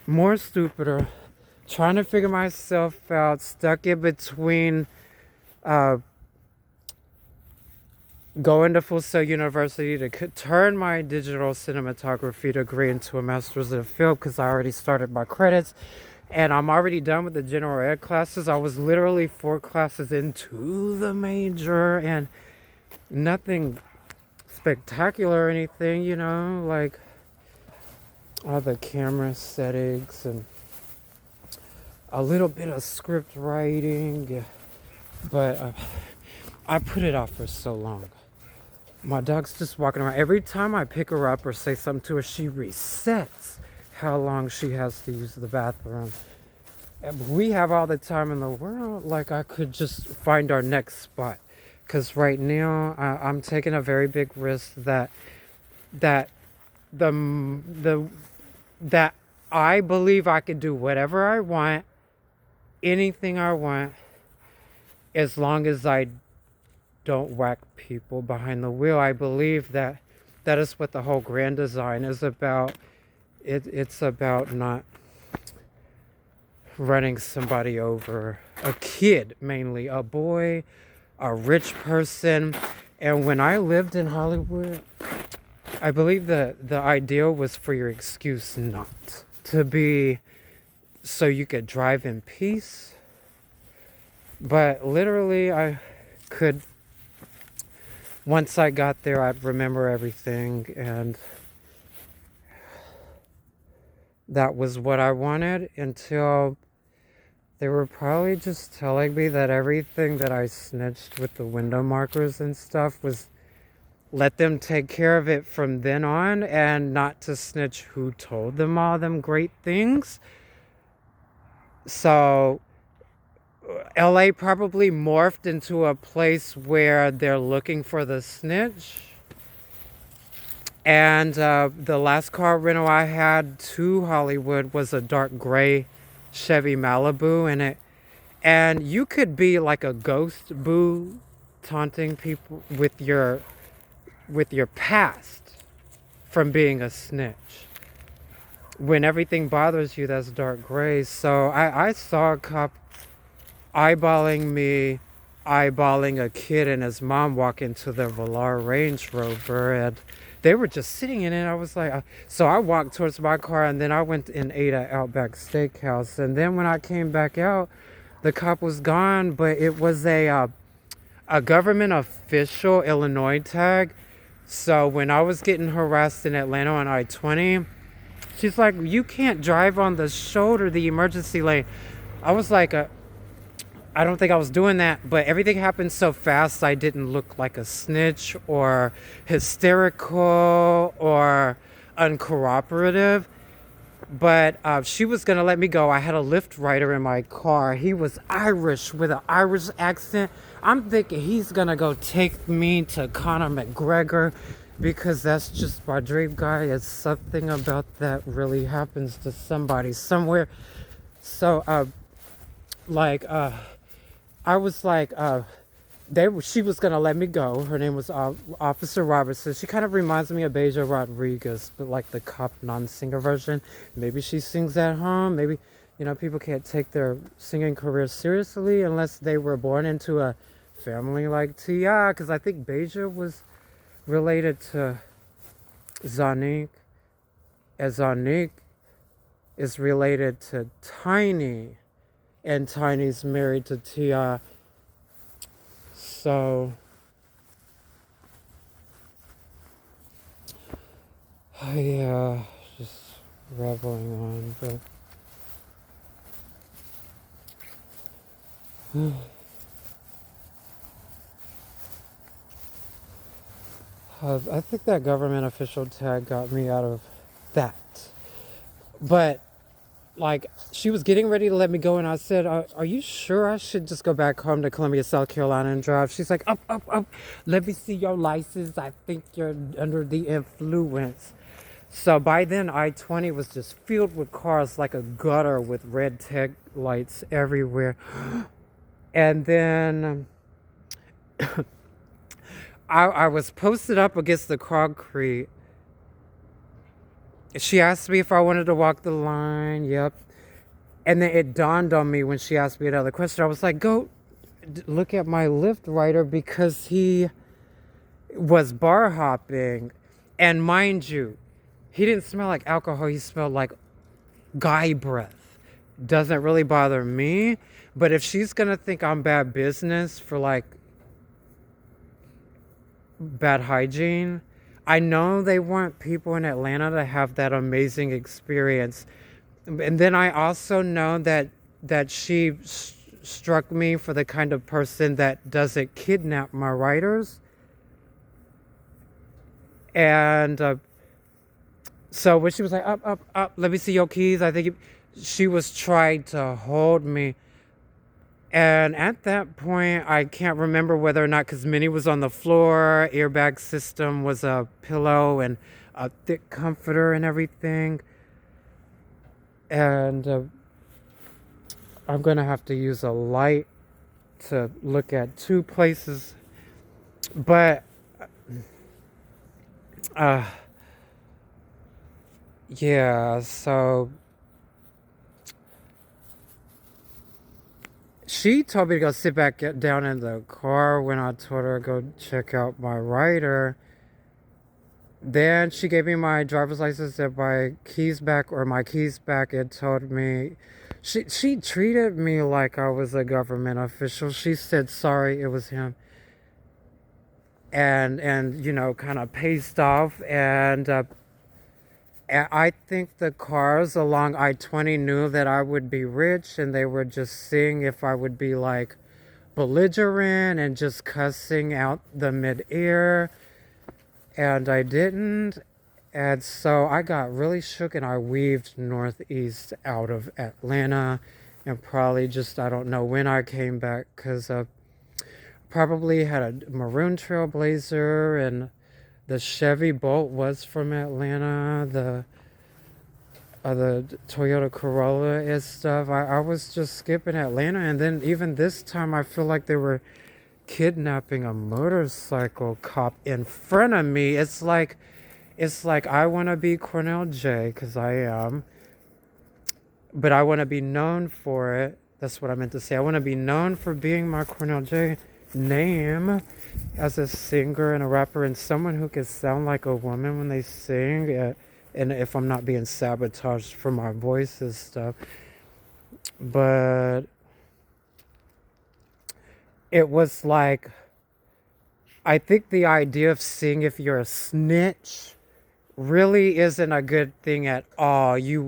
More stupider. Trying to figure myself out. Stuck in between going to Full Sail University to turn my digital cinematography degree into a master's in film because I already started my credits and I'm already done with the general ed classes. I was literally 4 classes into the major and nothing spectacular or anything, you know, like all the camera settings and a little bit of script writing, but I put it off for so long. My dog's just walking around. Every time I pick her up or say something to her, she resets how long she has to use the bathroom. And we have all the time in the world. Like, I could just find our next spot. Because right now, I'm taking a very big risk that I believe I can do whatever I want, anything I want, as long as I don't whack people behind the wheel. I believe that is what the whole grand design is about. It's about not running somebody over. A kid, mainly. A boy, a rich person. And when I lived in Hollywood, I believe the ideal was for your excuse not to be, so you could drive in peace. But literally, I could, once I got there, I'd remember everything, and that was what I wanted until they were probably just telling me that everything that I snitched with the window markers and stuff was let them take care of it from then on, and not to snitch who told them all them great things. So LA probably morphed into a place where they're looking for the snitch. And the last car rental I had to Hollywood was a dark gray Chevy Malibu, and you could be like a ghost boo, taunting people with your past from being a snitch. When everything bothers you, that's dark gray. So I saw a cop eyeballing me, eyeballing a kid and his mom walk into their Velar Range Rover, and they were just sitting in it. I was like, so I walked towards my car, and then I went and ate at Outback Steakhouse. And then when I came back out, the cop was gone, but it was a government official Illinois tag. So when I was getting harassed in Atlanta on I-20, she's like, you can't drive on the shoulder, the emergency lane. I was like, I don't think I was doing that, but everything happened so fast I didn't look like a snitch or hysterical or uncooperative. But she was going to let me go. I had a Lyft rider in my car. He was Irish with an Irish accent. I'm thinking he's going to go take me to Conor McGregor because that's just my dream guy. It's something about that really happens to somebody somewhere. So, I was like, she was gonna let me go. Her name was Officer Robertson. She kind of reminds me of Beja Rodriguez, but like the cop non-singer version. Maybe she sings at home. Maybe, people can't take their singing career seriously unless they were born into a family like T.I. Because I think Beja was related to Zanique, as Zanique is related to Tiny. And Tiny's married to T.I. So, yeah, just rambling on, but I think that government official tag got me out of that. But like, she was getting ready to let me go, and I said, "Are you sure I should just go back home to Columbia, South Carolina, and drive?" She's like, "Up, up, up! Let me see your license. I think you're under the influence." So by then, I-20 was just filled with cars, like a gutter with red tail lights everywhere. And then I was posted up against the concrete. She asked me if I wanted to walk the line. Yep. And then it dawned on me when she asked me another question. I was like, go look at my Lyft rider, because he was bar hopping. And mind you, he didn't smell like alcohol. He smelled like guy breath. Doesn't really bother me. But if she's going to think I'm bad business for like bad hygiene, I know they want people in Atlanta to have that amazing experience. And then I also know that she struck me for the kind of person that doesn't kidnap my riders. And so when she was like, up, up, up, let me see your keys, I think she was trying to hold me. And at that point, I can't remember whether or not, because Minnie was on the floor, airbag system was a pillow and a thick comforter and everything. And I'm going to have to use a light to look at two places. But, yeah, so she told me to go sit back down in the car when I told her to go check out my rider. Then she gave me my driver's license and my keys back, and told me, she treated me like I was a government official. She said, sorry, it was him. And you know, kind of paced off. And I think the cars along I-20 knew that I would be rich, and they were just seeing if I would be like belligerent and just cussing out the mid-air. And I didn't. And so I got really shook, and I weaved northeast out of Atlanta, and probably just, I don't know when I came back, because probably had a maroon Trailblazer, and the Chevy Bolt was from Atlanta, the Toyota Corolla and stuff. I was just skipping Atlanta, and then even this time I feel like they were kidnapping a motorcycle cop in front of me. It's like I want to be Cornell J, because I am, but I want to be known for it. That's what I meant to say. I want to be known for being my Cornell J name as a singer and a rapper, and someone who can sound like a woman when they sing, and if I'm not being sabotaged for my voice and stuff. But it was like, I think the idea of seeing if you're a snitch really isn't a good thing at all. You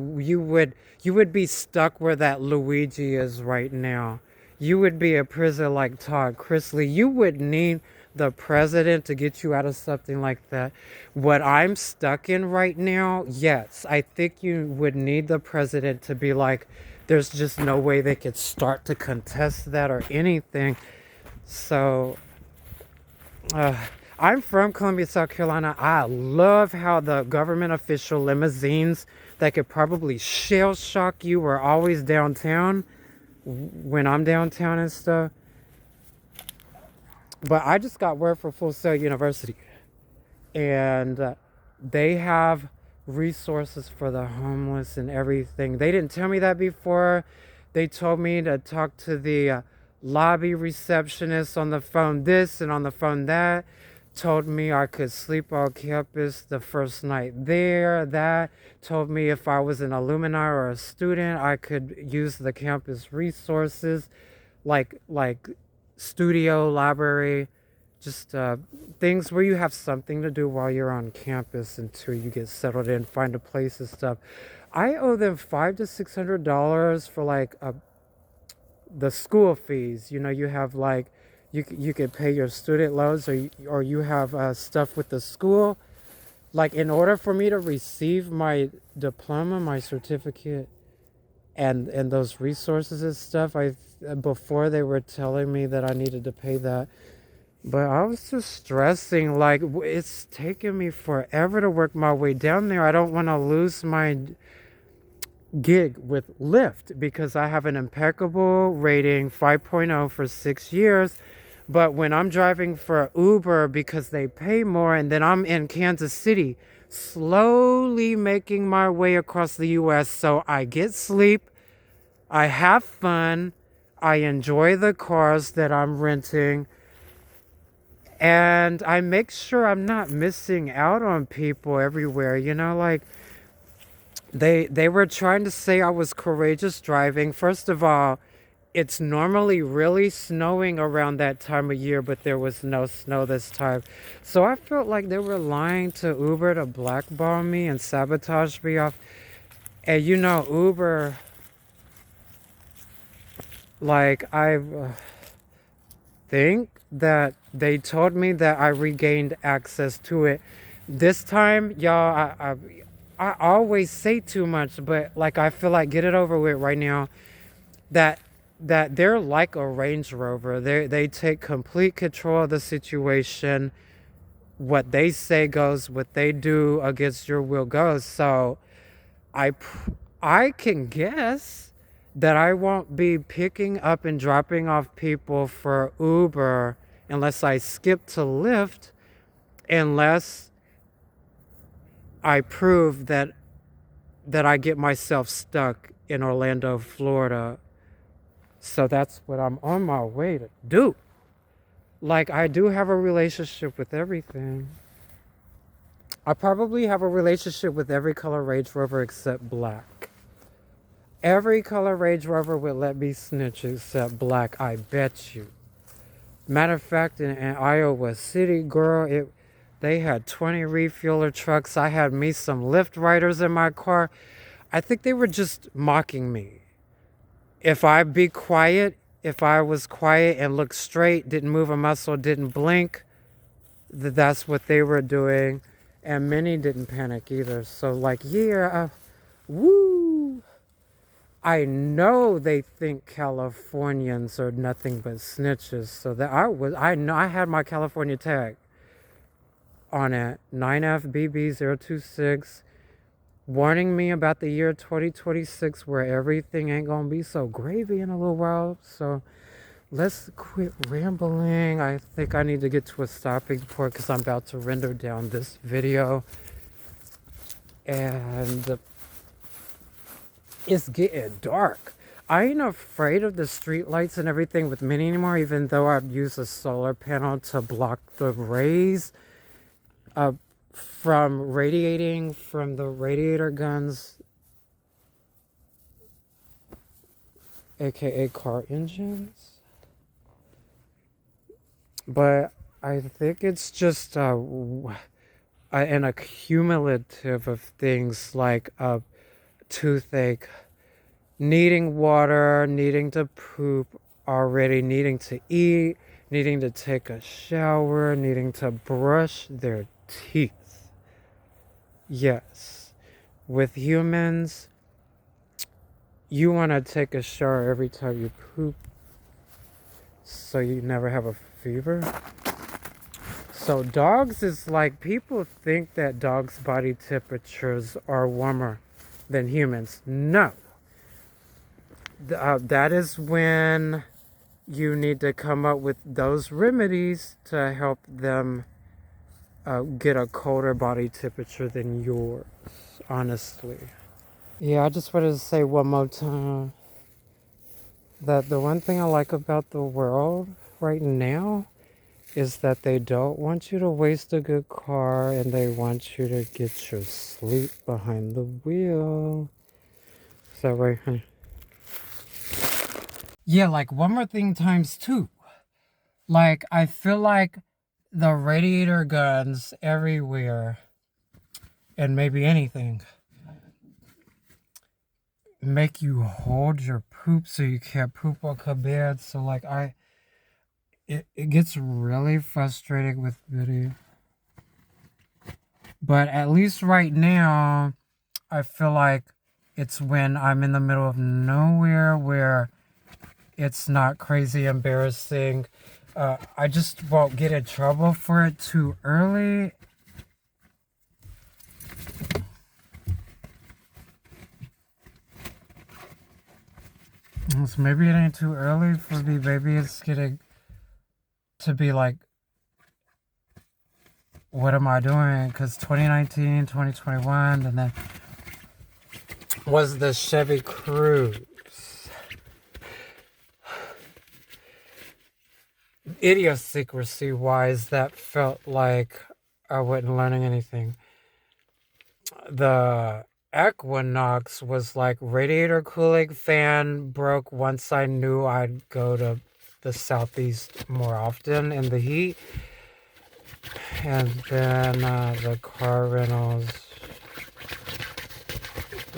would be stuck where that Luigi is right now. You would be a prisoner like Todd Chrisley. You would need the president to get you out of something like that. What I'm stuck in right now, yes, I think you would need the president to be like, there's just no way they could start to contest that or anything. So, I'm from Columbia, South Carolina. I love how the government official limousines that could probably shell shock you are always downtown when I'm downtown and stuff. But I just got word from Full Sail University, and they have resources for the homeless and everything. They didn't tell me that before. They told me to talk to the lobby receptionist on the phone this and on the phone that. Told me I could sleep on campus the first night there. That told me if I was an alumni or a student, I could use the campus resources, like studio, library, just things where you have something to do while you're on campus until you get settled in, find a place and stuff. I owe them $500 to $600 for like the school fees. You know, you have like you could pay your student loans, or you have stuff with the school. Like, in order for me to receive my diploma, my certificate, and those resources and stuff, before they were telling me that I needed to pay that. But I was just stressing, like, it's taking me forever to work my way down there. I don't want to lose my gig with Lyft because I have an impeccable rating, 5.0 for 6 years. But when I'm driving for Uber because they pay more, and then I'm in Kansas City, slowly making my way across the US, so I get sleep, I have fun, I enjoy the cars that I'm renting, and I make sure I'm not missing out on people everywhere. You know, like, they were trying to say I was courageous driving. First of all, it's normally really snowing around that time of year, but there was no snow this time. So I felt like they were lying to Uber to blackball me and sabotage me off. And you know, Uber, like, I think that they told me that I regained access to it. This time, y'all, I always say too much, but like, I feel like get it over with right now. That they're like a Range Rover. They take complete control of the situation. What they say goes. What they do against your will goes. So I can guess that I won't be picking up and dropping off people for Uber unless I skip to Lyft, unless I prove that I get myself stuck in Orlando, Florida. So that's what I'm on my way to do. Like, I do have a relationship with everything. I probably have a relationship with every color Range Rover except black. Every color Range Rover would let me snitch except black, I bet you. Matter of fact, in Iowa City, girl, they had 20 refueler trucks. I had me some Lyft riders in my car. I think they were just mocking me. If I was quiet and looked straight, didn't move a muscle, didn't blink, that's what they were doing. And many didn't panic either. So, like, yeah, woo. I know they think Californians are nothing but snitches. So that I know I had my California tag on it, 9FBB026. Warning me about the year 2026 where everything ain't gonna be so gravy in a little while. So let's quit rambling. I think I need to get to a stopping point because I'm about to render down this video. And it's getting dark. I ain't afraid of the street lights and everything with Mini anymore, even though I've used a solar panel to block the rays from radiating from the radiator guns, aka car engines. But I think it's just an accumulative of things, like a toothache, needing water, needing to poop already, needing to eat, needing to take a shower, needing to brush their teeth. Yes, with humans, you want to take a shower every time you poop so you never have a fever. So dogs is like, people think that dogs' body temperatures are warmer than humans. No. That is when you need to come up with those remedies to help them get a colder body temperature than yours, honestly. Yeah, I just wanted to say one more time that the one thing I like about the world right now is that they don't want you to waste a good car, and they want you to get your sleep behind the wheel. Is that right, honey? Yeah, like, one more thing times two. Like, I feel like the radiator guns everywhere, and maybe anything, make you hold your poop so you can't poop on command. So, like, it gets really frustrating with Biddy. But at least right now, I feel like it's when I'm in the middle of nowhere where it's not crazy embarrassing. I just won't get in trouble for it too early. So maybe it ain't too early for me. Maybe it's getting to be like, what am I doing? Because 2019, 2021, and then was the Chevy Cruze. Idiosyncrasy wise, that felt like I wasn't learning anything. The Equinox was like radiator cooling fan broke once I knew I'd go to the southeast more often in the heat. And then the car rentals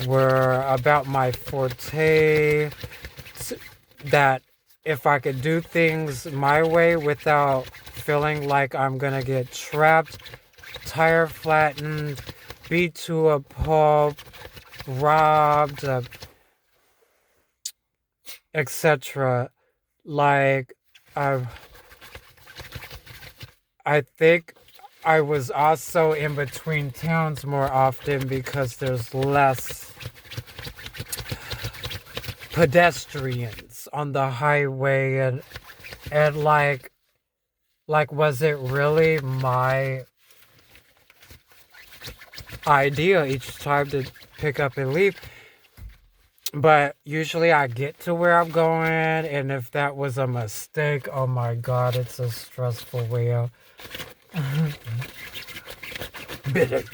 were about my forte, that if I could do things my way without feeling like I'm gonna get trapped, tire flattened, beat to a pulp, robbed, etc. Like, I think I was also in between towns more often because there's less pedestrians on the highway, and like was it really my idea each time to pick up and leave? But usually I get to where I'm going, and if that was a mistake, oh my god, it's a stressful way out. Bitter.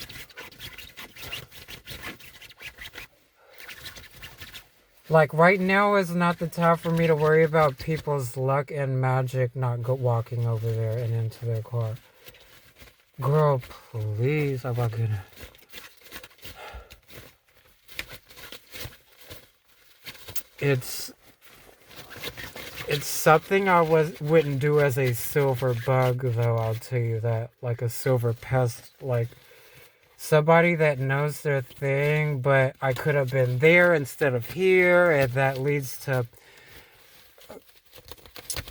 Like, right now is not the time for me to worry about people's luck and magic not walking over there and into their car. Girl, please. Oh my goodness. It's something I wouldn't do as a silver bug, though, I'll tell you that. Like a silver pest, like somebody that knows their thing, but I could have been there instead of here, and that leads to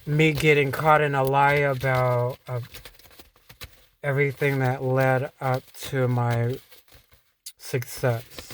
me getting caught in a lie about everything that led up to my success.